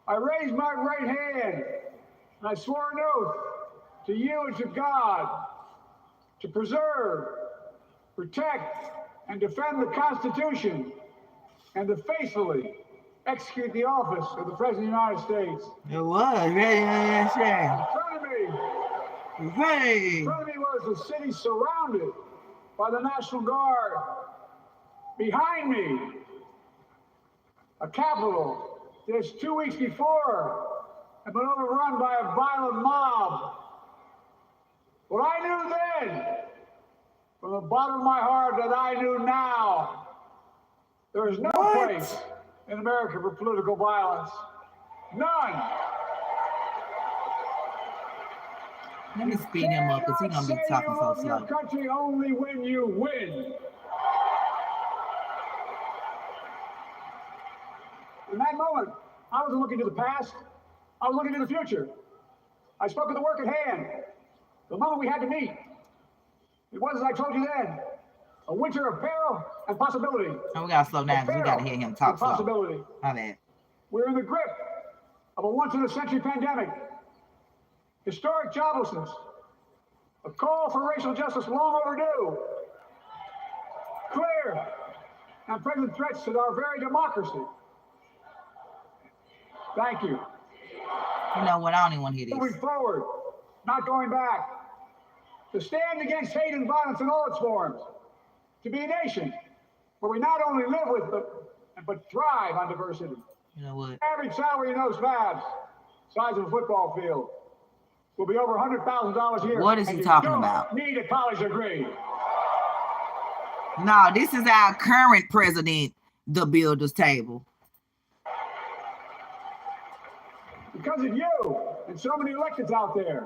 I raised my right hand and I swore an oath to you and to God to preserve, protect, and defend the Constitution and to faithfully execute the office of the President of the United States. It was, yeah. In front of me was a city surrounded by the National Guard. Behind me, a Capitol just 2 weeks before had been overrun by a violent mob. What I knew then, from the bottom of my heart that I knew now, there is no place in America for political violence. None. Let me speed him up because he's going to be talking so slow. Your country only when you win. In that moment, I wasn't looking to the past. I was looking to the future. I spoke of the work at hand, the moment we had to meet. It was, as I told you then, a winter of peril and possibility. And we got to slow down because we got to hear him talk slow. Possibility. My bad. We're in the grip of a once-in-a-century pandemic, historic joblessness, a call for racial justice long overdue, clear and present threats to our very democracy. Thank you. You know what? I don't even want to hear this. Moving forward, not going back. To stand against hate and violence in all its forms. To be a nation where we not only live with but thrive on diversity. You know what? Average salary in those fabs, size of a football field, will be over $100,000 a year. What is he talking about? Need a college degree. No, this is our current president, the Builders Table. Because of you and so many electeds out there,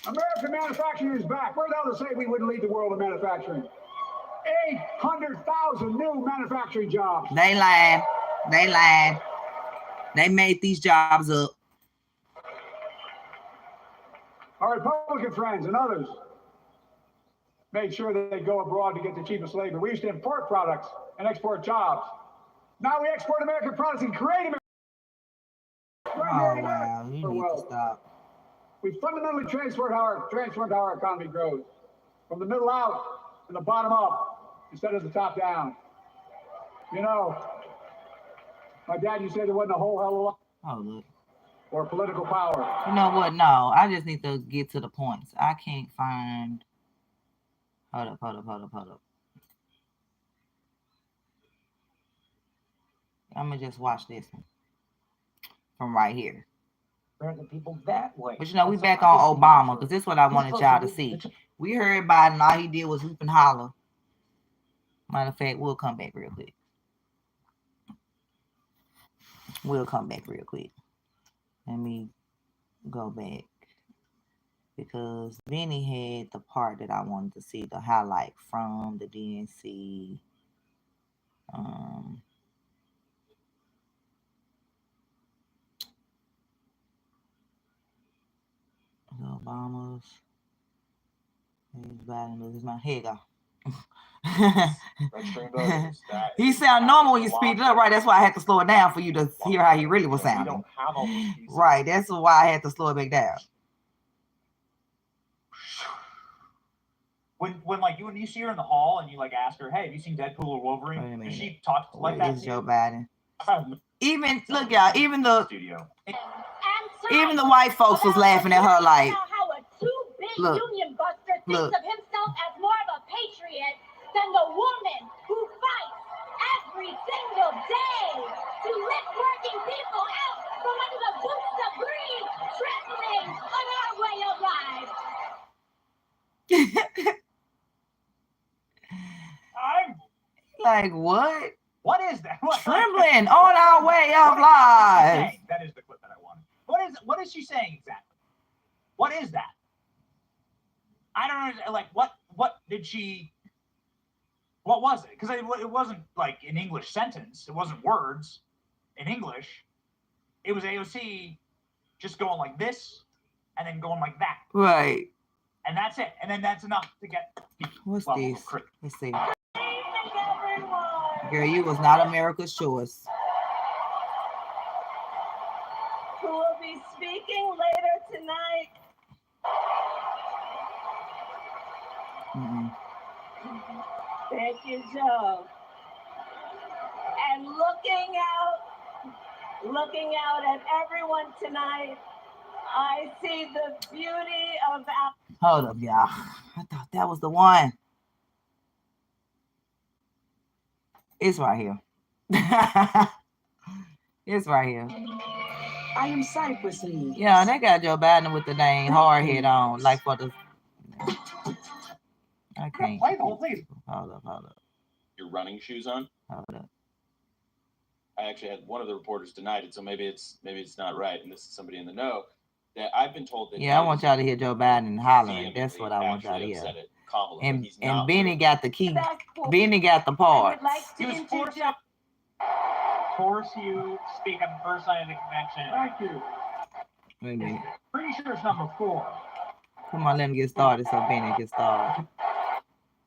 American manufacturing is back. Where the hell to say we wouldn't lead the world in manufacturing? 800,000 new manufacturing jobs. They lied. They lied. They made these jobs up. Our Republican friends and others made sure that they go abroad to get the cheapest labor. We used to import products and export jobs. Now we export American products and create American. Oh wow, you need to stop. We fundamentally transformed how our economy grows, from the middle out and the bottom up instead of the top down. You know, my dad used to say there wasn't a whole hell of a lot. Oh look. Or political power. You know what? No, I just need to get to the points. I can't find. Hold up. I'm gonna just watch this one from right here. Turn the people that way. But you know, we back on Obama because this is what I wanted y'all to see. We heard Biden, all he did was hoop and holler. Matter of fact, we'll come back real quick. Let me go back because Benny had the part that I wanted to see, the highlight from the DNC. Obama's. Here you go. He sound normal when you speed it up, right? That's why I had to slow it down for you to hear how he really was sounding. Right, that's why I had to slow it back down. When like you see her in the hall and you like ask her, hey, have you seen Deadpool or Wolverine? And she talks like that. Is Joe Biden? Even look, y'all, even the white folks was laughing at her like, look, union buster thinks of himself as more of a patriot than the woman who fights every single day to lift working people out from under the boots of greed, trembling on our way of life. I'm like, what? What is that? Trembling on our way of life. That is the clip that I wanted. What is she saying exactly? What is that? I don't understand. Like, what did she? What was it? Because it wasn't like an English sentence. It wasn't words in English. It was AOC just going like this and then going like that. Right. And that's it. And then that's enough to get people. What's this? Let's see. Girl, you was not America's choice. Who will be speaking later tonight? Thank you, Joe. And looking out at everyone tonight, I see the beauty of our. Hold up, y'all. I thought that was the one. It's right here. It's right here. I am Cypress Lee. Yeah, they got Joe Biden with the name hard head on, like for the. I can't. Play the whole thing. Hold up. Your running shoes on? Hold up. I actually had one of the reporters denied it, so maybe it's not right, and this is somebody in the know. That I've been told that. Yeah, I want y'all to hear Joe Biden hollering. That's what I want y'all to hear. And Benny got the key. Benny got the parts. He was force you speak at the first night of the convention. Thank you. Wait a minute. Pretty sure it's number 4. Come on, let me get started so Benny gets started.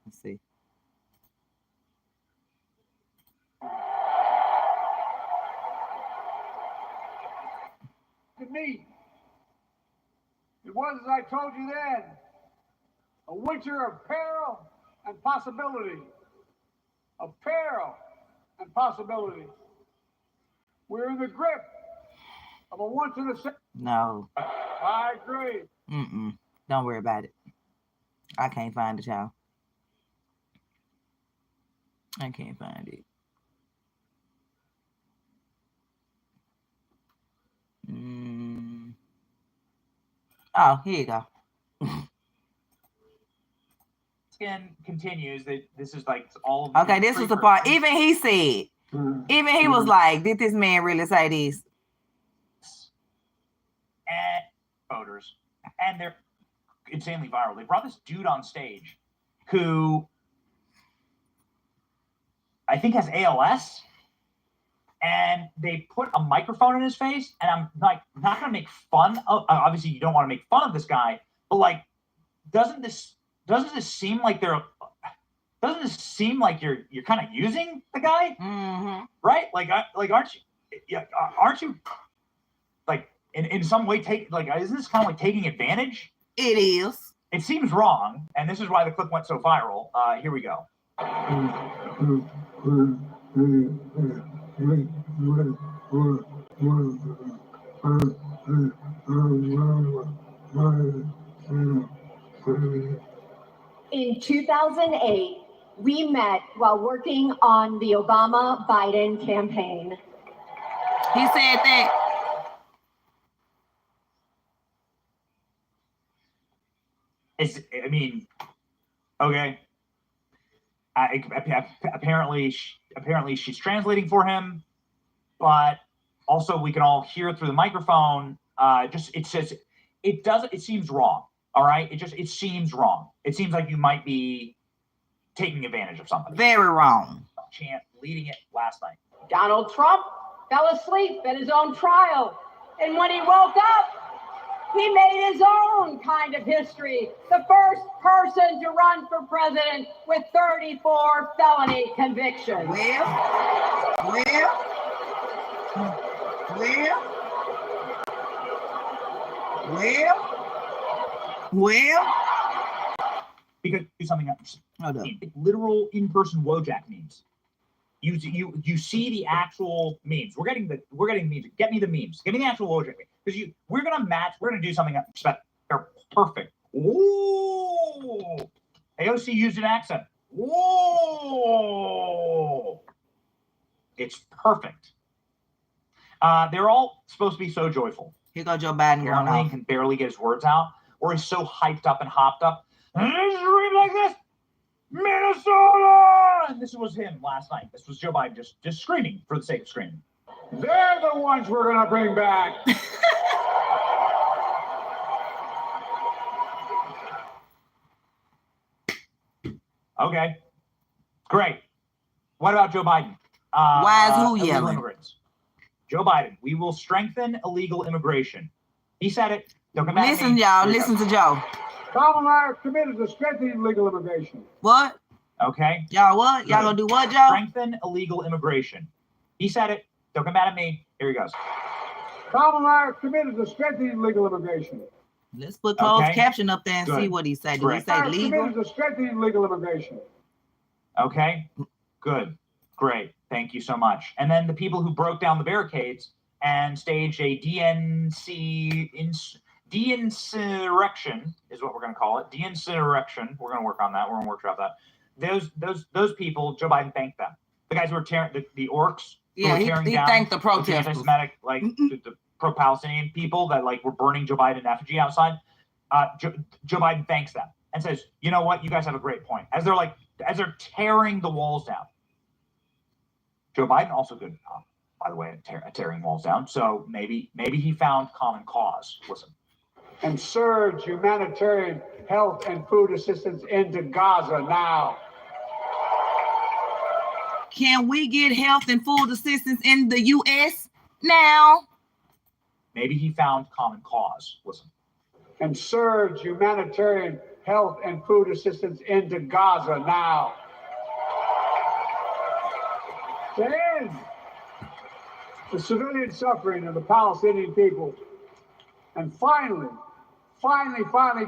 Let's see. To me, it was as I told you then, a winter of peril and possibility. Of peril and possibility. We're in the grip of a once in a century. No. I agree. Don't worry about it. I can't find it, y'all. I can't find it. Oh, here you go. Skin continues that this is like all of okay, this was the part. Even he said, even he was like, did this man really say this? And voters. And they're insanely viral. They brought this dude on stage who I think has ALS, and they put a microphone in his face, and I'm like, not gonna make fun of. Obviously, you don't want to make fun of this guy, but like, doesn't this seem like you're kind of using the guy, right? Like, aren't you like in some way isn't this kind of like taking advantage? It is. It seems wrong, and this is why the clip went so viral. Here we go. In 2008, we met while working on the Obama-Biden campaign. He said that. Okay. Apparently she's translating for him, but also we can all hear it through the microphone. It seems wrong. All right. It seems wrong. It seems like you might be taking advantage of something. Very wrong. Chant leading it last night. Donald Trump fell asleep at his own trial, and when he woke up, he made his own kind of history. The first person to run for president with 34 felony convictions. Well. Because do something else. Literal in-person Wojak memes. You see the actual memes. We're getting the memes. Get me the memes. Give me the actual Wojak meme. Because we're gonna do something they're perfect. Ooh. AOC used an accent. Whoa. It's perfect. They're all supposed to be so joyful. Here goes Joe Biden going on. Can barely get his words out, or he's so hyped up and hopped up. And just read like this, Minnesota. And this was him last night. This was Joe Biden just screaming for the sake of screaming. They're the ones we're gonna bring back. Okay, great. What about Joe Biden? Why is who illegal yelling? Immigrants. Joe Biden, we will strengthen illegal immigration. He said it. Don't come back. Listen, y'all. Listen to Joe. Tom and I are committed to strengthening legal immigration. What? Okay. Y'all what? Y'all gonna do what, Joe? Strengthen illegal immigration. He said it. Don't come mad at me. Here he goes. Tom and I are committed to strengthening legal immigration. Let's put closed caption up there and see what he said. Did he say legal? Committed to strengthening legal immigration. Okay. Good. Great. Thank you so much. And then the people who broke down the barricades and staged a DNC de-insurrection is what we're going to call it. De-insurrection. We're going to work on that. We're going to workshop that. Those people, Joe Biden thanked them. The guys who were tearing the orcs. Yeah, he thanked the protesters. The anti-Semitic, the pro-Palestinian people that were burning Joe Biden in effigy outside. Joe Biden thanks them and says, "You know what? You guys have a great point." As they're tearing the walls down. Joe Biden also good, by the way, at tearing walls down. So maybe he found common cause. Listen. And surge humanitarian health and food assistance into Gaza now. Can we get health and food assistance in the U.S. now? Maybe he found common cause. Listen. And surge humanitarian health and food assistance into Gaza now. To end the civilian suffering of the Palestinian people. And finally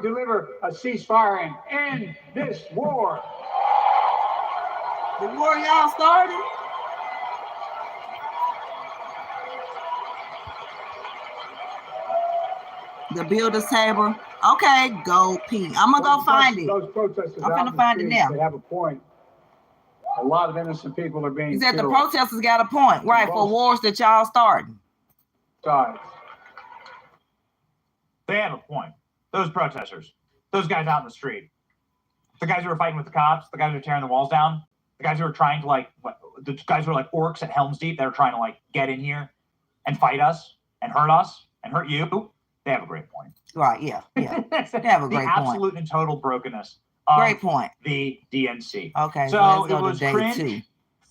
deliver a ceasefire and end this war. The war y'all started? The builder's table. Okay, go pee. I'm gonna go find it. Those protesters I'm gonna find it now. They have a point. A lot of innocent people are being He said killed. the protesters got a point, right, for wars that y'all starting. Sides. They have a point. Those protesters, those guys out in the street, the guys who were fighting with the cops, the guys who were tearing the walls down, the guys who were trying to the guys who were like orcs at Helm's Deep that are trying to get in here and fight us and hurt you. They have a great point. Right, yeah. They have a great The point. absolute and total brokenness of Great point. the DNC. Okay, So let's it go to was day cringe 2.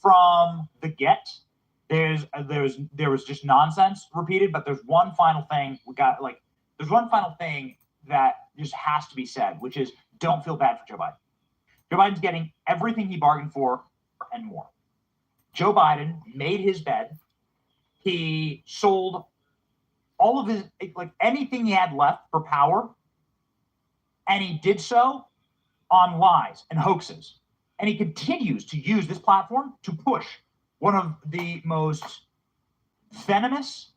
from the get. There was just nonsense repeated, but there's one final thing there's one final thing that just has to be said, which is don't feel bad for Joe Biden. Joe Biden's getting everything he bargained for and more. Joe Biden made his bed. He sold all of his, anything he had left for power, and he did so on lies and hoaxes. And he continues to use this platform to push one of the most venomous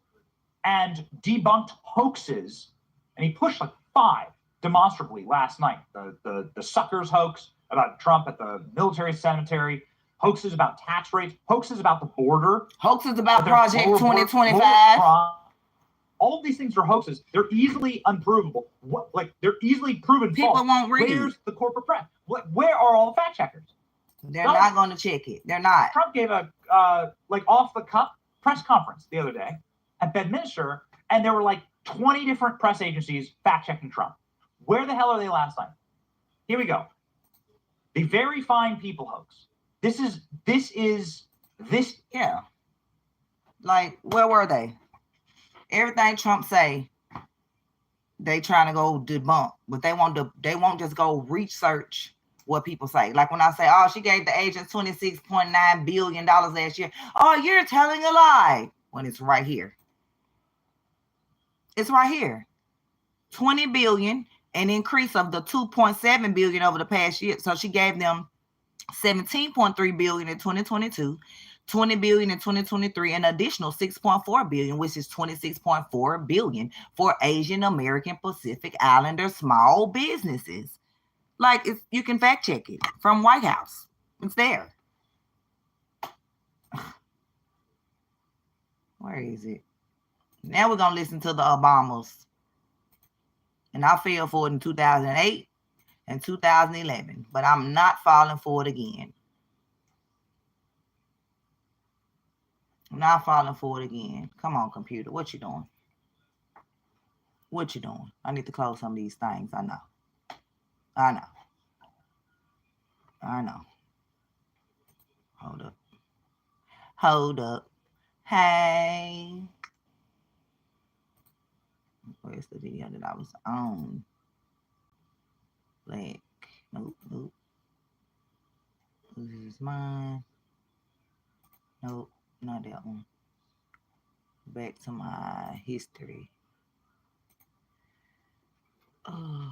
and debunked hoaxes. And he pushed 5 demonstrably last night. The suckers hoax about Trump at the military cemetery, hoaxes about tax rates, hoaxes about the border, hoaxes about Project 2025. All of these things are hoaxes. They're easily unprovable. They're easily proven People false. won't read. Where's the corporate press? Where are all the fact checkers? They're not going to check it. They're not. Trump gave a off the cuff press conference the other day at Bedminster, and there were 20 different press agencies fact checking Trump. Where the hell are they last night? Here we go. The very fine people hoax. This is. Yeah. Where were they? Everything Trump say, they trying to go debunk, but they won't just go research what people say. Like when I say, oh, she gave the agents $26.9 billion last year. Oh, you're telling a lie. When it's right here. It's right here. 20 billion, an increase of the 2.7 billion over the past year. So she gave them 17.3 billion in 2022, 20 billion in 2023, an additional 6.4 billion, which is 26.4 billion for Asian American Pacific Islander small businesses. You can fact check it from White House. It's there. Where is it? Now we're going to listen to the Obamas. And I fell for it in 2008 and 2011, but I'm not falling for it again. I'm not falling for it again. Come on, computer. What you doing? What you doing? I need to close some of these things. I know. Hold up. Hey. Where's the video that I was on? Nope. This is mine. Nope, not that one. Back to my history. Oh.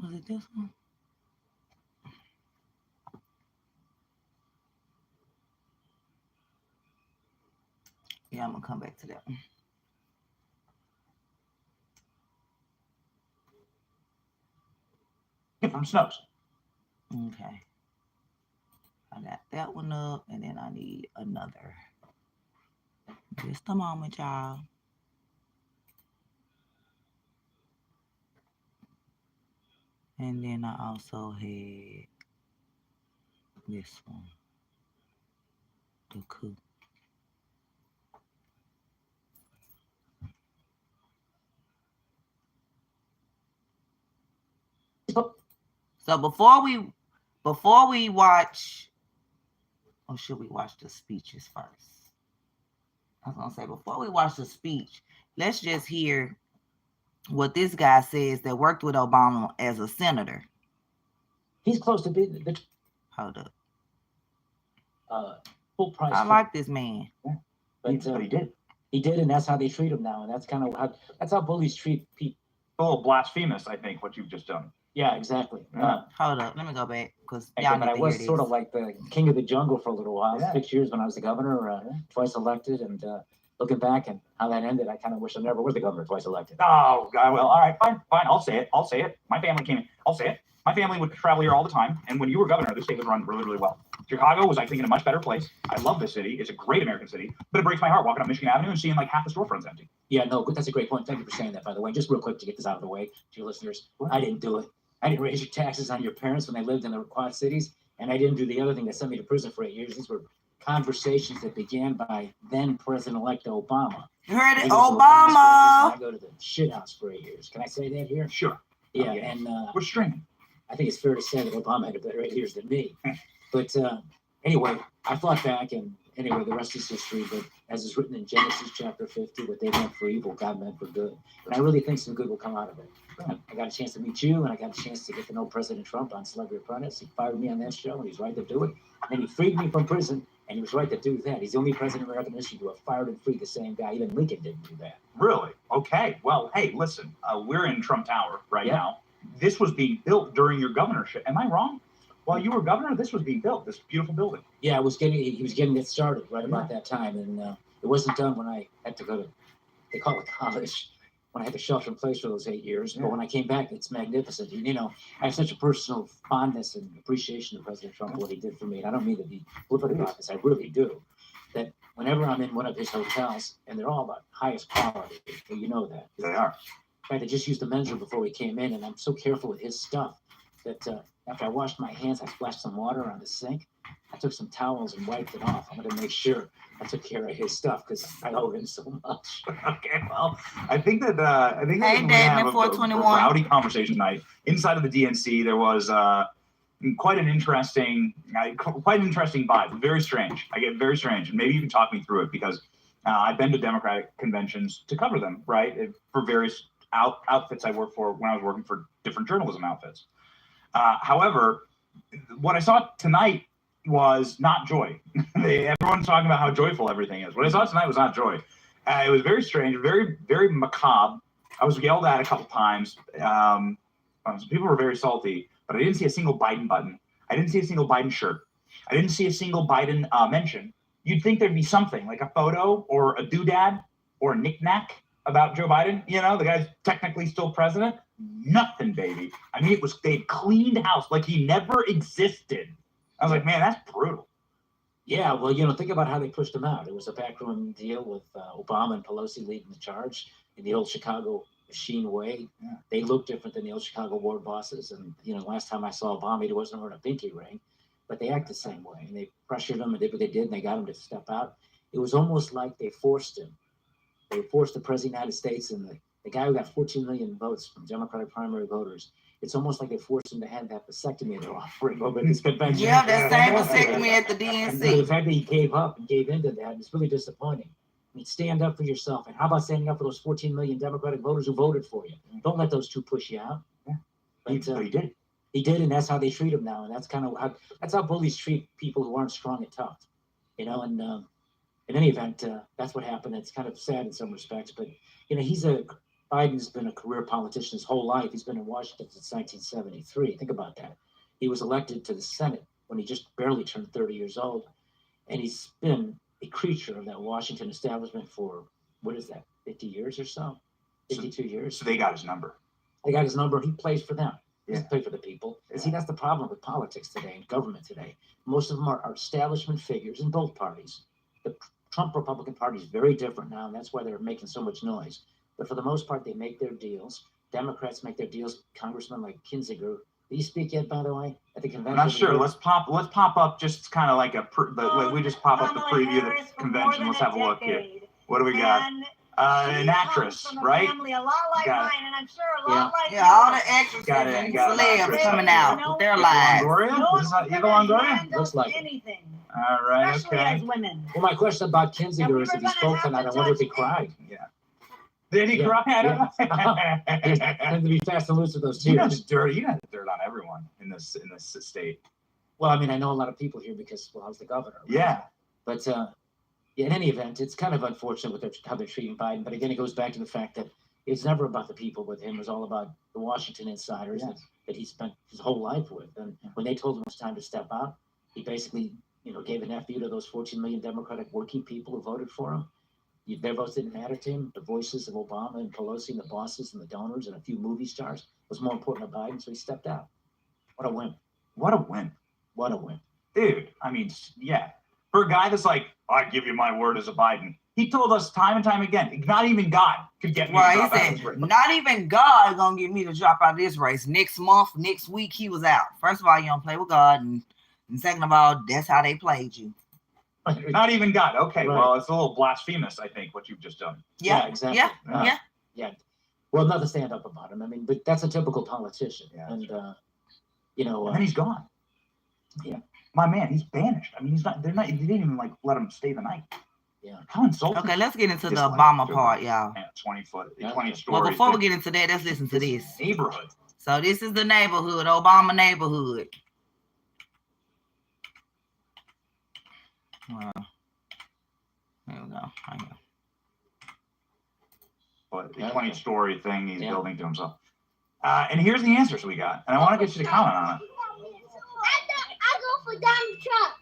Was it this one? Yeah, I'm gonna come back to that one. From Snopes. Okay. I got that one up, and then I need another. Just a moment, y'all. And then I also had this one. The coup. So before we watch, or should we watch the speeches first? I was gonna say before we watch the speech, let's just hear what this guy says that worked with Obama as a senator. He's close to being the Hold up. Full price. I like this man. Yeah. But he did. He did, and that's how they treat him now, and that's how bullies treat people. A little blasphemous, I think, what you've just done. Yeah, exactly. Hold up, let me go back because I was sort of like the king of the jungle for a little while. Yeah. 6 years when I was the governor, twice elected, and looking back and how that ended, I kind of wish I never was the governor twice elected. Oh, God, well, all right, fine. I'll say it. My family came in. I'll say it. My family would travel here all the time, and when you were governor, the state was run really, really well. Chicago was, I think, in a much better place. I love this city. It's a great American city, but it breaks my heart walking up Michigan Avenue and seeing half the storefronts empty. Yeah, no, that's a great point. Thank you for saying that, by the way. Just real quick to get this out of the way to your listeners. I didn't do it. I didn't raise your taxes on your parents when they lived in the Quad Cities, and I didn't do the other thing that sent me to prison for 8 years. These were conversations that began by then President-elect Obama. You heard it, He goes to Obama. I go to the shithouse for 8 years. Can I say that here? Sure. Yeah, and we're streaming. I think it's fair to say that Obama had a better 8 years than me. But anyway, I fought back, and anyway, the rest is history. But as is written in Genesis chapter 50, what they meant for evil, God meant for good. And I really think some good will come out of it. I got a chance to meet you, and I got a chance to get to know President Trump on Celebrity Apprentice. He fired me on that show, and he's right to do it. And he freed me from prison, and he was right to do that. He's the only president of American history to have fired and freed the same guy. Even Lincoln didn't do that. Really? Okay. Well, hey, listen, we're in Trump Tower right Yep. now. This was being built during your governorship. Am I wrong? While you were governor, this was being built, this beautiful building. Yeah, he was getting it started right about that time, and it wasn't done when I had to go to, they call it college, when I had to shelter in place for those 8 years. But when I came back, it's magnificent. You know, I have such a personal fondness and appreciation of President Trump for what he did for me. And I don't mean to be flippant about this, I really do. That whenever I'm in one of his hotels, and they're all about highest quality, you know that. They are. In fact, I just used the men's room before we came in, and I'm so careful with his stuff that after I washed my hands, I splashed some water on the sink. I took some towels and wiped it off. I'm going to make sure I took care of his stuff because I owe him so much. Okay, well, I think that we're going to Damon, have a 421. rowdy conversation tonight. Inside of the DNC, there was quite an interesting vibe. Very strange. I get very strange, and maybe you can talk me through it because I've been to Democratic conventions to cover them, right, for various outfits I worked for when I was working for different journalism outfits. However, what I saw tonight was not joy. Everyone's talking about how joyful everything is. What I saw tonight was not joy. It was very strange, very, very macabre. I was yelled at a couple times. People were very salty, but I didn't see a single Biden button. I didn't see a single Biden shirt. I didn't see a single Biden mention. You'd think there'd be something like a photo or a doodad or a knick-knack about Joe Biden. You know, the guy's technically still president. Nothing, baby. I mean, they'd cleaned house like he never existed. I was like, man, that's brutal. Yeah, well, you know, think about how they pushed him out. It was a backroom deal with Obama and Pelosi leading the charge in the old Chicago machine way. Yeah. They look different than the old Chicago ward bosses. And, you know, last time I saw Obama, he wasn't wearing a pinky ring, but they act the same way. And they pressured him and did what they did, and they got him to step out. It was almost like they forced him. They forced the President of the United States and the guy who got 14 million votes from Democratic primary voters. It's almost like they forced him to have that vasectomy they're offering over this convention. Yeah, that same vasectomy at the And DNC. the fact that he gave up and gave into that is really disappointing. I mean, stand up for yourself. And how about standing up for those 14 million Democratic voters who voted for you? Don't let those two push you out. Yeah. But he did. He did, and that's how they treat him now. And that's kind of how bullies treat people who aren't strong and tough. You know, and in any event, that's what happened. It's kind of sad in some respects, but you know, Biden's been a career politician his whole life. He's been in Washington since 1973. Think about that. He was elected to the Senate when he just barely turned 30 years old. And he's been a creature of that Washington establishment for, 50 years or so? 52 years. So they got his number. They got his number. He plays for them. He Yeah. doesn't play for the people. Yeah. See, that's the problem with politics today and government today. Most of them are establishment figures in both parties. The Trump Republican Party is very different now, and that's why they're making so much noise. But for the most part, they make their deals. Democrats make their deals. Congressmen like Kinzinger. Did you speak yet, by the way, at the convention? I'm not sure. Let's pop up just kind of like we just pop up the preview of the convention. Let's have a look here. What do we got? An actress, right? Family a lot like mine, and I'm sure a lot like Yeah, all the actresses Got it, and got it. celebs coming out with their lives. Longoria? Is that Eva Longoria? Looks like it. anything, All right, especially okay. as women. Well, my question about Kinzinger we is were if he gonna spoke have tonight, to I wonder if he touch cried. Yeah. Did he Yeah. cry? I don't know. And to be fast and loose with those You know, tears. you got dirt on everyone in this state. Well, I mean, I know a lot of people here because, I was the governor. Right? Yeah. But in any event, it's kind of unfortunate how they're treating Biden. But again, it goes back to the fact that it's never about the people with him. It was all about the Washington insiders that he spent his whole life with. And when they told him it was time to step out, he basically, gave an FU to those 14 million Democratic working people who voted for him. Their votes didn't matter to him. The voices of Obama and Pelosi and the bosses and the donors and a few movie stars was more important to Biden, so he stepped out. What a win. What a win. What a win. Dude, I mean, yeah. For a guy that's like, I give you my word as a Biden. He told us time and time again, not even God could get me to drop out of this race. Not even God gonna get me to drop out of this race. Next month, next week, he was out. First of all, you don't play with God, and second of all, that's how they played you. Not even God. Okay, Right. well, it's a little blasphemous, I think, what you've just done. Yeah, exactly. Yeah. Yeah. Well, not to stand up about him. I mean, but that's a typical politician. Yeah, And, you know. And then he's gone. Yeah. My man, he's banished. I mean, he's not, they didn't even like let him stay the night. Yeah. How insulting. Okay, let's get into the This Obama life. part, y'all. 20 Yeah. 20 stories. Well, before we get into that, let's listen to this. Neighborhood. So this is the neighborhood, Obama neighborhood. There we go. Hang on. But the 20-story thing he's building to himself. And here's the answers we got. And I want to get you to comment on it. I go for Donald Trump.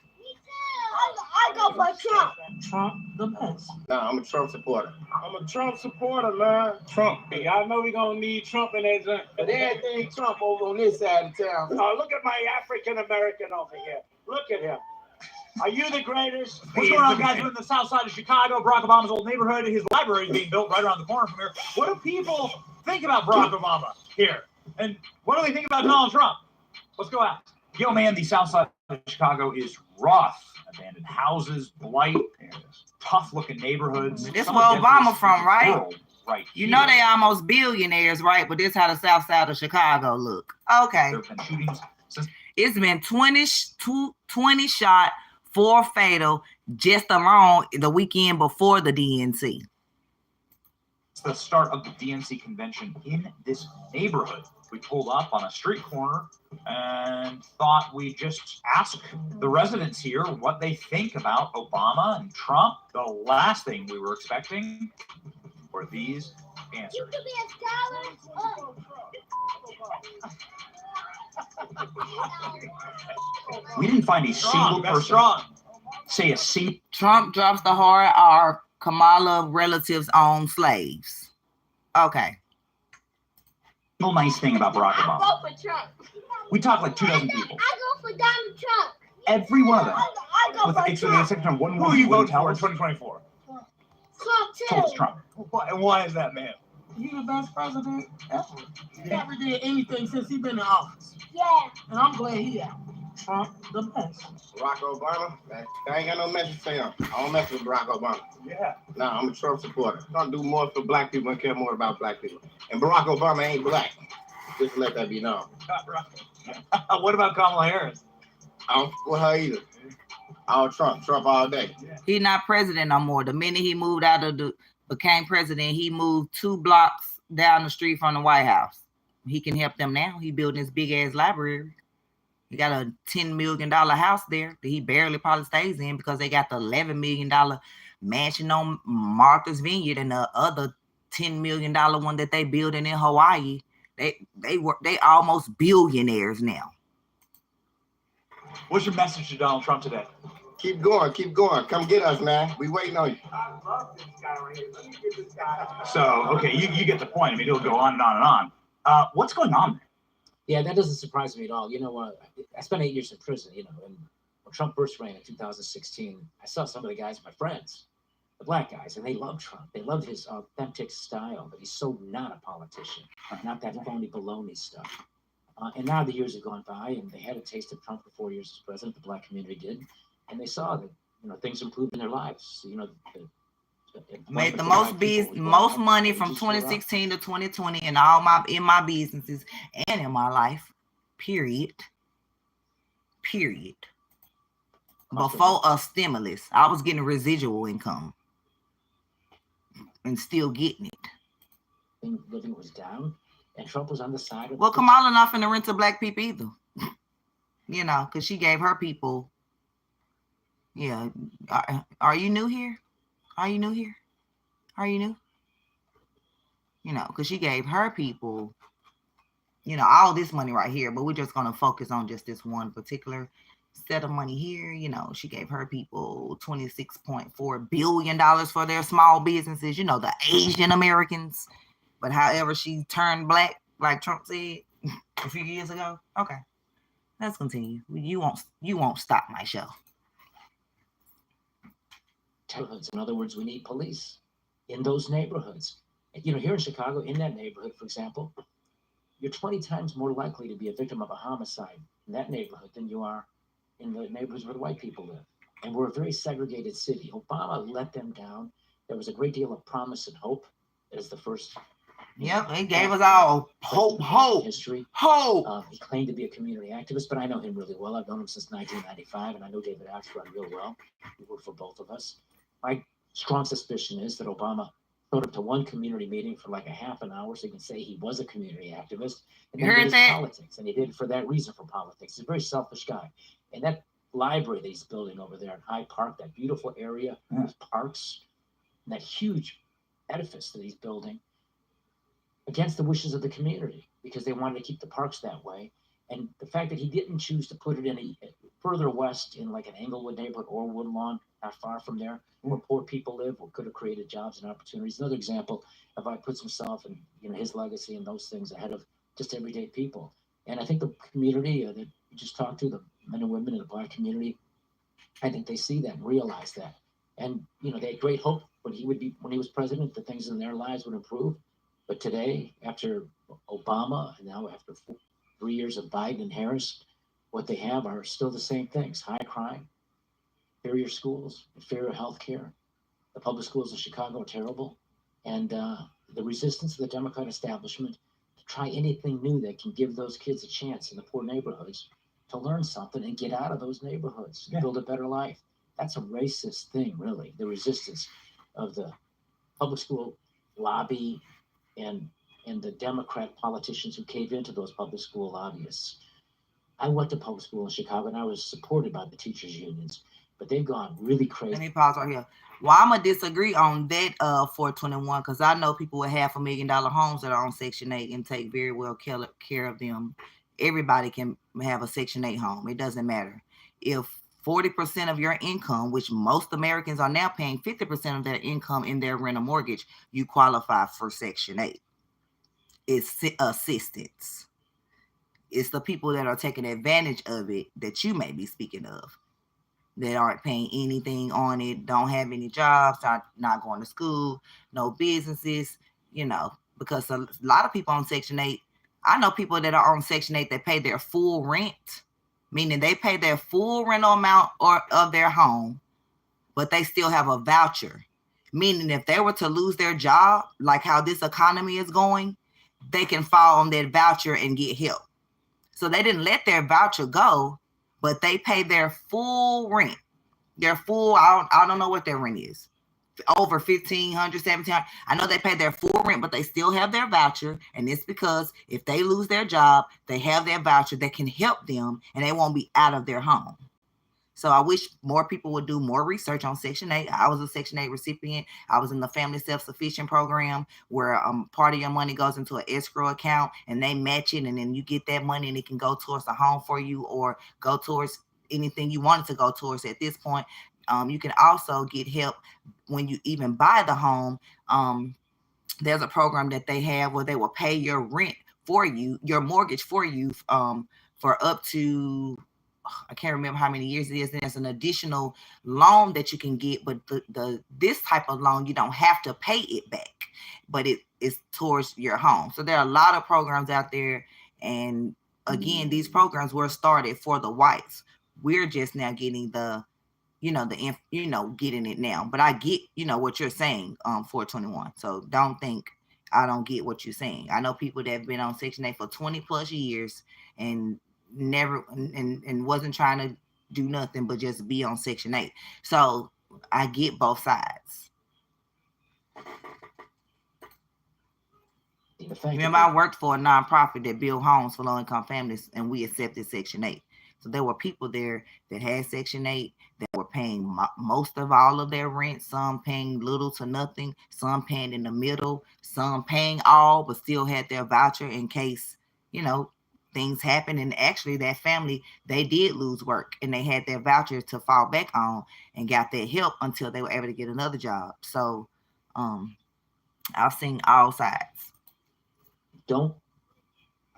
I go for Trump. Trump the best. Nah, I'm a Trump supporter. I'm a Trump supporter, man. Trump. Hey, I know we're going to need Trump in that joint. But everything Trump over on this side of town. Oh, look at my African-American over here. Look at him. Are you the greatest? What's going on, guys? We're in the south side of Chicago, Barack Obama's old neighborhood. His library is being built right around the corner from here. What do people think about Barack Obama here? And what do they think about Donald Trump? Let's go out. Yo, man, the south side of Chicago is rough. Abandoned houses, blight, tough-looking neighborhoods. This where Obama from, right? Right. You know they almost billionaires, right? But this how the south side of Chicago look. Okay. There have been shootings since. It's been 20 shot, 4 fatal, just alone the weekend before the DNC. It's the start of the DNC convention in this neighborhood. We pulled up on a street corner and thought we'd just ask the residents here what they think about Obama and Trump. The last thing we were expecting were these answers. You could be a scholar. We didn't find a single person say a single. Trump drops the hard R. Kamala relatives own slaves. Okay. No nice thing about Barack Obama. I go for Trump. We talked like 24 people. I go for Donald Trump. Every one of them. I go for Trump. Who are you voting for in 2024? Trump too. Told us Trump. And why is that, man? He's the best president ever. He never did anything since he been in office. Yeah. And I'm glad he out. Trump the best. Barack Obama, I ain't got no message for him. I don't mess with Barack Obama. Yeah. Nah, I'm a Trump supporter. Gonna do more for black people and care more about black people. And Barack Obama ain't black. Just to let that be known. What about Kamala Harris? I don't with her either. All Trump all day. He not president no more. The minute he moved out of became president, he moved 2 blocks down the street from the White House. He can help them now. He building this big ass library. He got a $10 million house there that he barely probably stays in because they got the $11 million mansion on Martha's Vineyard and the other $10 million one that they building in Hawaii. They almost billionaires now. What's your message to Donald Trump today? Keep going. Come get us, man. We waiting on you. I love this guy right here. Let me get this guy. So, okay, you get the point. I mean, it'll go on and on and on. What's going on there? Yeah, that doesn't surprise me at all. You know, I spent 8 years in prison, you know, and when Trump first ran in 2016, I saw some of the guys, my friends, the black guys, and they loved Trump. They loved his authentic style, but he's so not a politician, not that phony baloney stuff. And now the years have gone by, and they had a taste of Trump for 4 years as president, the black community did, and they saw that, you know, things improved in their lives. You know, made the most money from 2016 to 2020 in my businesses and in my life. Period. Before a stimulus, I was getting residual income and still getting it. Living was down, and Trump was on the side of. Well, Kamala not finna rent to black people either. You know, because she gave her people. Yeah, are you new here? Are you new here? Are you new? You know, because she gave her people, you know, all this money right here, but we're just going to focus on just this one particular set of money here. You know, she gave her people $26.4 billion for their small businesses, you know, the Asian Americans. But however she turned black, like Trump said a few years ago. Okay, let's continue. You won't stop my show. In other words, we need police in those neighborhoods. You know, here in Chicago, in that neighborhood, for example, you're 20 times more likely to be a victim of a homicide in that neighborhood than you are in the neighborhoods where the white people live. And we're a very segregated city. Obama let them down. There was a great deal of promise and hope as the first. Yep, he gave us all hope. History. Hope. He claimed to be a community activist, but I know him really well. I've known him since 1995, and I know David Axelrod real well. He worked for both of us. My strong suspicion is that Obama showed up to one community meeting for like a half an hour so he can say he was a community activist. And then did his politics, and he did it for that reason, for politics. He's a very selfish guy. And that library that he's building over there in Hyde Park, that beautiful area with parks, and that huge edifice that he's building, against the wishes of the community, because they wanted to keep the parks that way. And the fact that he didn't choose to put it in further west in like an Englewood neighborhood or Woodlawn, not far from there, where poor people live, where could have created jobs and opportunities. Another example of I puts himself and his legacy and those things ahead of just everyday people. And I think the community that you just talked to, the men and women in the Black community, I think they see that and realize that. And they had great hope when he was president, that things in their lives would improve. But today, after Obama, and now after 3 years of Biden and Harris, what they have are still the same things: high crime, inferior schools, inferior health care. The public schools in Chicago are terrible. And the resistance of the Democrat establishment to try anything new that can give those kids a chance in the poor neighborhoods to learn something and get out of those neighborhoods and build a better life. That's a racist thing, really, the resistance of the public school lobby and the Democrat politicians who cave into those public school lobbyists. I went to public school in Chicago and I was supported by the teachers' unions, but they've gone really crazy. Let me pause right here. Well, I'm gonna disagree on that 421, because I know people with $500,000 homes that are on Section 8 and take very well care of them. Everybody can have a Section 8 home. It doesn't matter. If 40% of your income, which most Americans are now paying 50% of their income in their rent or mortgage, you qualify for Section 8. It's assistance. It's the people that are taking advantage of it that you may be speaking of, that aren't paying anything on it, don't have any jobs, not going to school, no businesses, because a lot of people on Section 8, I know people that are on Section 8 that pay their full rent, meaning they pay their full rental amount of their home, but they still have a voucher. Meaning if they were to lose their job, like how this economy is going, they can fall on that voucher and get help. So they didn't let their voucher go, but they pay their full rent. Their full, I don't know what their rent is. Over $1,500, $1,700. I know they pay their full rent, but they still have their voucher. And it's because if they lose their job, they have their voucher that can help them and they won't be out of their home. So I wish more people would do more research on Section 8. I was a Section 8 recipient. I was in the Family Self-Sufficient program where part of your money goes into an escrow account and they match it, and then you get that money and it can go towards a home for you or go towards anything you want it to go towards at this point. You can also get help when you even buy the home. There's a program that they have where they will pay your rent for you, your mortgage for you, for up to, I can't remember how many years it is. There's an additional loan that you can get, but this type of loan, you don't have to pay it back, but it is towards your home. So there are a lot of programs out there. And again, these programs were started for the whites. We're just now getting getting it now. But I get, what you're saying, 421. So don't think I don't get what you're saying. I know people that have been on Section 8 for 20 plus years and never and wasn't trying to do nothing but just be on Section 8. So I get both sides. Remember, I worked for a nonprofit that built homes for low-income families, and we accepted Section 8. So there were people there that had Section 8 that were paying most of all of their rent, some paying little to nothing, some paying in the middle, some paying all, but still had their voucher in case, things happen. And actually that family, they did lose work and they had their voucher to fall back on and got their help until they were able to get another job. So I've seen all sides. I'm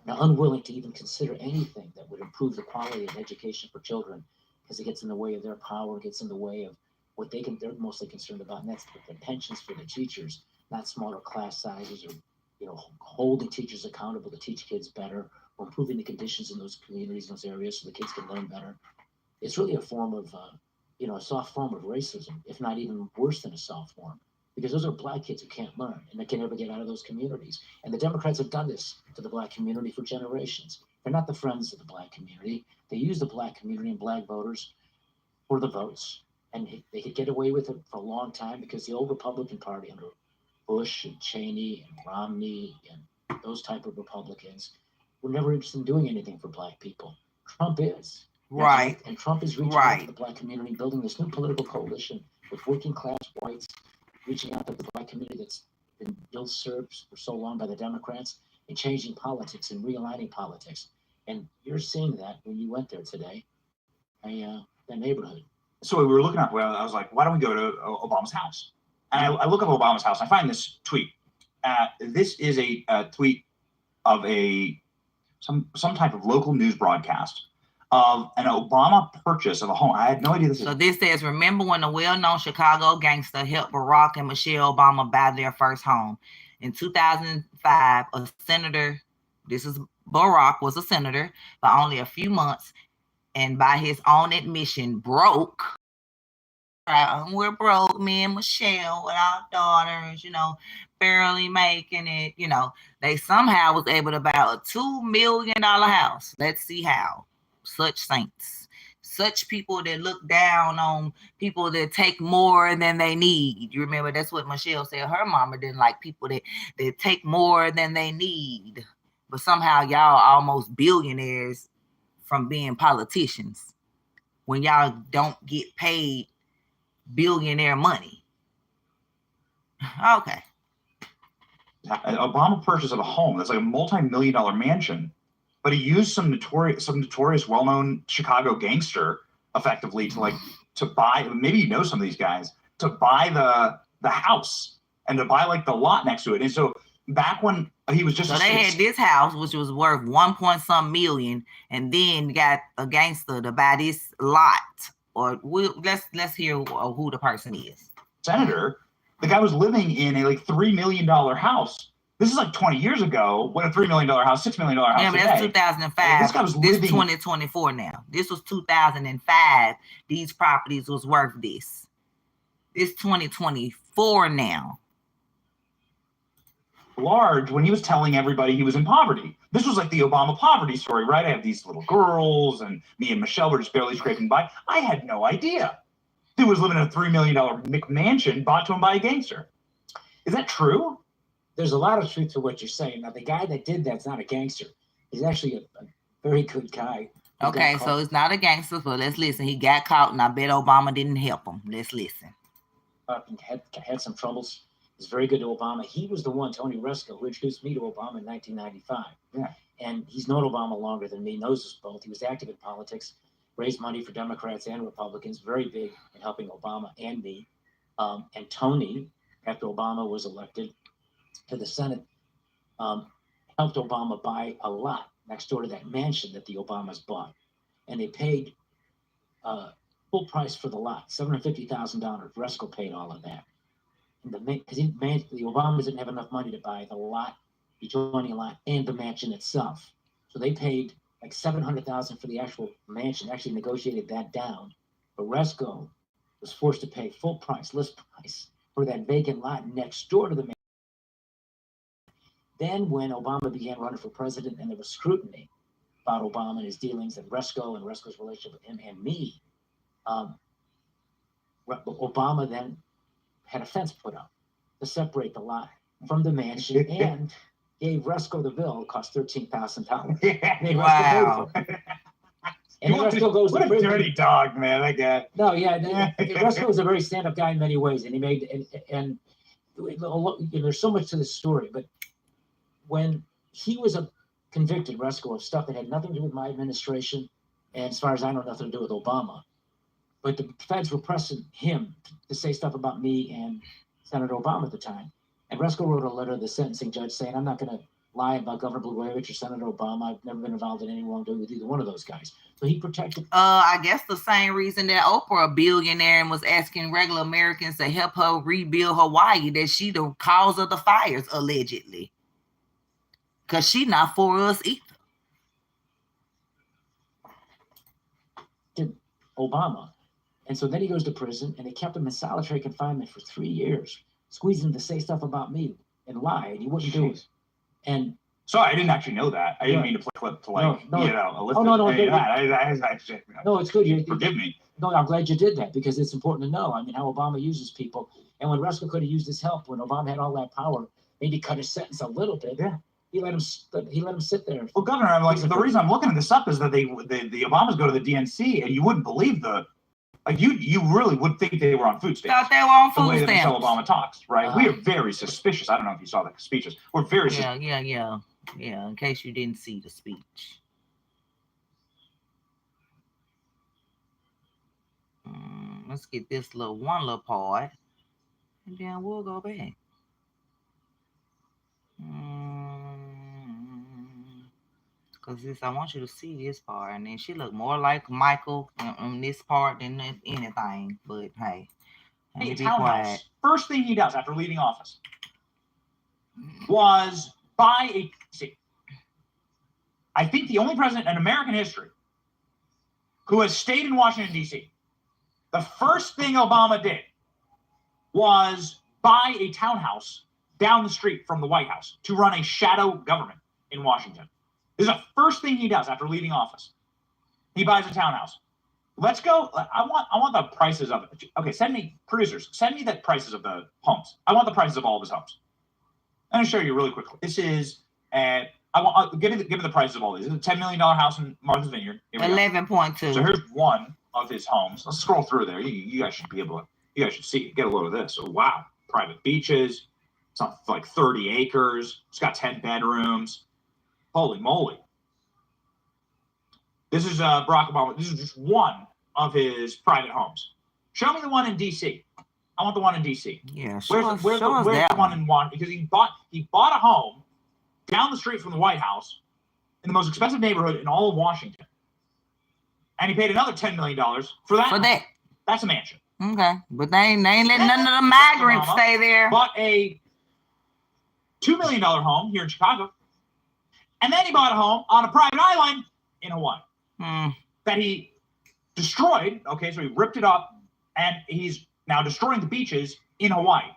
unwilling to even consider anything that would improve the quality of education for children, because it gets in the way of their power, gets in the way of what they're mostly concerned about, and that's the pensions for the teachers, not smaller class sizes or holding teachers accountable to teach kids better, or improving the conditions in those communities, in those areas, so the kids can learn better. It's really a form of a soft form of racism, if not even worse than a soft form, because those are black kids who can't learn and they can never get out of those communities. And the Democrats have done this to the black community for generations. They're not the friends of the black community. They use the black community and black voters for the votes. And they could get away with it for a long time because the old Republican Party under Bush and Cheney and Romney and those type of Republicans were never interested in doing anything for black people. Trump is. Right. And Trump is reaching out to the black community, building this new political coalition with working class whites, reaching out to the black community that's been ill-served for so long by the Democrats, and changing politics and realigning politics. And you're seeing that when you went there today, that neighborhood. So we were looking up, I was like, why don't we go to Obama's house? And I look up Obama's house. I find this tweet. This is a tweet of some type of local news broadcast of an Obama purchase of a home. I had no idea this. So this says, remember when the well-known Chicago gangster helped Barack and Michelle Obama buy their first home? In 2005, a senator, Barack was a senator for only a few months, and by his own admission, broke. We're broke, me and Michelle with our daughters, barely making it, they somehow was able to buy a $2 million house. Let's see how. Such saints, such people that look down on people that take more than they need. You remember that's what Michelle said. Her mama didn't like people that take more than they need. But somehow y'all almost billionaires from being politicians when y'all don't get paid billionaire money. Okay. An Obama purchase of a home that's like a multi-million-dollar mansion, but he used some notorious, well-known Chicago gangster effectively to buy. Maybe some of these guys, to buy the house and to buy like the lot next to it. And so back when he was just they had this house which was worth $1 million, and then got a gangster to buy this lot. Or let's hear who the person is. Senator, the guy was living in a like $3 million house. This is like 20 years ago when a $3 million house, $6 million house. Yeah, but that's 2005. This guy was this living. 2024 now. This was 2005. These properties was worth this. It's 2024 now. Large when he was telling everybody he was in poverty. This was like the Obama poverty story, right? I have these little girls, and me and Michelle were just barely scraping by. I had no idea. He was living in a $3 million McMansion bought to him by a gangster. Is that true? There's a lot of truth to what you're saying. Now, the guy that did that's not a gangster. He's actually a very good guy. Okay, so it's not a gangster, but let's listen. He got caught, and I bet Obama didn't help him. Let's listen. Had some troubles. He's very good to Obama. He was the one, Tony Resco, who introduced me to Obama in 1995. Yeah. And he's known Obama longer than me, knows us both. He was active in politics, raised money for Democrats and Republicans, very big in helping Obama and me. And Tony, after Obama was elected to the Senate, helped Obama buy a lot next door to that mansion that the Obamas bought. And they paid full price for the lot, $750,000. Resco paid all of that. Because the Obamas didn't have enough money to buy the lot, the adjoining lot, and the mansion itself. So they paid like $700,000 for the actual mansion, actually negotiated that down. But Resco was forced to pay full price, list price, for that vacant lot next door to the mansion. Then when Obama began running for president and there was scrutiny about Obama and his dealings and Resco's relationship with him and me, Obama then had a fence put up to separate the lot from the mansion and gave Resco the bill. It cost $13,000. Wow. And Resco goes what a dirty dog, man. I get. No, yeah. Resco was a very stand-up guy in many ways, and he made and there's so much to this story. But when he was convicted, Resco, of stuff that had nothing to do with my administration, and as far as I know, nothing to do with Obama. But the feds were pressing him to say stuff about me and Senator Obama at the time. And Resco wrote a letter to the sentencing judge saying, I'm not going to lie about Governor Blagojevich or Senator Obama. I've never been involved in any wrongdoing with either one of those guys. So he protected. I guess the same reason that Oprah, a billionaire, and was asking regular Americans to help her rebuild Hawaii, that she the cause of the fires, allegedly. Because she not for us either. Obama. And so then he goes to prison, and they kept him in solitary confinement for 3 years, squeezing him to say stuff about me and lie, and he wouldn't do it. And sorry, I didn't actually know that. I didn't mean to play clip to like, no, you know, elicit no, any of that. no, it's good. Forgive me. No, I'm glad you did that because it's important to know. I mean, how Obama uses people. And when Rusko could have used his help, when Obama had all that power, maybe cut his sentence a little bit. Yeah. He let him sit there. Well, Governor, I'm like, the reason I'm looking this up is that the Obamas go to the DNC, and you wouldn't believe you really would think they were on food stamps. Thought they were on the way food that Michelle stamps. Obama talks, right? We are very suspicious. I don't know if you saw the speeches. We're very suspicious. Yeah. In case you didn't see the speech. Let's get this one little part, and then we'll go back. Because I want you to see this part, and then she looked more like Michael in this part than anything. But hey, Hey, be townhouse. quiet. First thing he does after leaving office was buy a. I think the only president in American history who has stayed in Washington, D.C. The first thing Obama did was buy a townhouse down the street from the White House to run a shadow government in Washington. This is the first thing he does after leaving office. He buys a townhouse. Let's go. I want the prices of it. Okay, send me the prices of the homes. I want the prices of all of his homes. I'm gonna show you really quickly. This is give me the prices of all these. This is a $10 million house in Martha's Vineyard. 11.2. So here's one of his homes. Let's scroll through there. You guys should be able to. You guys should see. Get a load of this. Oh wow! Private beaches. It's on like 30 acres. It's got 10 bedrooms. Holy moly! This is Barack Obama. This is just one of his private homes. Show me the one in D.C. I want the one in D.C. Yeah, where's the one in Washington? Because he bought a home down the street from the White House in the most expensive neighborhood in all of Washington, and he paid another $10 million for that. For that, that's a mansion. Okay, but they ain't letting none of the migrants stay there. Bought a $2 million home here in Chicago, and then he bought a home on a private island in Hawaii that he destroyed. Okay, so he ripped it up, and he's now destroying the beaches in Hawaii.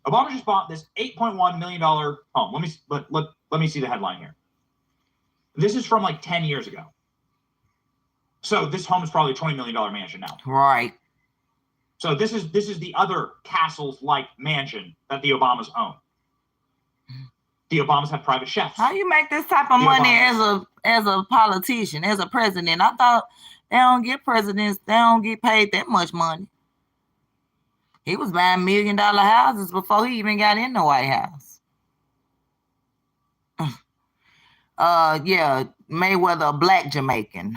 Obama just bought this $8.1 million home. Let me see the headline here. This is from like 10 years ago. So this home is probably a $20 million mansion now. Right. So this is the other castles-like mansion that the Obamas own. The Obamas have private chefs. How you make this type of money as a politician, as a president? I thought they don't get presidents, they don't get paid that much money. He was buying $1 million houses before he even got in the White House. Yeah, Mayweather, a black Jamaican.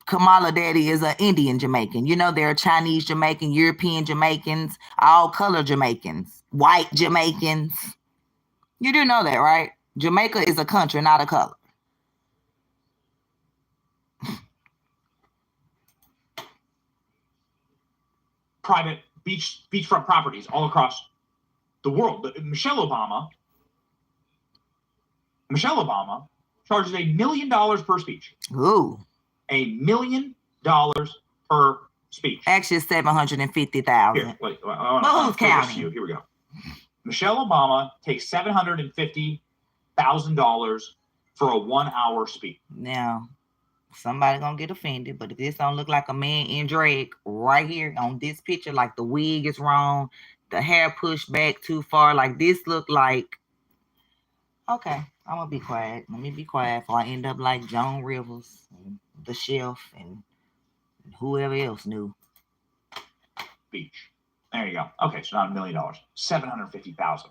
Kamala daddy is an Indian Jamaican. You know, there are Chinese Jamaican, European Jamaicans, all color Jamaicans, white Jamaicans. You do know that, right? Jamaica is a country, not a color. Private beachfront properties all across the world. But Michelle Obama charges $1 million per speech. Ooh. $1 million per speech. Actually, 750,000. Here, wait. Who's counting? Here we go. Michelle Obama takes $750,000 for a 1-hour speech. Now, somebody gonna get offended, but if this don't look like a man in drag right here on this picture, like the wig is wrong, the hair pushed back too far, like this look like. Okay, I'm gonna be quiet. Let me be quiet before I end up like Joan Rivers and the Chef and whoever else knew. Beach. There you go. Okay, so not $1 million, $750,000.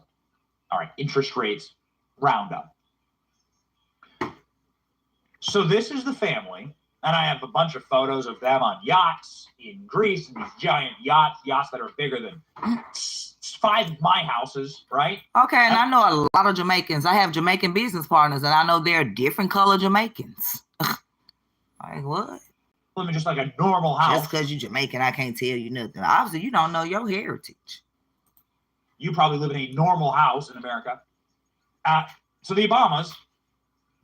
All right, interest rates round up. So this is the family, and I have a bunch of photos of them on yachts in Greece, and these giant yachts that are bigger than 5 of my houses, right? Okay, and I know a lot of Jamaicans. I have Jamaican business partners, and I know they're different color Jamaicans. Like what? Living just like a normal house. Just because you're Jamaican, I can't tell you nothing. Obviously, you don't know your heritage. You probably live in a normal house in America. So the Obamas,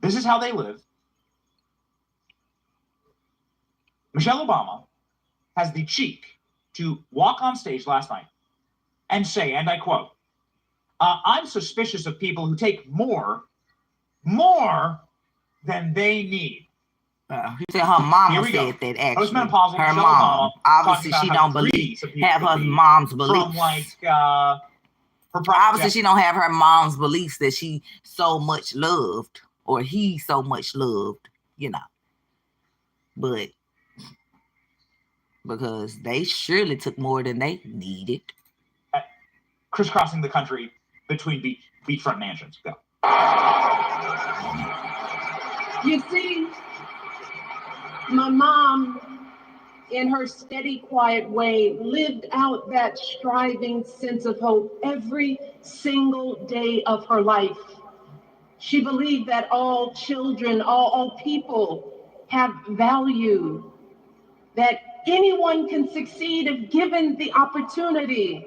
this is how they live. Michelle Obama has the cheek to walk on stage last night and say, and I quote, I'm suspicious of people who take more than they need. He said her mama Here we said that I was actually. menopausal Her Michelle mom. Obama Obviously, talking she about how don't believe. greedy some people Have could her be mom's beliefs. from like her Obviously, she don't have her mom's beliefs that she so much loved or he so much loved, you know. But because they surely took more than they needed. crisscrossing the country between beachfront mansions. Go. You see, my mom, in her steady, quiet way, lived out that striving sense of hope every single day of her life. She believed that all children, all people have value, that anyone can succeed if given the opportunity.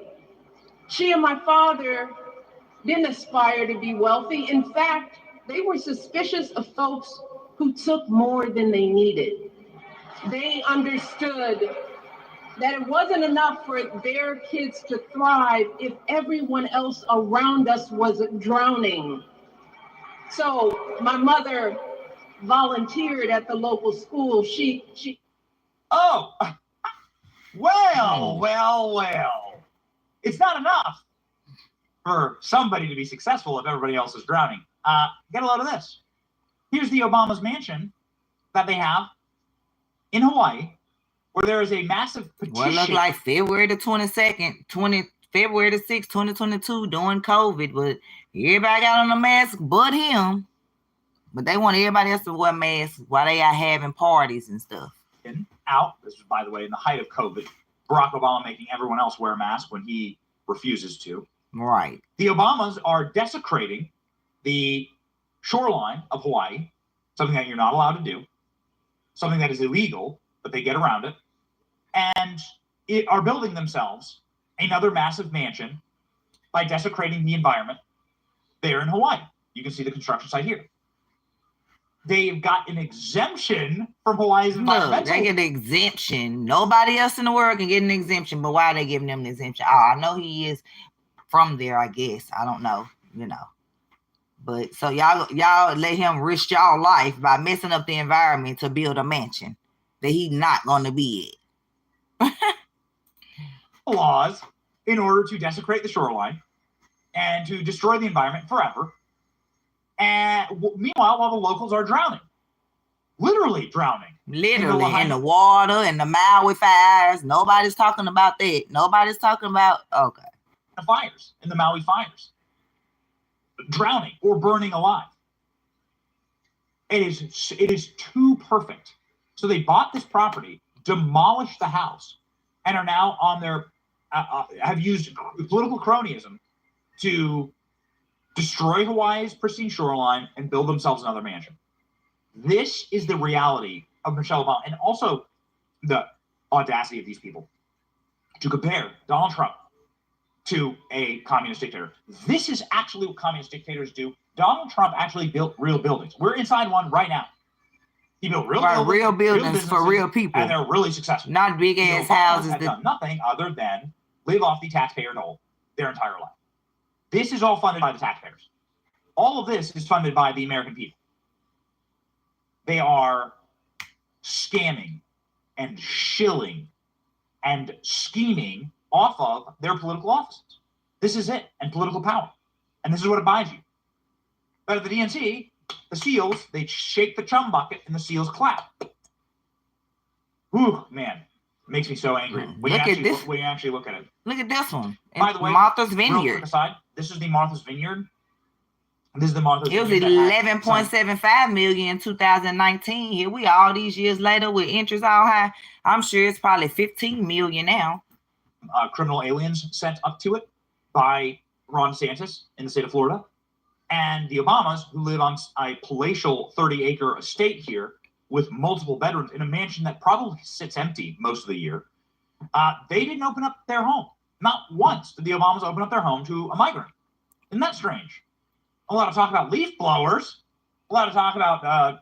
She and my father didn't aspire to be wealthy. In fact, they were suspicious of folks who took more than they needed. They understood that it wasn't enough for their kids to thrive if everyone else around us was drowning. So my mother volunteered at the local school. Oh, well. It's not enough for somebody to be successful if everybody else is drowning. Get a load of this. Here's the Obama's mansion that they have in Hawaii, where there is a massive petition. Well, it looked like February the 22nd, February the 6th, 2022, during COVID, but everybody got on a mask but him. But they want everybody else to wear masks while they are having parties and stuff. Out. This was, by the way, in the height of COVID. Barack Obama making everyone else wear a mask when he refuses to. Right. The Obamas are desecrating the shoreline of Hawaii, something that you're not allowed to do, something that is illegal, but they get around it, and are building themselves another massive mansion by desecrating the environment there in Hawaii. You can see the construction site here. They've got an exemption from Hawaii's environmental. Look, they get an exemption. Nobody else in the world can get an exemption, but why are they giving them an exemption? Oh, I know he is from there, I guess. I don't know, you know. But so y'all let him risk y'all life by messing up the environment to build a mansion that he's not going to be in. Laws in order to desecrate the shoreline and to destroy the environment forever. And meanwhile, while the locals are drowning, literally drowning. Literally in the water and the Maui fires. Nobody's talking about that. Nobody's talking about, okay. The fires, in the Maui fires. Drowning or burning alive. It is too perfect. So they bought this property, demolished the house, and are now on their, have used political cronyism to destroy Hawaii's pristine shoreline and build themselves another mansion. This is the reality of Michelle Obama, and also the audacity of these people to compare Donald Trump to a communist dictator. This is actually what communist dictators do. Donald Trump actually built real buildings. We're inside one right now. He built real buildings for real people, and they're really successful. Not big ass houses. Have done nothing other than live off the taxpayer dole their entire life. This is all funded by the taxpayers. All of this is funded by the American people. They are scamming and shilling and scheming off of their political offices. This is it, and political power. And this is what it buys you. But at the DNC, the SEALs, they shake the chum bucket and the SEALs clap. Whew, man. It makes me so angry when you actually look at it. Look at this one. By the way, Martha's real Vineyard. quick aside, this is the Martha's Vineyard. This is the Martha's It was Vineyard. 11.75 million in 2019. Here we are all these years later with interest all high. I'm sure it's probably 15 million now. Criminal aliens sent up to it by Ron DeSantis in the state of Florida. And the Obamas, who live on a palatial 30-acre estate here with multiple bedrooms in a mansion that probably sits empty most of the year, they didn't open up their home. Not once did the Obamas open up their home to a migrant. Isn't that strange? A lot of talk about leaf blowers. A lot of talk about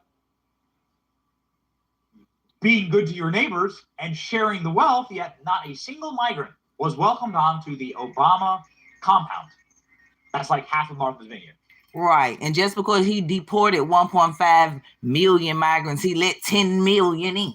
being good to your neighbors and sharing the wealth, yet not a single migrant was welcomed onto the Obama compound. That's like half of Martha's Vineyard. Right. And just because he deported 1.5 million migrants, he let 10 million in.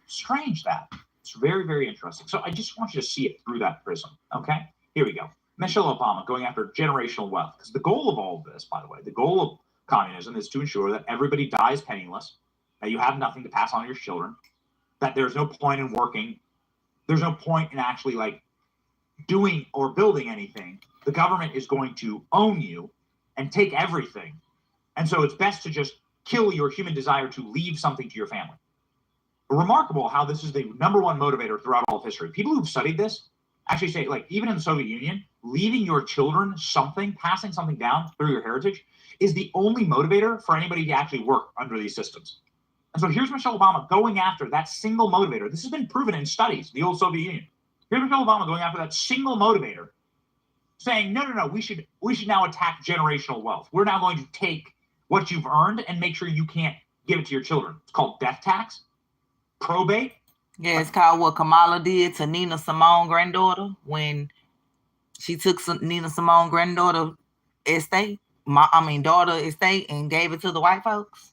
Strange that. It's very, very interesting. So I just want you to see it through that prism. Okay? Here we go. Michelle Obama going after generational wealth. Because the goal of all of this, by the way, the goal of communism is to ensure that everybody dies penniless, that you have nothing to pass on to your children, that there's no point in working, there's no point in actually like doing or building anything. The government is going to own you and take everything. And so it's best to just kill your human desire to leave something to your family. Remarkable how this is the number one motivator throughout all of history. People who've studied this actually say, like, even in the Soviet Union, leaving your children something, passing something down through your heritage is the only motivator for anybody to actually work under these systems. And so here's Michelle Obama going after that single motivator. This has been proven in studies, the old Soviet Union. Here's Michelle Obama going after that single motivator, saying, no, we should now attack generational wealth. We're now going to take what you've earned and make sure you can't give it to your children. It's called death tax, probate. Yeah, it's called what Kamala did to Nina Simone granddaughter when she took Nina Simone granddaughter estate, daughter estate, and gave it to the white folks.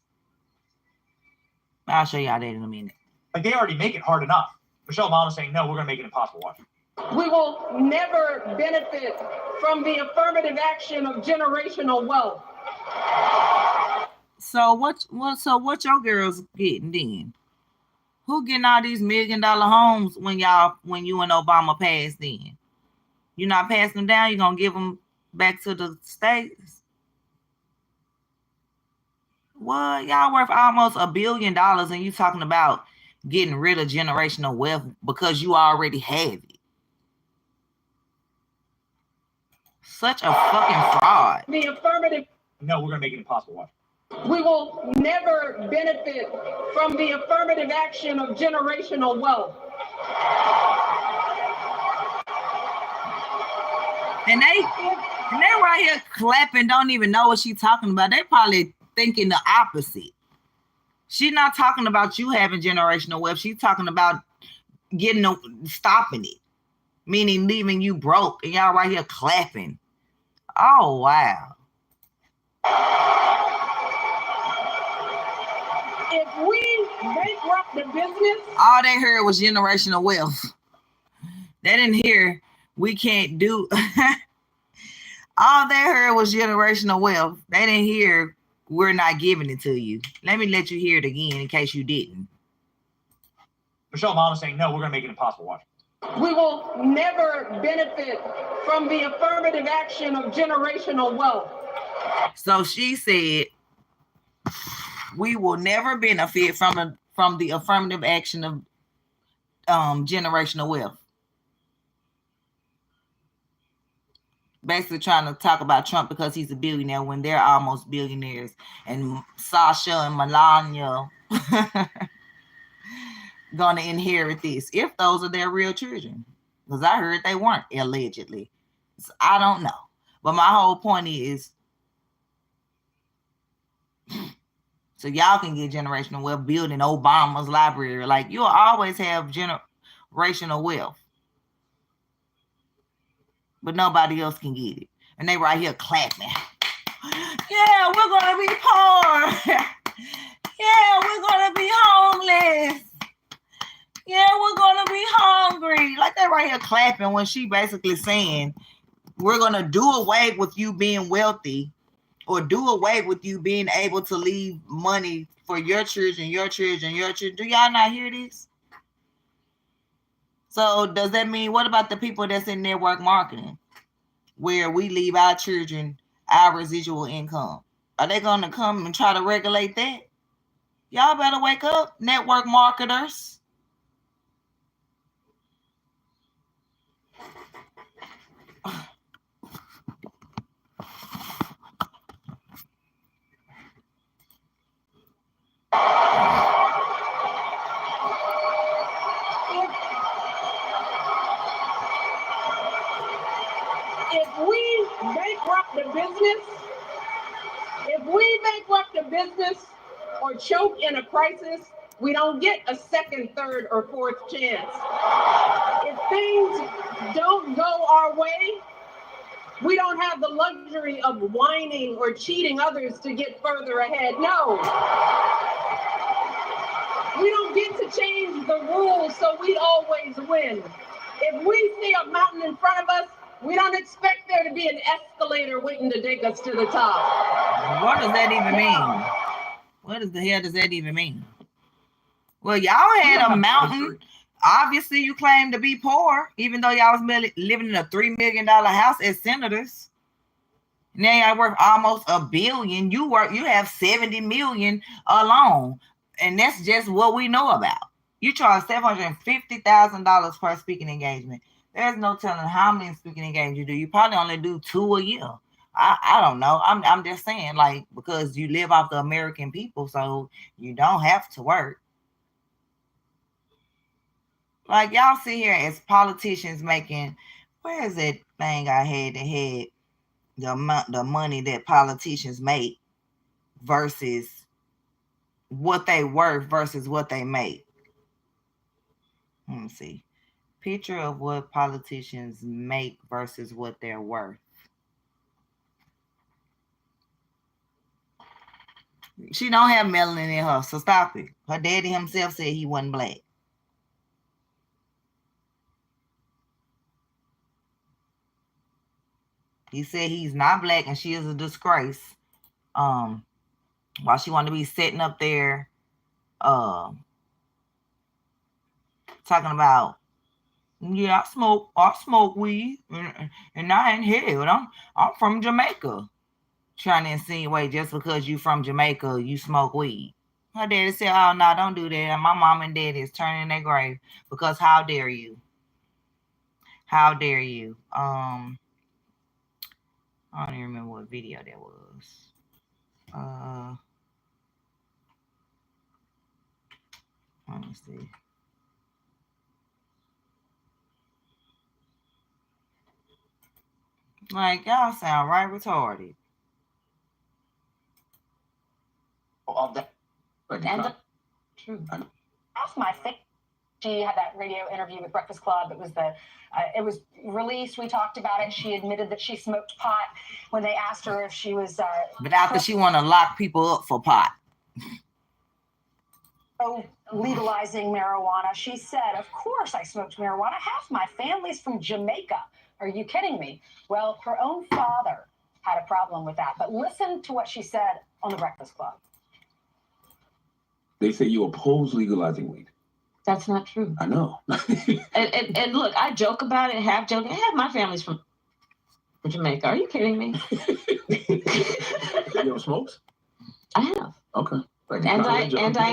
I'll show y'all that in a minute. Like, they already make it hard enough. Michelle Obama saying, no, we're going to make it impossible. Watch. We will never benefit from the affirmative action of generational wealth. So what your girls getting then? Who getting all these $1 million homes when you and Obama passed then? You're not passing them down, you're gonna give them back to the states? What? Y'all worth almost $1 billion and you talking about getting rid of generational wealth because you already have it. Such a fucking fraud. The affirmative. No, we're gonna make it impossible. Watch. We will never benefit from the affirmative action of generational wealth. And they right here clapping, don't even know what she's talking about. They probably thinking the opposite. She's not talking about you having generational wealth. She's talking about stopping it, meaning leaving you broke. And y'all right here clapping. Oh, wow. If we bankrupt the business, all they heard was generational wealth. They didn't hear we can't do. All they heard was generational wealth. They didn't hear we're not giving it to you. Let me let you hear it again in case you didn't. Michelle Obama saying, no, we're going to make it impossible. Watch. We will never benefit from the affirmative action of generational wealth. So she said, we will never benefit from the affirmative action of generational wealth. Basically trying to talk about Trump because he's a billionaire when they're almost billionaires. And Sasha and Melania gonna inherit this if those are their real children. Because I heard they weren't, allegedly. So I don't know. But my whole point is, so y'all can get generational wealth building Obama's library. Like, you'll always have generational wealth. But nobody else can get it. And they right here clapping. Yeah, we're going to be poor. Yeah, we're going to be homeless. Yeah, we're going to be hungry. Like, they right here clapping when she basically saying, we're going to do away with you being wealthy, or do away with you being able to leave money for your children, your children, your children. Do y'all not hear this? So does that mean, what about the people that's in network marketing, where we leave our children our residual income? Are they going to come and try to regulate that? Y'all better wake up, network marketers. If we bankrupt the business or choke in a crisis, We don't get a second, third, or fourth chance. If things don't go our way, we don't have the luxury of whining or cheating others to get further ahead. No. We don't get to change the rules so we always win. If we see a mountain in front of us, we don't expect there to be an escalator waiting to take us to the top. What does that even mean? What the hell does that even mean? Well, y'all had a mountain. Obviously, you claim to be poor, even though y'all was living in a $3 million house as senators. Now y'all worth almost $1 billion. You have $70 million alone, and that's just what we know about. You charge $750,000 per speaking engagement. There's no telling how many speaking engagements you do. You probably only do 2 a year. I don't know. I'm just saying, like, because you live off the American people, so you don't have to work. Like, y'all sit here as politicians making, where is that thing I had that had the money that politicians make versus what they worth versus what they make? Let me see. Picture of what politicians make versus what they're worth. She don't have melanin in her, so stop it. Her daddy himself said he wasn't black. He said he's not black and she is a disgrace. While she wanted to be sitting up there talking about, yeah, I smoke weed and I ain't held. I'm from Jamaica. Trying to insinuate just because you from Jamaica, you smoke weed. Her daddy said, oh no, don't do that. And my mom and dad is turning in their grave because how dare you? How dare you? I don't even remember what video that was. Let me see. Like, y'all sound right retarded. True. Off my face. She had that radio interview with Breakfast Club. It was released. We talked about it. She admitted that she smoked pot when they asked her if she was. But after she want to lock people up for pot. Legalizing marijuana, she said, of course I smoked marijuana. Half my family's from Jamaica. Are you kidding me? Well, her own father had a problem with that. But listen to what she said on the Breakfast Club. They say you oppose legalizing weed. That's not true. I know. and look, I joke about it, half joking. Half my family's from Jamaica. Are you kidding me? You ever smoked? I have. Okay. And I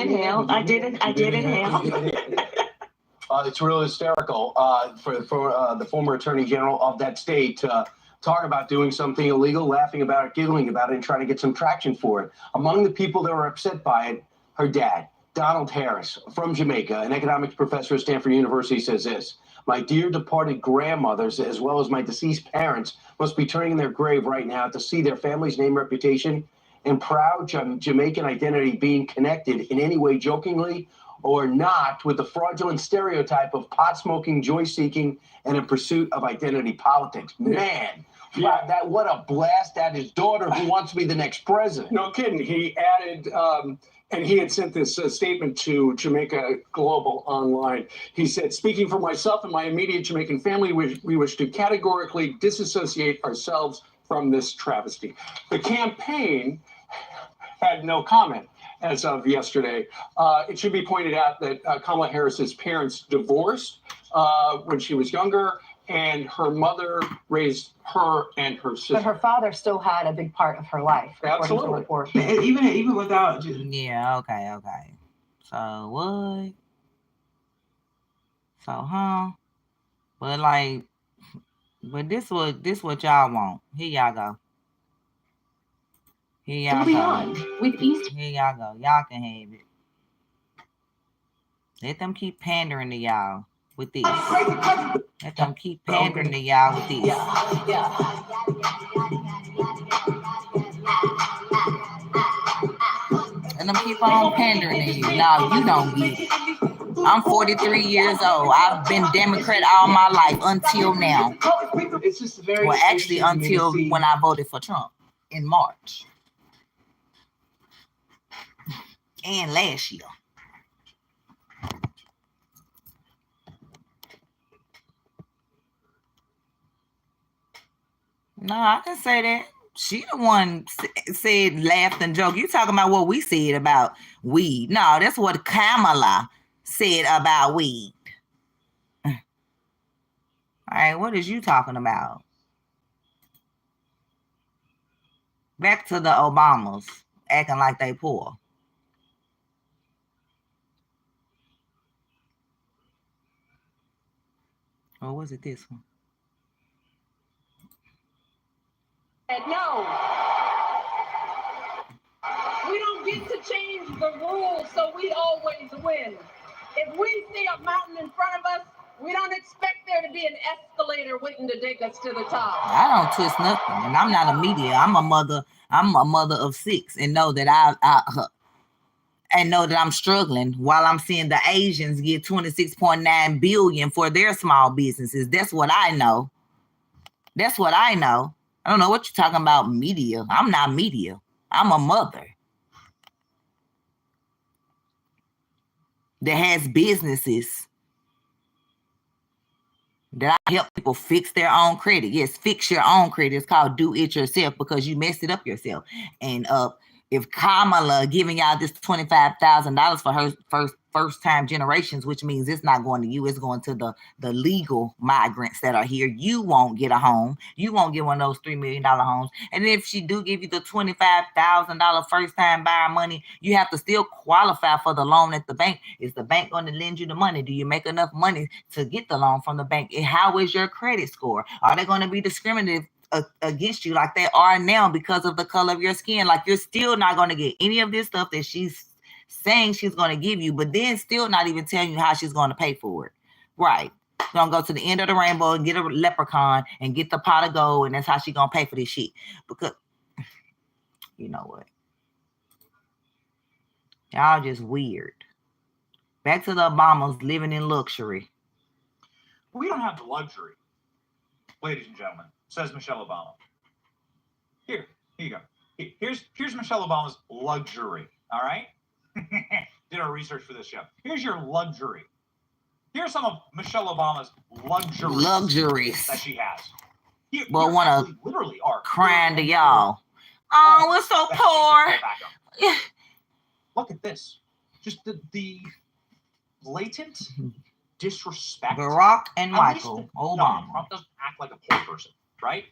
inhaled. I did inhale. It's really hysterical for the former attorney general of that state talking about doing something illegal, laughing about it, giggling about it, and trying to get some traction for it. Among the people that were upset by it, her dad, Donald Harris, from Jamaica, an economics professor at Stanford University, says this: my dear departed grandmothers, as well as my deceased parents, must be turning in their grave right now to see their family's name, reputation, and proud Jamaican identity being connected in any way, jokingly or not, with the fraudulent stereotype of pot-smoking, joy-seeking, and in pursuit of identity politics. Man, wow, what a blast at his daughter who wants to be the next president. No kidding. He added, and he had sent this statement to Jamaica Global Online. He said, speaking for myself and my immediate Jamaican family, we wish to categorically disassociate ourselves from this travesty. The campaign had no comment as of yesterday. It should be pointed out that Kamala Harris's parents divorced when she was younger, and her mother raised her and her sister. But her father still had a big part of her life. Absolutely. Even without. Yeah. Okay. So what? So But this what y'all want. Here y'all go. Here y'all go. With East. Here y'all go. Y'all can have it. Let them keep pandering to y'all with this. Let them keep pandering to y'all with this. letting them keep on pandering to you. No, you don't get it. I'm 43 years old. I've been Democrat all my life until now. It's just very Well, actually, until when I voted for Trump in March and last year. No, I can say that. She the one said, laughed and joked. You talking about what we said about weed. No, that's what Kamala said about weed. All right, what is you talking about? Back to the Obamas acting like they poor. Or was it this one? No. We don't get to change the rules, so we always win. If we see a mountain in front of us, we don't expect there to be an escalator waiting to take us to the top. I don't twist nothing, and I'm not a media. I'm a mother of 6, and know that I'm struggling while I'm seeing the Asians get 26.9 billion for their small businesses. That's what I know. That's what I know. I don't know what you're talking about, media. I'm not media. I'm a mother that has businesses that I help people fix their own credit. Yes, fix your own credit. It's called do it yourself because you messed it up yourself. And if Kamala giving y'all this $25,000 for her first time generations, which means it's not going to you, it's going to the legal migrants that are here. You won't get a home. You won't get one of those $3 million homes. And if she do give you the $25,000 first time buyer money, you have to still qualify for the loan at the bank. Is the bank going to lend you the money? Do you make enough money to get the loan from the bank? And how is your credit score? Are they going to be discriminative against you like they are now because of the color of your skin? Like, you're still not going to get any of this stuff that she's saying she's going to give you, but then still not even telling you how she's going to pay for it. Right. She's going to go to the end of the rainbow and get a leprechaun and get the pot of gold, and that's how she's going to pay for this shit. Because, you know what? Y'all just weird. Back to the Obamas living in luxury. We don't have the luxury, ladies and gentlemen, says Michelle Obama. Here you go. Here's Michelle Obama's luxury, all right? Did our research for this show. Here's your luxury. Here's some of Michelle Obama's luxuries that she has. But want to literally are crying to y'all. Oh, we're so poor. Look at this. Just the blatant disrespect. Barack and Michael Obama. No, Trump doesn't act like a poor person, right?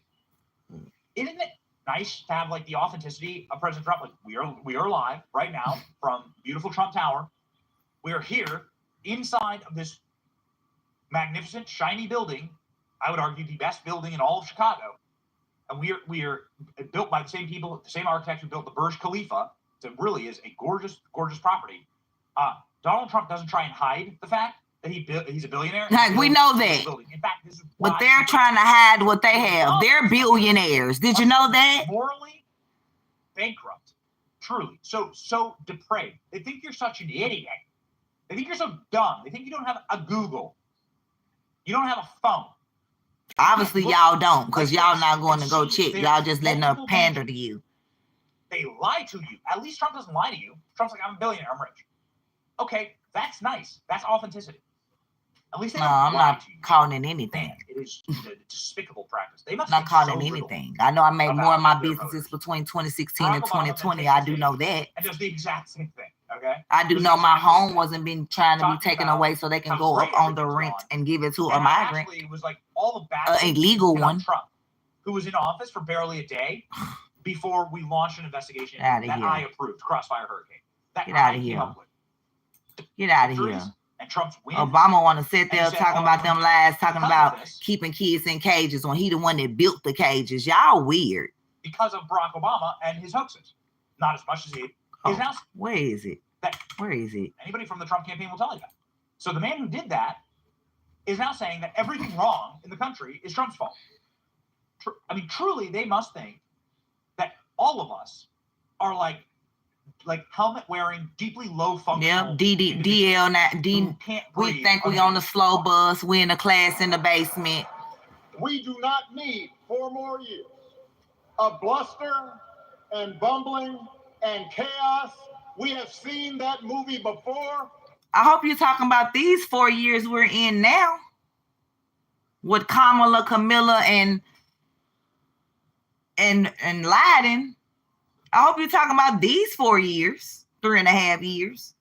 Isn't it nice to have like the authenticity of President Trump? Like we are live right now from beautiful Trump Tower. We are here inside of this magnificent, shiny building. I would argue the best building in all of Chicago. And we are built by the same people, the same architects who built the Burj Khalifa. So it really is a gorgeous, gorgeous property. Donald Trump doesn't try and hide the fact that he's a billionaire. Like, we know that. In fact, this is but they're trying to hide what they have. They're billionaires. Did you know that? Morally bankrupt. Truly. So depraved. They think you're such an idiot. They think you're so dumb. They think you don't have a Google. You don't have a phone. Obviously, y'all don't, because y'all not going to go check. Y'all just letting her pander to you. They lie to you. At least Trump doesn't lie to you. Trump's like, I'm a billionaire. I'm rich. Okay, that's nice. That's authenticity. At least they don't I'm lie not to you. calling it anything. It is a despicable practice. They must I'm not think calling so anything. I know I made more of my their businesses between 2016 and Barack Obama 2020. I do know that. And does the exact same thing. Okay. I do know my home wasn't being trying to be taken away so they can how go great up on the everything's rent gone. and give it to a And migrant. actually, it was like all the bad A legal one. Trump, who was in office for barely a day before we launched an investigation Outta that here. I approved, Crossfire Hurricane. That Get I outta came here. up with. Get out of Juries here. And Trump's win. Obama want to sit And there he said, talking oh, about them lies, talking because about of this, keeping kids in cages when he the one that built the cages. Y'all weird. because of Barack Obama and his hoaxes. Not as much as he is now. Where is it? That Where is it? anybody from the Trump campaign will tell you that. So the man who did that is now saying that everything wrong in the country is Trump's fault. I mean, truly, they must think that all of us are like helmet wearing, deeply low functional. Yep, DL not D. We think we on the slow bus. We in a class in the basement. We do not need 4 more years of bluster and bumbling and chaos. We have seen that movie before. I hope you're talking about these 4 years we're in now with Kamala, Camilla, and Leiden. I hope you're talking about these 4 years, 3.5 years.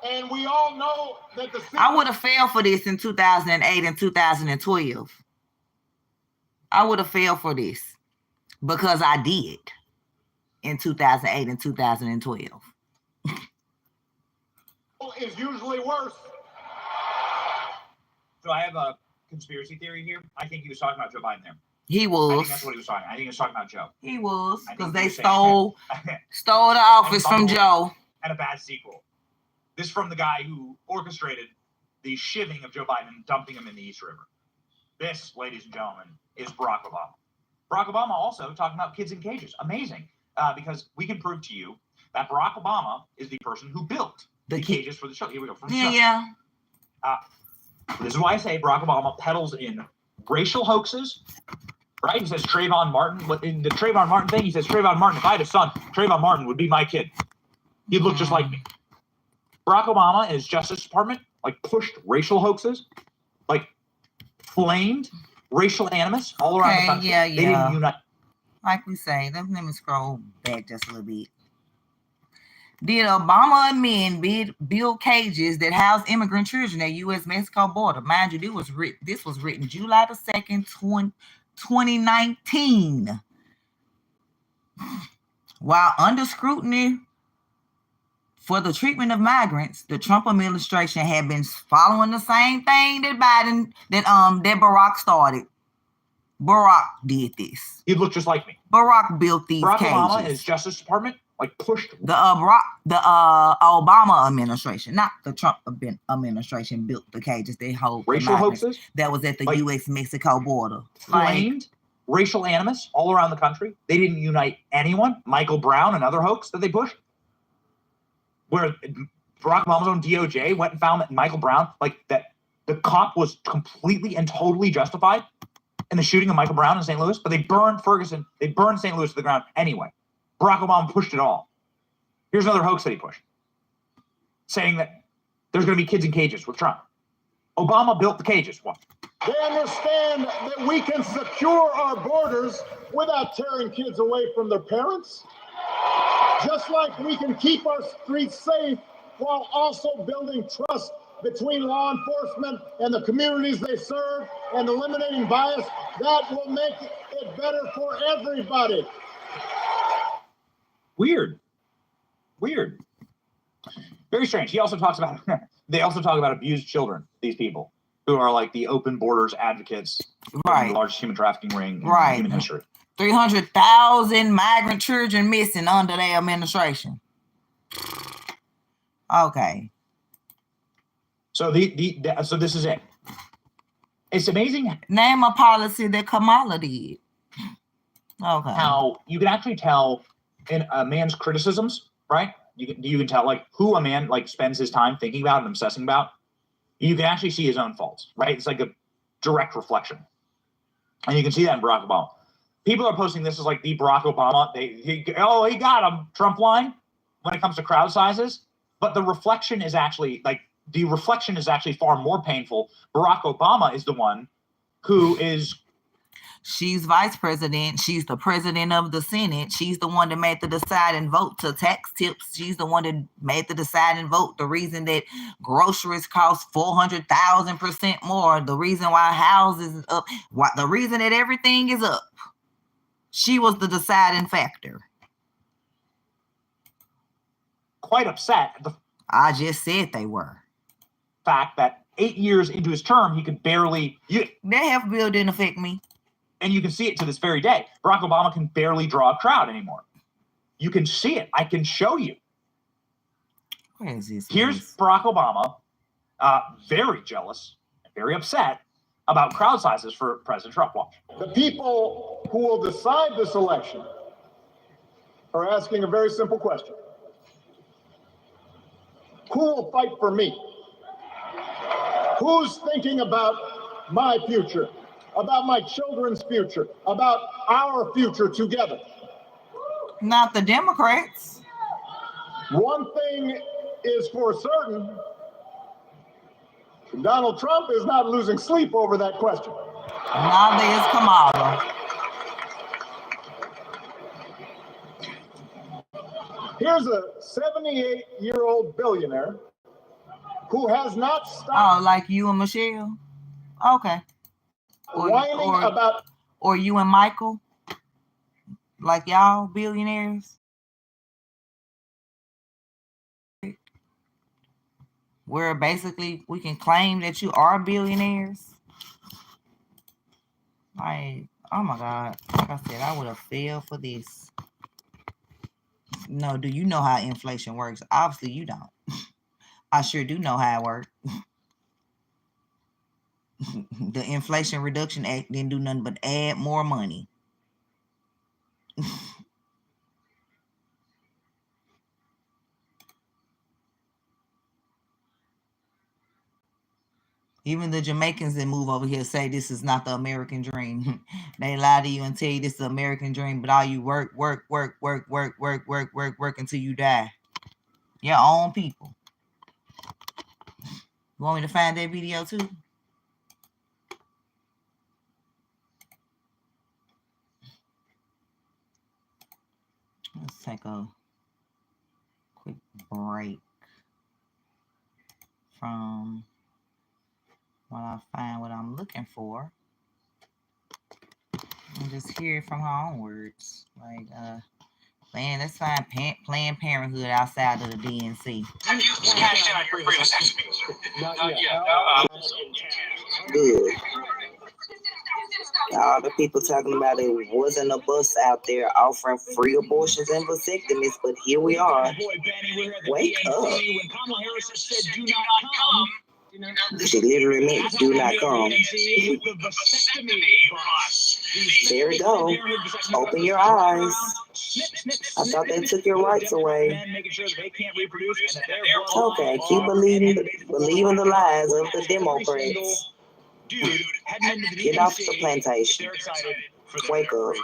And we all know that I would have failed for this in 2008 and 2012. I would have failed for this because I did in 2008 and 2012. Is usually worse. So I have a conspiracy theory here. I think he was talking about Joe Biden there. He was. I think that's what he was talking. I think he was talking about Joe. He was, because they stole the office from Joe. And a bad sequel. This from the guy who orchestrated the shivving of Joe Biden and dumping him in the East River. This, ladies and gentlemen, is Barack Obama. Barack Obama also talking about kids in cages. Amazing, because we can prove to you that Barack Obama is the person who built the cages for the show. Here we go. From the show. Yeah. This is why I say Barack Obama peddles in racial hoaxes. Right? He says Trayvon Martin. In the Trayvon Martin thing, he says Trayvon Martin, if I had a son, Trayvon Martin would be my kid. He'd look just like me. Barack Obama and his Justice Department pushed racial hoaxes, flamed racial animus all around the country. Yeah. They didn't unite. Like we say, let me scroll back just a little bit. Did Obama amend build cages that house immigrant children at U.S.-Mexico border? Mind you, this was written July the 2nd, 2019. While under scrutiny for the treatment of migrants, the Trump administration had been following the same thing that Barack started. Barack did this. He'd look just like me. Barack built these Barack cages. Obama and his Justice Department pushed the Obama administration, not the Trump administration, built the cages. They hold racial hoaxes that was at the U.S.-Mexico border. Flamed racial animus all around the country. They didn't unite anyone. Michael Brown, another hoax that they pushed, where Barack Obama's own DOJ went and found that Michael Brown, that the cop was completely and totally justified in the shooting of Michael Brown in St. Louis, but they burned Ferguson. They burned St. Louis to the ground anyway. Barack Obama pushed it all. Here's another hoax that he pushed, saying that there's going to be kids in cages with Trump. Obama built the cages. What? They understand that we can secure our borders without tearing kids away from their parents. Just like we can keep our streets safe while also building trust between law enforcement and the communities they serve and eliminating bias. That will make it better for everybody. Weird. Very strange. He also talks about, they also talk about abused children, these people who are the open borders advocates, right? The largest human trafficking ring in human history. 300,000 migrant children missing under their administration. Okay. So so this is it. It's amazing. Name a policy that Kamala did. Okay. How you can actually tell in a man's criticisms, right? You can tell who a man spends his time thinking about and obsessing about. You can actually see his own faults, right? It's like a direct reflection, and you can see that in Barack Obama. People are posting this as the Barack Obama. He got him Trump line when it comes to crowd sizes, but the reflection is actually far more painful. Barack Obama is the one who is. She's vice president. She's the president of the Senate. She's the one that made the deciding vote to tax tips. She's the one that made the deciding vote. The reason that groceries cost 400,000% more. The reason why houses is up. The reason that everything is up. She was the deciding factor. Quite upset. I just said they were. Fact that 8 years into his term, he could barely. That health bill didn't affect me. And you can see it to this very day. Barack Obama can barely draw a crowd anymore. You can see it. I can show you. Where is this? Here's Barack Obama, very jealous, very upset about crowd sizes for President Trump. Watch. The people who will decide this election are asking a very simple question. Who will fight for me? Who's thinking about my future, about my children's future, about our future together? Not the Democrats. One thing is for certain, Donald Trump is not losing sleep over that question. Neither is Kamala. Here's a 78-year-old billionaire who has not stopped. Oh, like you and Michelle? Okay. Or you and Michael? Like y'all billionaires? Where basically we can claim that you are billionaires. Like, oh my God. Like I said, I would have failed for this. No, do you know how inflation works? Obviously you don't. I sure do know how it works. The Inflation Reduction Act didn't do nothing but add more money. Even the Jamaicans that move over here say this is not the American dream. They lie to you and tell you this is the American dream, but all you work until you die. Your own people. You want me to find that video too? Let's take a quick break from while I find what I'm looking for. And just hear it from her own words. Like, man, let's find Planned Parenthood outside of the DNC. Have you cashed in on your previous SP? Not yet. Good. All the people talking about it wasn't a bus out there offering free abortions and vasectomies, but here we are. Wake up. When Kamala Harris said, "Do not come," She literally meant do not come. There we go. Open your eyes. I thought they took your rights away. Okay, keep believing the lies of the Democrats. Get off the plantation. Wake up.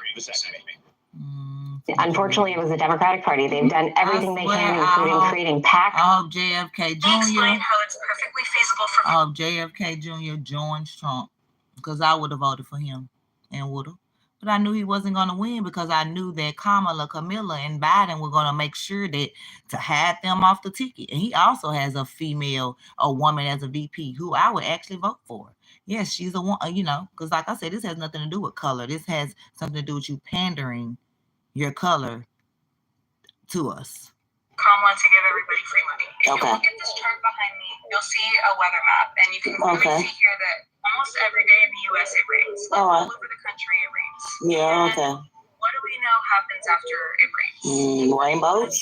Unfortunately, it was the Democratic Party. They've done everything they can, including creating PAC. I hope JFK Jr. Explain how it's perfectly feasible for I hope JFK Jr. joins Trump, because I would have voted for him and would have. But I knew he wasn't going to win, because I knew that Camilla, and Biden were going to make sure that to have them off the ticket. And he also has a woman as a VP who I would actually vote for. Yes, she's a woman, because like I said, this has nothing to do with color. This has something to do with you pandering your color to us. Kamala to give everybody free money. If Okay. you look at this chart behind me, you'll see a weather map, and you can clearly see here that almost every day in the U.S. it rains. All over the country it rains. Yeah, okay. What do we know happens after it rains? Rainbows?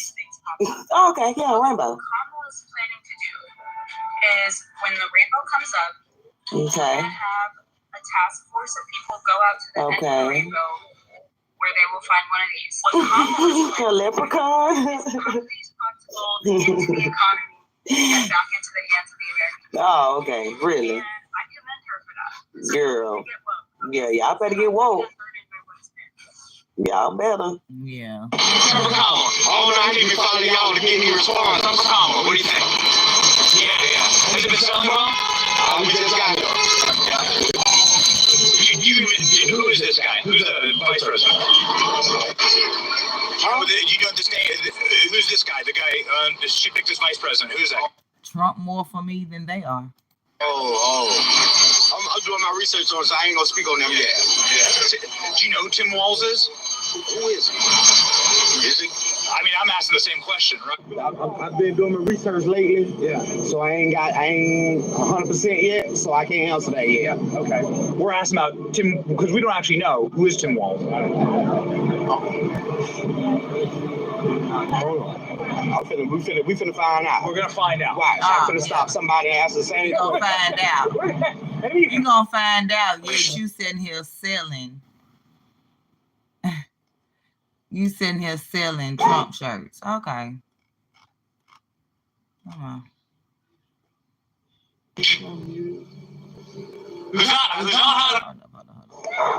Oh, okay, yeah, rainbow. What Kamala's planning to do is when the rainbow comes up, Okay. we're going to have a task force of people go out to the end of the rainbow where they will find one of these. What Kamala's A leprechaun? is how these pots of gold into the economy and back into the hands of the Americans. Oh, okay, really? And I commend her for that. Girl. Yeah, y'all better get woke. Y'all better. Yeah. All night he been calling y'all to get me response. I'm Kamala. What do you think? Yeah. Has it been selling well? We just got it. Who is this guy? Who's the vice president? You know this name? Who's this guy? The guy she picked as vice president. Who's that? Trump more for me than they are. I'm doing my research on it, so I ain't gonna speak on them yet. Yeah. Do you know who Tim Walz is? Who is he? Is it? I mean, I'm asking the same question, right? I've been doing my research lately. Yeah. So I ain't 100% yet, so I can't answer that yet. Yeah, okay. We're asking about Tim, because we don't actually know who is Tim Walz. Hold on. We finna find out. We're gonna find out. Why? So I'm finna stop somebody and ask the same You're gonna question. find out. You're gonna find out. Yes, you sitting here selling. You sitting here selling Trump shirts. Okay. Come on.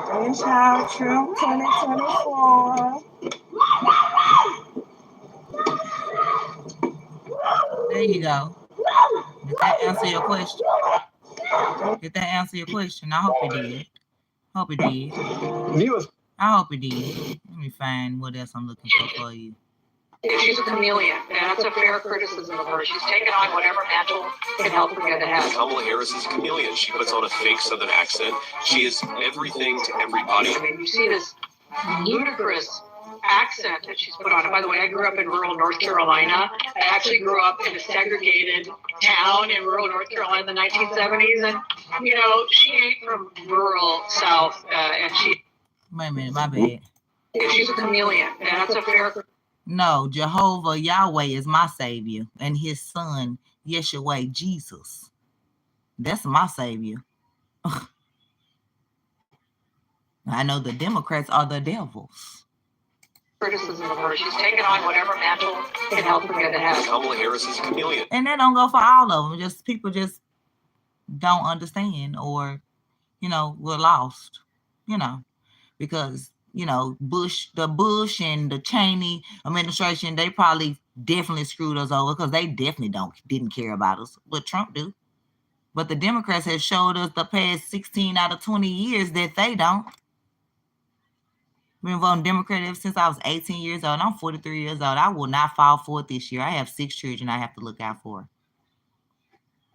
Grandchild Trump 2024. There you go. Did that answer your question? Did that answer your question? I hope it did. Hope it did. Viewers. I hope it did. Let me find what else I'm looking for you. She's a chameleon, and that's a fair criticism of her. She's taken on whatever mantle can help her get ahead. Kamala Harris is a chameleon. She puts on a fake Southern accent. She is everything to everybody. I mean, you see this ludicrous accent that she's put on. And by the way, I grew up in rural North Carolina. I actually grew up in a segregated town in rural North Carolina in the 1970s. And, you know, she ain't from rural South. And she... Wait a minute, my bad. She's a chameleon, and that's a fair... No, Jehovah Yahweh is my savior, and his son, Yeshua Jesus. That's my savior. I know the Democrats are the devils. Criticism of her. She's taken on whatever mantle can help her get ahead. Kamala Harris is a chameleon. And that don't go for all of them. Just people just don't understand, or, you know, we're lost, you know, because, you know, the Bush and the Cheney administration, they probably definitely screwed us over because they definitely didn't care about us. But Trump do. But the Democrats have showed us the past 16 out of 20 years that they don't. Been voting Democrat ever since I was 18 years old. I'm 43 years old. I will not fall for it this year. I have 6 children I have to look out for.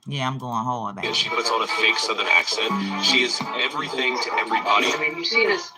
Yeah, I'm going hard. And she puts on a fake Southern accent. She is everything to everybody. I mean, you see this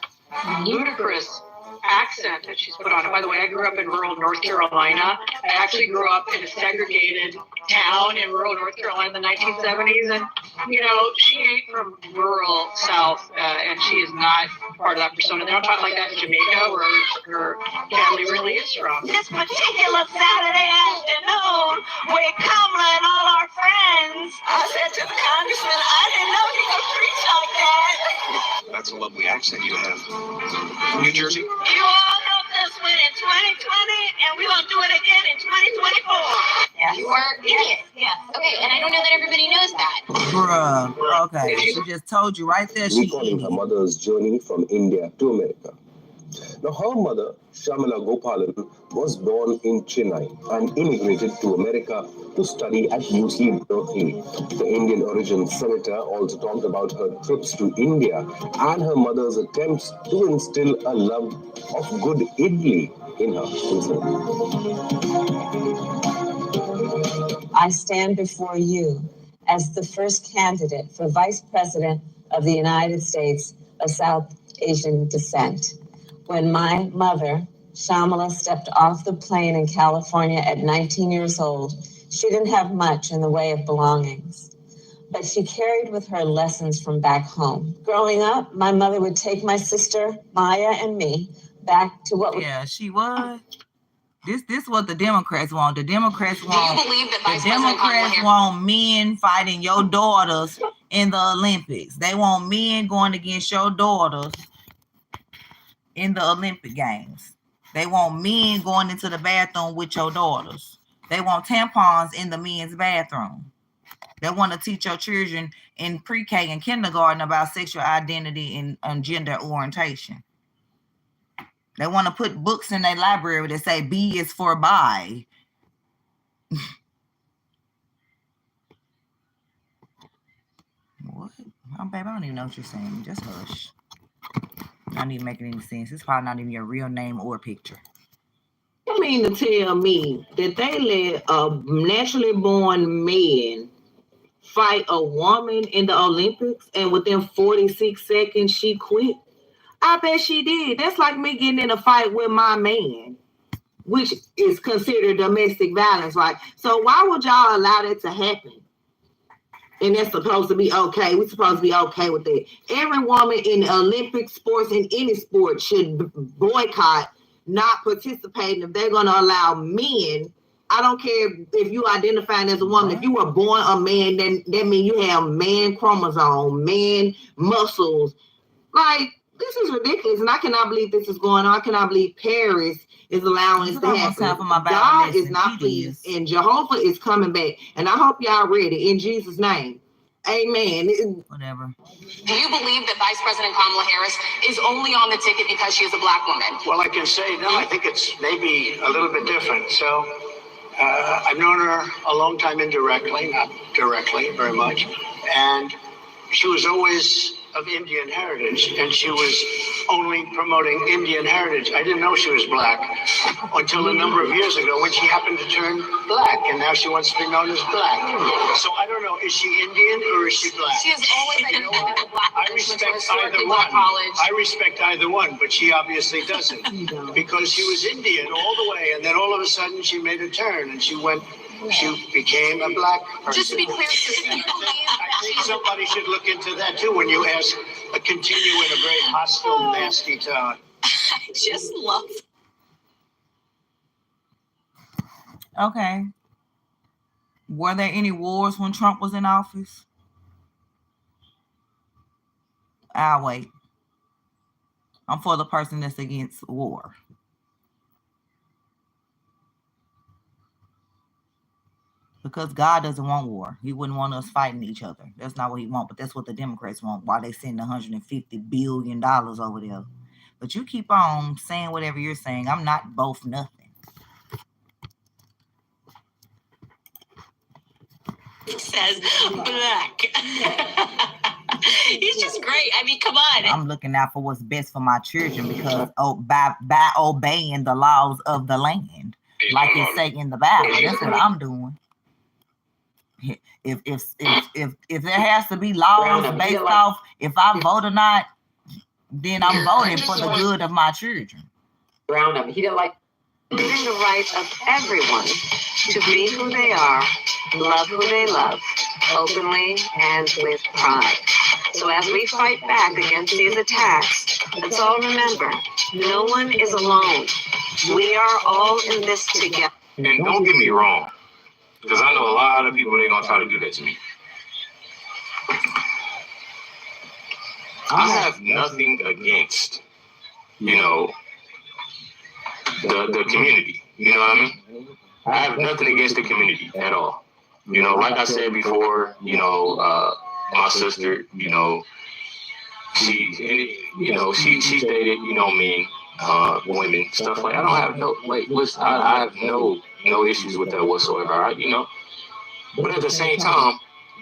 ludicrous accent that she's put on. And by the way, I grew up in rural North Carolina. I actually grew up in a segregated town in rural North Carolina in the 1970s. And, you know, she ain't from rural South, and she is not part of that persona. They don't talk like that in Jamaica, where her family really is from. This particular Saturday afternoon, with Kamala and all our friends, I said to the congressman, I didn't know he could preach like that. That's a lovely accent you have. New Jersey? You all helped us win in 2020, and we're going to do it again in 2024. Yeah. You are idiots. Yeah. Okay, and I don't know that everybody knows that. Bruh. Okay. She just told you right there. Recalling her mother's journey from India to America. Now, her mother, Shamala Gopalan, was born in Chennai and immigrated to America to study at UC Berkeley. The Indian origin senator also talked about her trips to India and her mother's attempts to instill a love of good idli in her. I stand before you as the first candidate for Vice President of the United States of South Asian descent. When my mother, Shamala, stepped off the plane in California at 19 years old, she didn't have much in the way of belongings, but she carried with her lessons from back home. Growing up, my mother would take my sister, Maya, and me back to what... Yeah, she was. This what the Democrats want. The Democrats want... Do you believe that Vice The President Democrats want men fighting your daughters in the Olympics. They want men going against your daughters in the Olympic Games. They want men going into the bathroom with your daughters. They want tampons in the men's bathroom. They want to teach your children in pre-K and kindergarten about sexual identity and gender orientation. They want to put books in their library that say B is for bi. What? Oh, babe, I don't even know what you're saying. Just hush. Not even making any sense. It's probably not even your real name or picture. You mean to tell me that they let a naturally born man fight a woman in the Olympics and within 46 seconds she quit? I bet she did. That's like me getting in a fight with my man, which is considered domestic violence, right? So why would y'all allow that to happen? And that's supposed to be okay. We're supposed to be okay with that. Every woman in Olympic sports, in any sport, should boycott not participating if they're going to allow men. I don't care if you identify as a woman. If you were born a man, then that means you have man chromosome, man muscles. Like, This is ridiculous, and I cannot believe this is going on. I cannot believe Paris is allowing this to happen. God is not pleased, and Jehovah is coming back. And I hope y'all ready in Jesus' name. Amen. Whatever. Do you believe that Vice President Kamala Harris is only on the ticket because she is a black woman? Well, I can say no. I think it's maybe a little bit different. So I've known her a long time indirectly, not directly very much, and she was always of Indian heritage, and she was only promoting Indian heritage. I didn't know she was black until a number of years ago when she happened to turn black, and now she wants to be known as black. So I don't know, is she Indian or is she black? She has always identified as black. I respect either one. I respect either one, but she obviously doesn't, because she was Indian all the way, and then all of a sudden she made a turn, and she became a black person. Just to be clear, sir, do you believe I think somebody should look into that too when you ask continue in a very hostile, nasty tone. I just love. Okay. Were there any wars when Trump was in office? I'll wait. I'm for the person that's against war. Because God doesn't want war. He wouldn't want us fighting each other. That's not what he wants, but that's what the Democrats want. Why they send $150 billion over there. But you keep on saying whatever you're saying. I'm not both nothing. Says black. He's just great. I mean, come on. I'm looking out for what's best for my children because by obeying the laws of the land, like it say in the Bible. That's what I'm doing. If there has to be laws based off if I vote or not, then I'm voting for the good of my children. Brown him. He didn't like giving the right of everyone to be who they are, love who they love, openly and with pride. So as we fight back against these attacks, let's all remember, no one is alone. We are all in this together. And don't get me wrong, because I know a lot of people, they're going to try to do that to me. I have nothing against, the community. You know what I mean? I have nothing against the community at all. Like I said before, my sister, she stated, men, women, stuff like. I don't have no I have no issues with that whatsoever. But at the same time,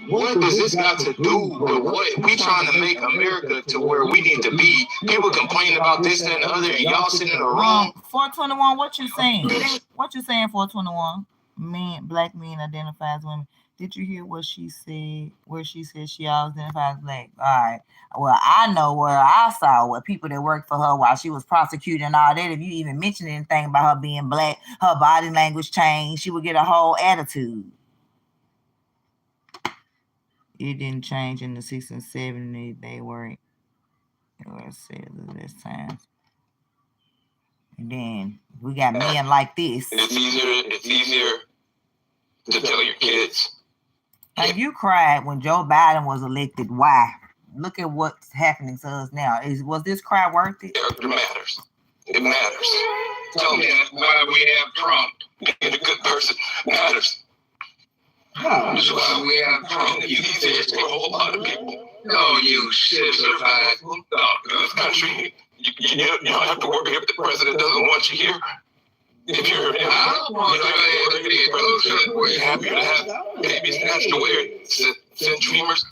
what does this got to do with what we trying to make America to where we need to be? People complain about this, that, and the other, and y'all sitting in a room. 421, what you saying? What you saying, 421? Black men identify as women. Did you hear what she said? Where she said she always identifies as black. All right. Well, I know where I saw what people that worked for her while she was prosecuting and all that. If you even mention anything about her being black, her body language changed. She would get a whole attitude. It didn't change in the 60s and 70s. They were said this time. And then we got men like this. It's easier to tell your kids. And you cried when Joe Biden was elected. Why? Look at what's happening to us now. Was this cry worth it? Character matters. It matters. Tell me that's why we have Trump. Being a good person matters. That's why we have Trump. You need to for a whole lot of people. No, you certified country. You don't have to worry if the president doesn't want you here. If you're happy to have babies snatched away, send dreamers.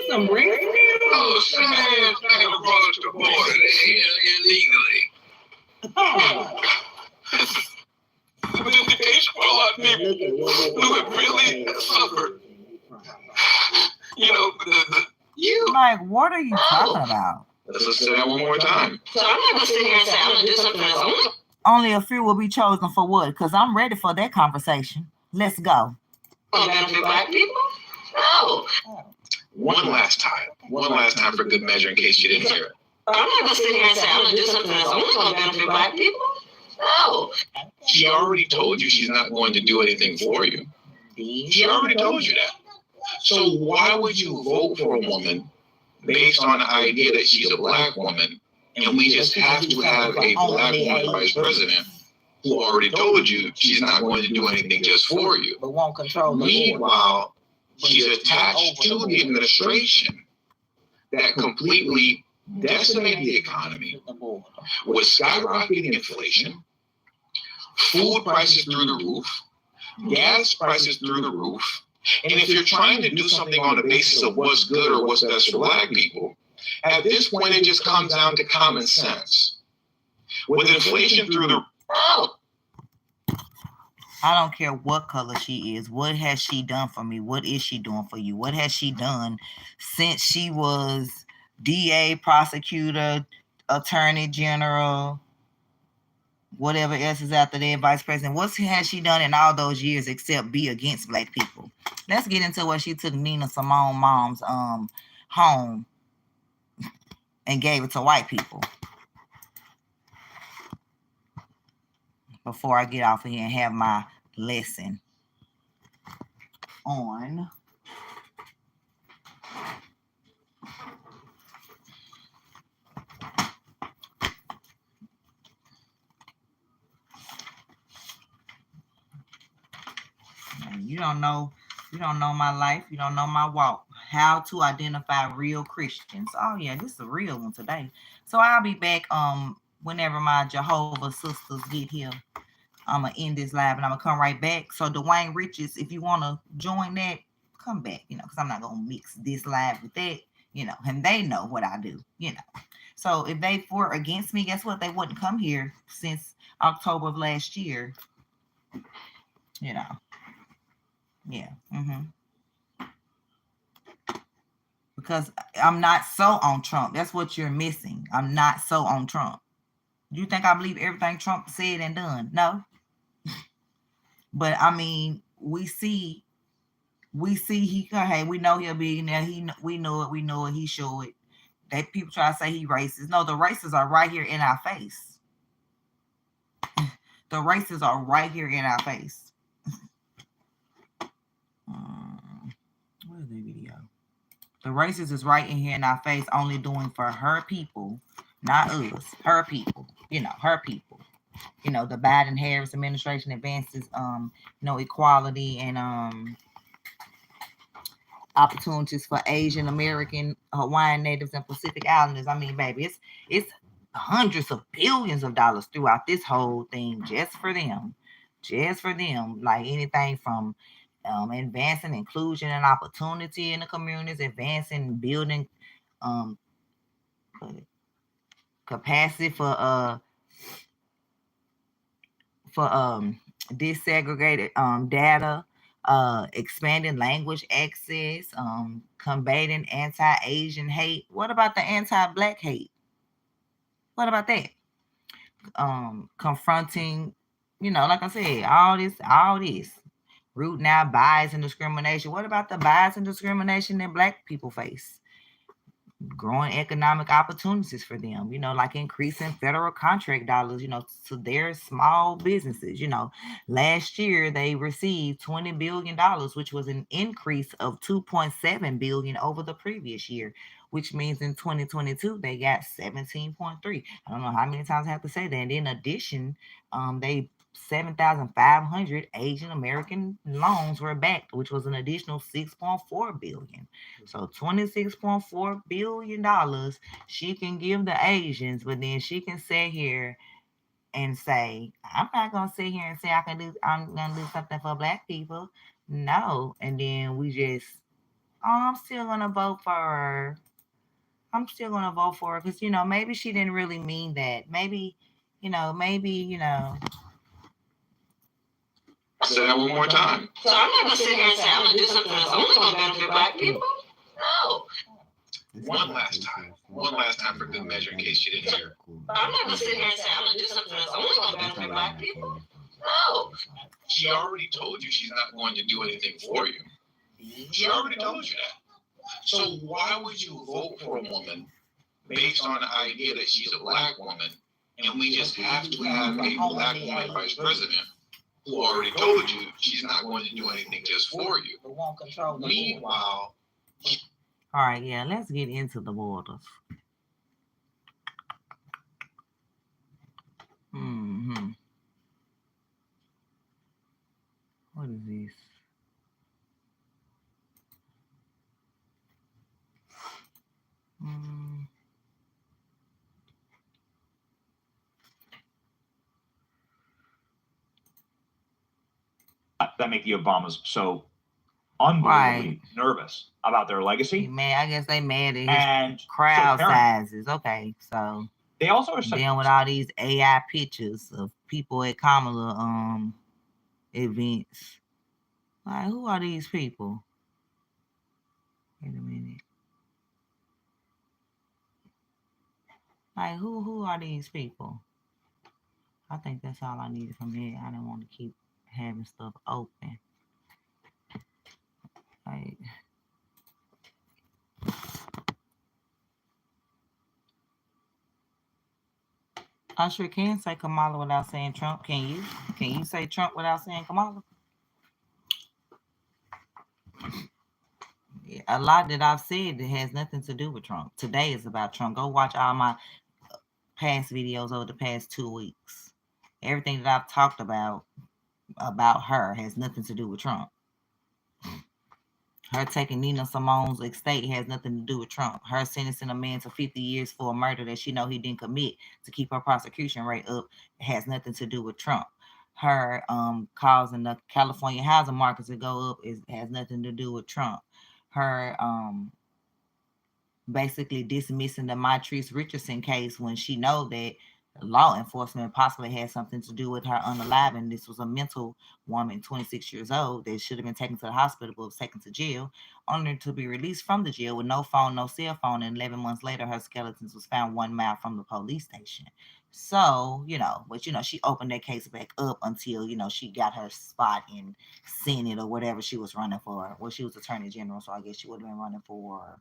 Some rings? Oh, man, across the border illegally. Education for a lot of people who have really suffered. Like, what are you talking about? Let's just say that one more time. So I'm not gonna sit here and say I'm gonna do something else. Only a few will be chosen for what? Because I'm ready for that conversation. Let's go. Benefit black people? No. One last time for good measure in case you didn't hear it. I'm not gonna sit here and say I'm gonna do something that's only gonna benefit black people. No. She already told you she's not going to do anything for you. She already told you that. So why would you vote for a woman based on the idea that she's a black woman, and we just have to have a black woman vice president who already told you she's not going to do anything just for you. But won't control the Meanwhile, she's attached to the administration that completely decimated the economy with skyrocketing inflation, food prices through the roof, gas prices through the roof. And if you're trying to do something on the basis of what's good or what's best for black people, at this point, it just comes down to common sense. With inflation through the I don't care what color she is. What has she done for me? What is she doing for you? What has she done since she was DA, prosecutor, attorney general, whatever else is after that, vice president? What has she done in all those years except be against black people? Let's get into what she took Nina Simone mom's home and gave it to white people. Before I get off of here and have my lesson on you don't know my life, you don't know my walk. How to identify real Christians. Oh yeah, this is a real one today. So I'll be back whenever my Jehovah's sisters get here. I'm going to end this live and I'm going to come right back. So Dwayne Riches, if you want to join that, come back, because I'm not going to mix this live with that, and they know what I do, So if they were against me, guess what? They wouldn't come here since October of last year, Yeah. Because I'm not so on Trump. That's what you're missing. I'm not so on Trump. You think I believe everything Trump said and done? No. But I mean, we see hey, we know he'll be in there. We know it. He showed it. They people try to say he racist. No, the racists are right here in our face. The racists are right here in our face. Where's the video? The racist is right in here in our face, only doing for her people, not us. Her people. Her people. The Biden-Harris administration advances, equality and opportunities for Asian American, Hawaiian natives, and Pacific Islanders. I mean, baby, it's hundreds of billions of dollars throughout this whole thing just for them. Like anything from advancing inclusion and opportunity in the communities, advancing building capacity for desegregated data, expanding language access, combating anti-Asian hate. What about the anti-black hate? What about that? Confronting, like I said, all this. Rooting out bias and discrimination. What about the bias and discrimination that black people face? Growing economic opportunities for them, like increasing federal contract dollars, to their small businesses. Last year they received $20 billion, which was an increase of $2.7 billion over the previous year, which means in 2022 they got 17.3. I don't know how many times I have to say that. And in addition, they 7,500 Asian American loans were backed, which was an additional $6.4 billion. So $26.4 billion she can give the Asians, but then she can sit here and say, I'm not gonna sit here and say I'm gonna do something for black people. No. And then we just, I'm still gonna vote for her. Because maybe she didn't really mean that. Maybe. Say that one more time. So I'm not gonna sit here and say I'm gonna do something that's only gonna benefit black people. No. One last time for good measure in case you didn't hear. I'm not gonna sit here and say I'm gonna do something that's only gonna benefit black people. No. She already told you she's not going to do anything for you. She already told you that. So why would you vote for a woman based on the idea that she's a black woman and we just have to have a black woman vice president who already told you she's not going to do anything just for you? But won't control the Meanwhile, All right, yeah, let's get into the borders. What is this? That make the Obamas so unbelievably nervous about their legacy. Man, I guess they mad at his and crowd so sizes. Okay, so they also are dealing with all these AI pictures of people at Kamala events. Like, who are these people? Wait a minute. Like, who are these people? I think that's all I needed from it. I didn't want to keep having stuff open. Like, I sure can say Kamala without saying Trump. Can you? Can you say Trump without saying Kamala? Yeah, a lot that I've said that has nothing to do with Trump. Today is about Trump. Go watch all my past videos over the past 2 weeks. Everything that I've talked about her has nothing to do with Trump. Her taking Nina Simone's estate has nothing to do with Trump. Her sentencing a man to 50 years for a murder that she know he didn't commit to keep her prosecution rate up has nothing to do with Trump. Her causing the California housing market to go up has nothing to do with Trump. Her basically dismissing the Matrice Richardson case when she know that law enforcement possibly had something to do with her unaliving. This was a mental woman, 26 years old, that should have been taken to the hospital but was taken to jail, only to be released from the jail with no phone, no cell phone, and 11 months later her skeletons was found 1 mile from the police station. So, but she opened that case back up until, she got her spot in Senate or whatever she was running for. Well, she was Attorney General, so I guess she would have been running for,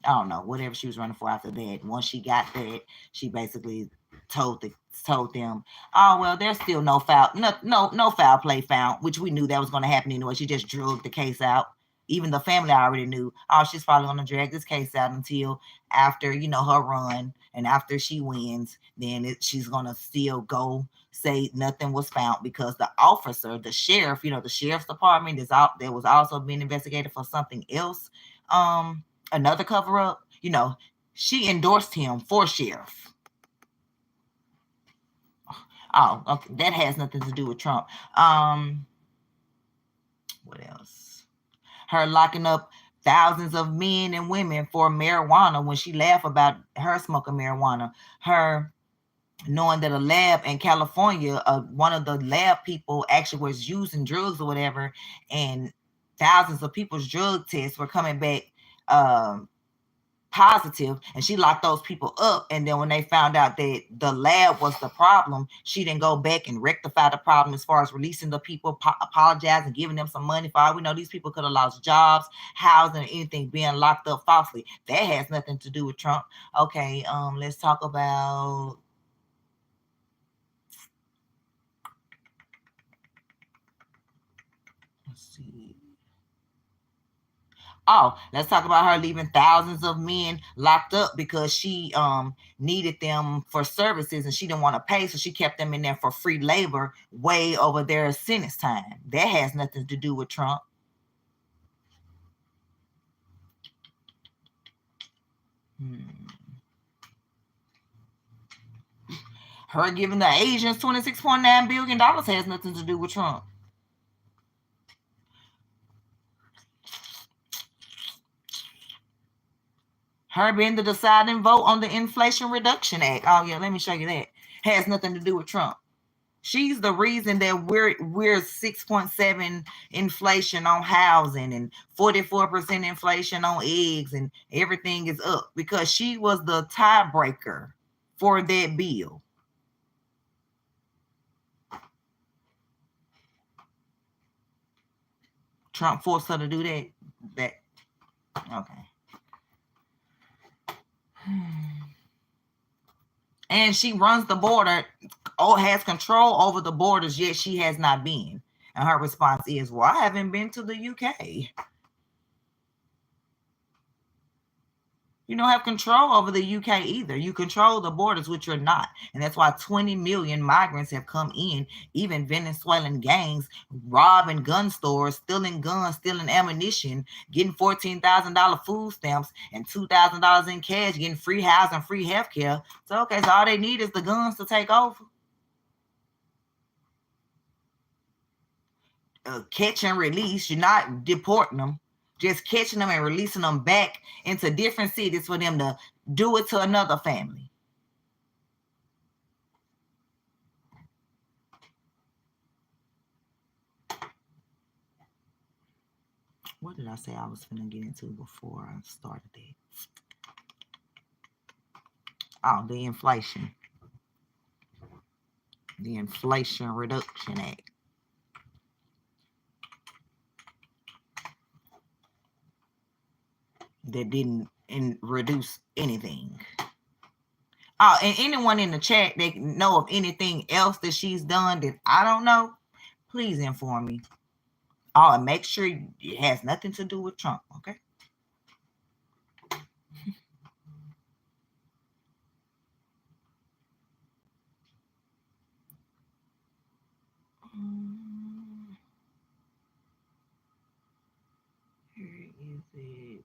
I don't know, whatever she was running for after that. Once she got that, she basically told them, oh, well, there's still no foul play found, which we knew that was going to happen anyway. She just drugged the case out. Even the family already knew, oh, she's probably going to drag this case out until after, her run, and after she wins, then she's going to still go say nothing was found, because the officer, the sheriff, the sheriff's department that was also being investigated for something else, another cover-up, she endorsed him for sheriff. Oh, okay. That has nothing to do with Trump. What else? Her locking up thousands of men and women for marijuana when she laughed about her smoking marijuana. Her knowing that a lab in California, one of the lab people actually was using drugs or whatever, and thousands of people's drug tests were coming back positive, and she locked those people up. And then when they found out that the lab was the problem, she didn't go back and rectify the problem as far as releasing the people, apologizing, giving them some money. For all we know, these people could have lost jobs, housing, anything, being locked up falsely. That has nothing to do with Trump. Okay, let's talk about let's talk about her leaving thousands of men locked up because she needed them for services and she didn't want to pay, so she kept them in there for free labor way over their sentence time. That has nothing to do with Trump. Her giving the Asians $26.9 billion has nothing to do with Trump. Her being the deciding vote on the Inflation Reduction Act. Oh, yeah, let me show you that. Has nothing to do with Trump. She's the reason that we're 6.7 inflation on housing and 44% inflation on eggs, and everything is up because she was the tiebreaker for that bill. Trump forced her to do that. Okay. And she runs the border, has control over the borders, yet she has not been. And her response is, well, I haven't been to the UK. You don't have control over the UK either. You control the borders, which you're not. And that's why 20 million migrants have come in, even Venezuelan gangs robbing gun stores, stealing guns, stealing ammunition, getting $14,000 food stamps and $2,000 in cash, getting free housing, free healthcare. So, okay, so all they need is the guns to take over. Catch and release. You're not deporting them. Just catching them and releasing them back into different cities for them to do it to another family. What did I say I was finna get into before I started that? Oh, the inflation. The Inflation Reduction Act. That didn't reduce anything. Oh, and anyone in the chat that know of anything else that she's done that I don't know, please inform me. Oh, and make sure it has nothing to do with Trump, okay? Here is it.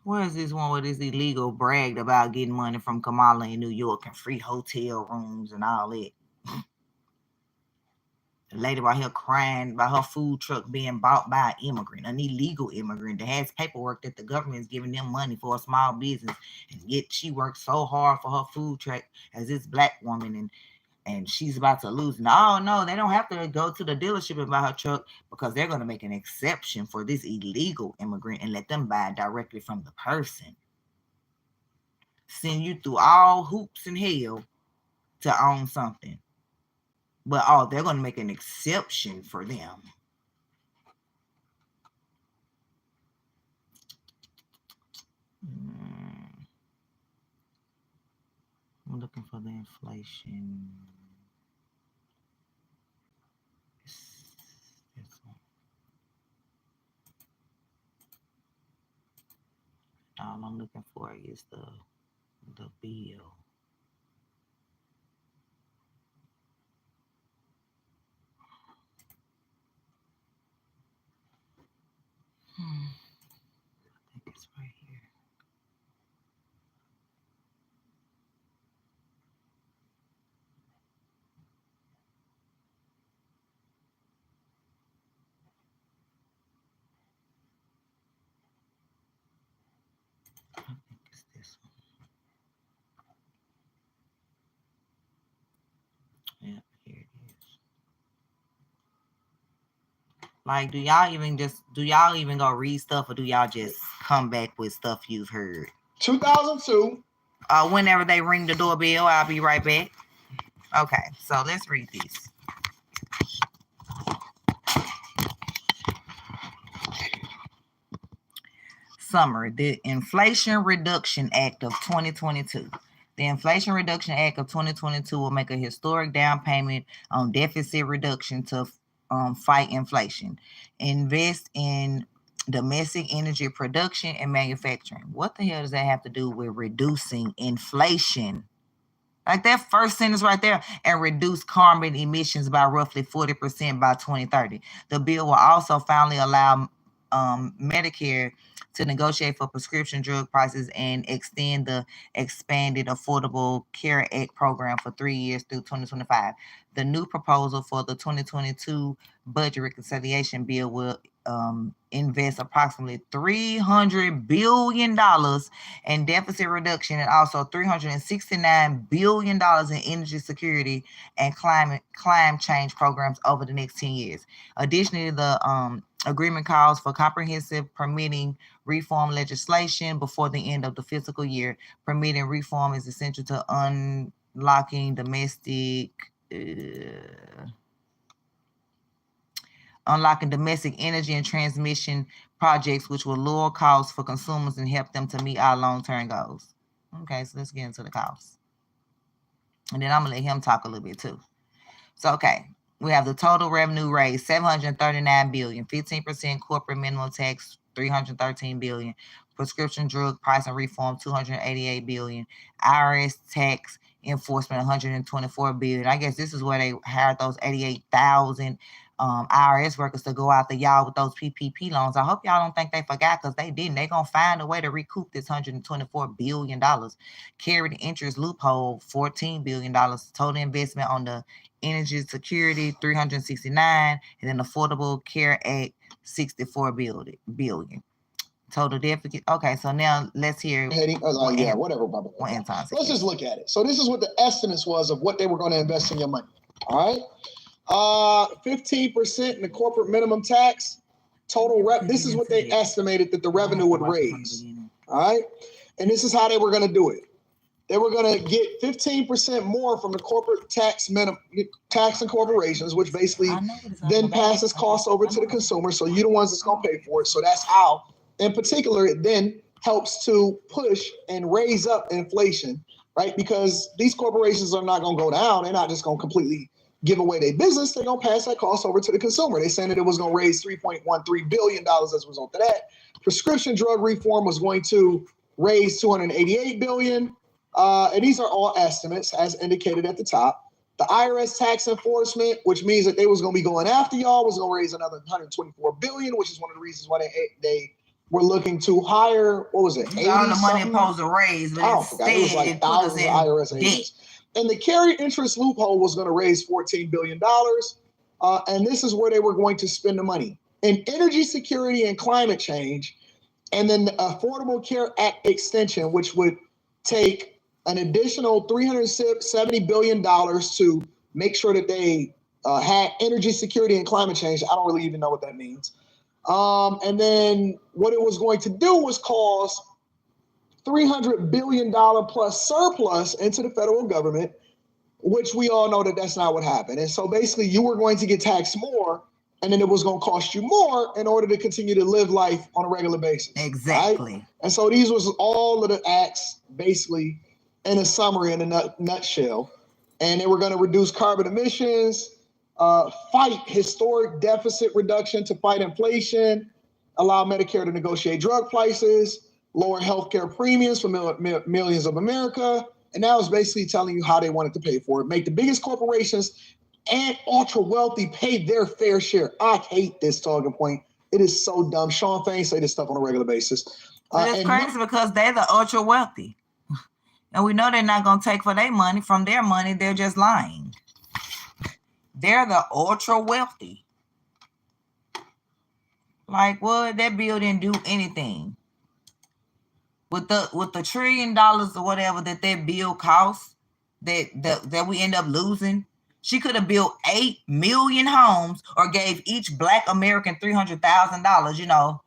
Where is this one where this illegal bragged about getting money from Kamala in New York and free hotel rooms and all that? The lady right here crying about her food truck being bought by an immigrant, an illegal immigrant that has paperwork that the government is giving them money for a small business, and yet she worked so hard for her food truck as this black woman, and she's about to lose. No, they don't have to go to the dealership and buy her truck because they're going to make an exception for this illegal immigrant and let them buy directly from the person. Send you through all hoops and hell to own something. But, they're going to make an exception for them. I'm looking for the inflation. This one. All I'm looking for is the bill. I think it's right here. I think it's this one. Yeah, here it is. Like, do y'all even go read stuff, or do y'all just come back with stuff you've heard? 2002. Whenever they ring the doorbell, I'll be right back. Okay, so let's read this. Summary: the Inflation Reduction Act of 2022. The Inflation Reduction Act of 2022 will make a historic down payment on deficit reduction to fight inflation. Invest in domestic energy production and manufacturing. What the hell does that have to do with reducing inflation? Like that first sentence right there, and reduce carbon emissions by roughly 40% by 2030. The bill will also finally allow Medicare to negotiate for prescription drug prices and extend the expanded Affordable Care Act program for 3 years through 2025. The new proposal for the 2022 budget reconciliation bill will invest approximately $300 billion in deficit reduction and also $369 billion in energy security and climate change programs over the next 10 years. Additionally, the agreement calls for comprehensive permitting reform legislation before the end of the fiscal year. Permitting reform is essential to unlocking domestic energy and transmission projects, which will lower costs for consumers and help them to meet our long-term goals. Okay, so let's get into the costs. And then I'm going to let him talk a little bit too. So, okay, We have the total revenue raised, $739 billion, 15% corporate minimum tax, $313 billion, prescription drug pricing reform, $288 billion, IRS tax enforcement, $124 billion. I guess this is where they hired those 88,000 IRS workers to go out to y'all with those PPP loans. I hope y'all don't think they forgot, because they didn't. They're going to find a way to recoup this $124 billion. Carried interest loophole, $14 billion. Total investment on the energy security, $369, and then Affordable Care Act, $64 billion. Total deficit. Okay, so now let's hear. Yeah, whatever, Bubba. Let's just look at it. So this is what the estimates was of what they were going to invest in your money. All right. 15% in the corporate minimum tax. Total this is what they estimated that the revenue would raise. All right. And this is how they were going to do it. They were going to get 15% more from the corporate tax and corporations, which basically then passes costs over to the consumer. So you're the ones that's going to pay for it. So that's how, in particular, it then helps to push and raise up inflation, right? Because these corporations are not going to go down. They're not just going to completely give away their business. They're going to pass that cost over to the consumer. They saying that it was going to raise $3.13 billion as a result of that. Prescription drug reform was going to raise $288 billion. And these are all estimates as indicated at the top. The IRS tax enforcement, which means that they was going to be going after y'all, was going to raise another $124 billion, which is one of the reasons why they were looking to hire, what was it? All the money supposed to raise, but instead it was like thousands of IRS agents. And the carried interest loophole was going to raise $14 billion. And this is where they were going to spend the money. In energy security and climate change, and then the Affordable Care Act extension, which would take an additional $370 billion to make sure that they had energy security and climate change. I don't really even know what that means. And then what it was going to do was cause $300 billion plus surplus into the federal government, which we all know that that's not what happened. And so basically you were going to get taxed more, and then it was going to cost you more in order to continue to live life on a regular basis. Exactly. Right? And so these was all of the acts basically in a summary, in a nutshell. And they were going to reduce carbon emissions, fight historic deficit reduction to fight inflation, allow Medicare to negotiate drug prices, lower healthcare premiums for millions of America. And that was basically telling you how they wanted to pay for it. Make the biggest corporations and ultra wealthy pay their fair share. I hate this talking point. It is so dumb. Sean Fain say this stuff on a regular basis. But it's crazy because they're the ultra wealthy. And we know they're not going to take for their money. From their money, they're just lying. They're the ultra wealthy. Like, what? That bill didn't do anything. With the $1 trillion or whatever that bill costs, that we end up losing, she could have built 8 million homes or gave each Black American $300,000, you know,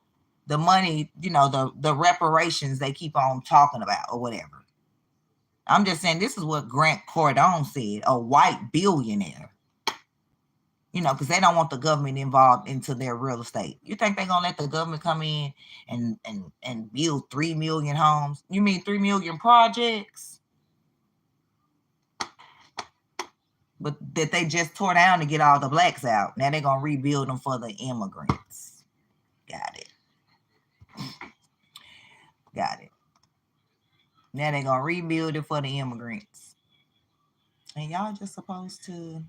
the money, you know, the reparations they keep on talking about or whatever. I'm just saying this is what Grant Cardone said, a white billionaire. You know, because they don't want the government involved into their real estate. You think they're going to let the government come in and build 3 million homes? You mean 3 million projects? But that they just tore down to get all the Blacks out. Now they're going to rebuild them for the immigrants. Got it. Got it. Now they're going to rebuild it for the immigrants. And y'all just supposed to...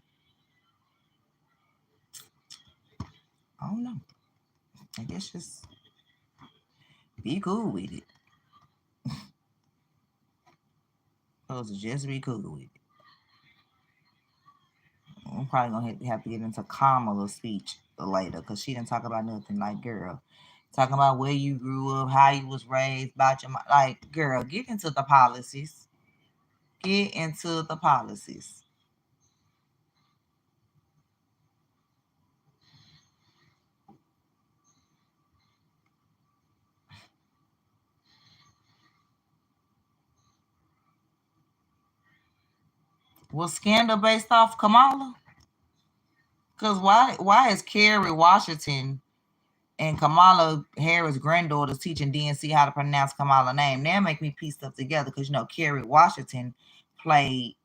I don't know. I guess just be cool with it. Supposed to just be cool with it. I'm probably going to have to get into Kamala's speech later because she didn't talk about nothing. Like, girl, talking about where you grew up, how you was raised, about your... Like, girl, get into the policies. Get into the policies. Was scandal based off Kamala? Because why is Kerry Washington and Kamala Harris' granddaughters teaching DNC how to pronounce Kamala's name? Now make me piece stuff together because, you know, Kerry Washington played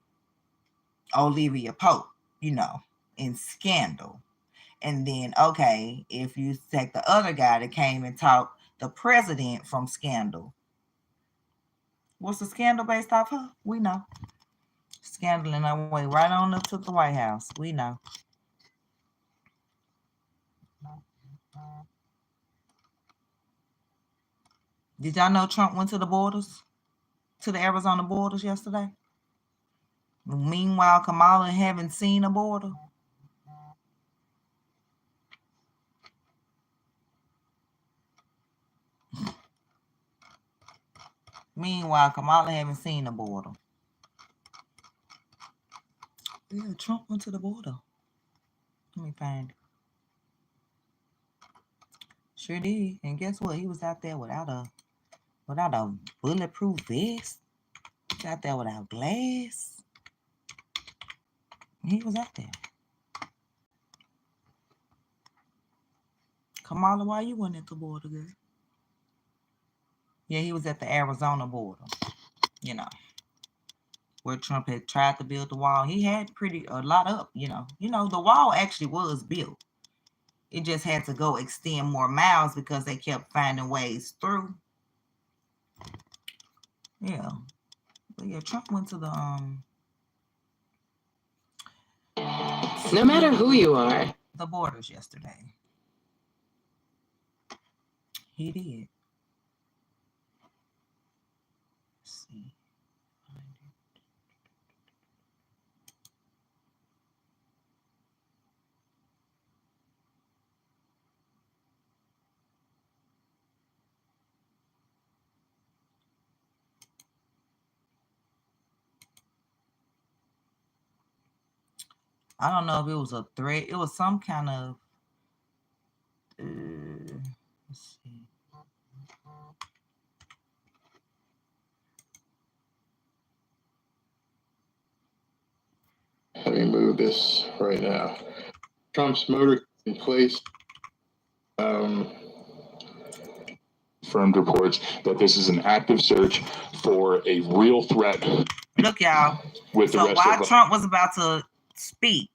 Olivia Pope, you know. in Scandal. And then, okay, if you take the other guy that came and talked the president from Scandal. What's the Scandal based off of? We know. Scandal in our way right on up to the White House. We know. Did y'all know Trump went to the borders? To the Arizona borders yesterday? Meanwhile, Kamala haven't seen a border. Meanwhile, Kamala haven't seen a border. Yeah, Trump went to the border. Let me find it. Sure did. And guess what? He was out there without a bulletproof vest. He was out there without glass. He was out there. Kamala, why you went at the border, girl? Yeah, he was at the Arizona border. You know, where Trump had tried to build the wall. He had a lot up, you know. You know, the wall actually was built. It just had to go extend more miles because they kept finding ways through. Yeah. But yeah, Trump went to the no matter who you are, the borders yesterday. He did. Let's see. I don't know if it was a threat. It was some kind of let's see. Let me move this right now. Trump's motor in place. Confirmed reports that this is an active search for a real threat. Look, y'all. So while Trump was about to speak,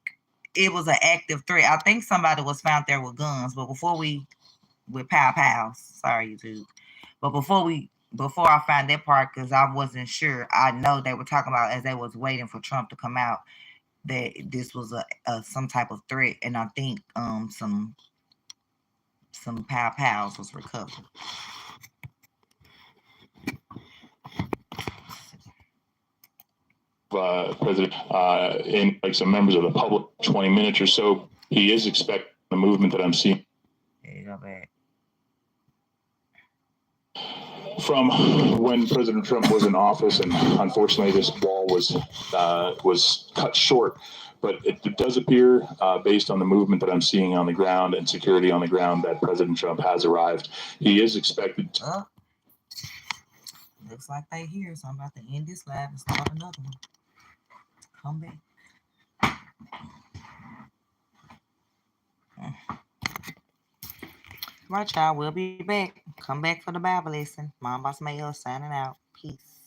it was an active threat. I think somebody was found there with guns, but with pow. Sorry, YouTube. But before I found that part, because I wasn't sure, I know they were talking about as they was waiting for Trump to come out that this was a some type of threat, and I think some pows was recovered. President in like some members of the public 20 minutes or so. He is expecting the movement that I'm seeing. There you go back. From when President Trump was in office, and unfortunately this wall was cut short, but it does appear, based on the movement that I'm seeing on the ground and security on the ground, that President Trump has arrived. He is expected to. Looks like they here, so I'm about to end this live and start another one. Come back. Right, y'all. We'll be back. Come back for the Bible lesson. MomBossMayo signing out. Peace.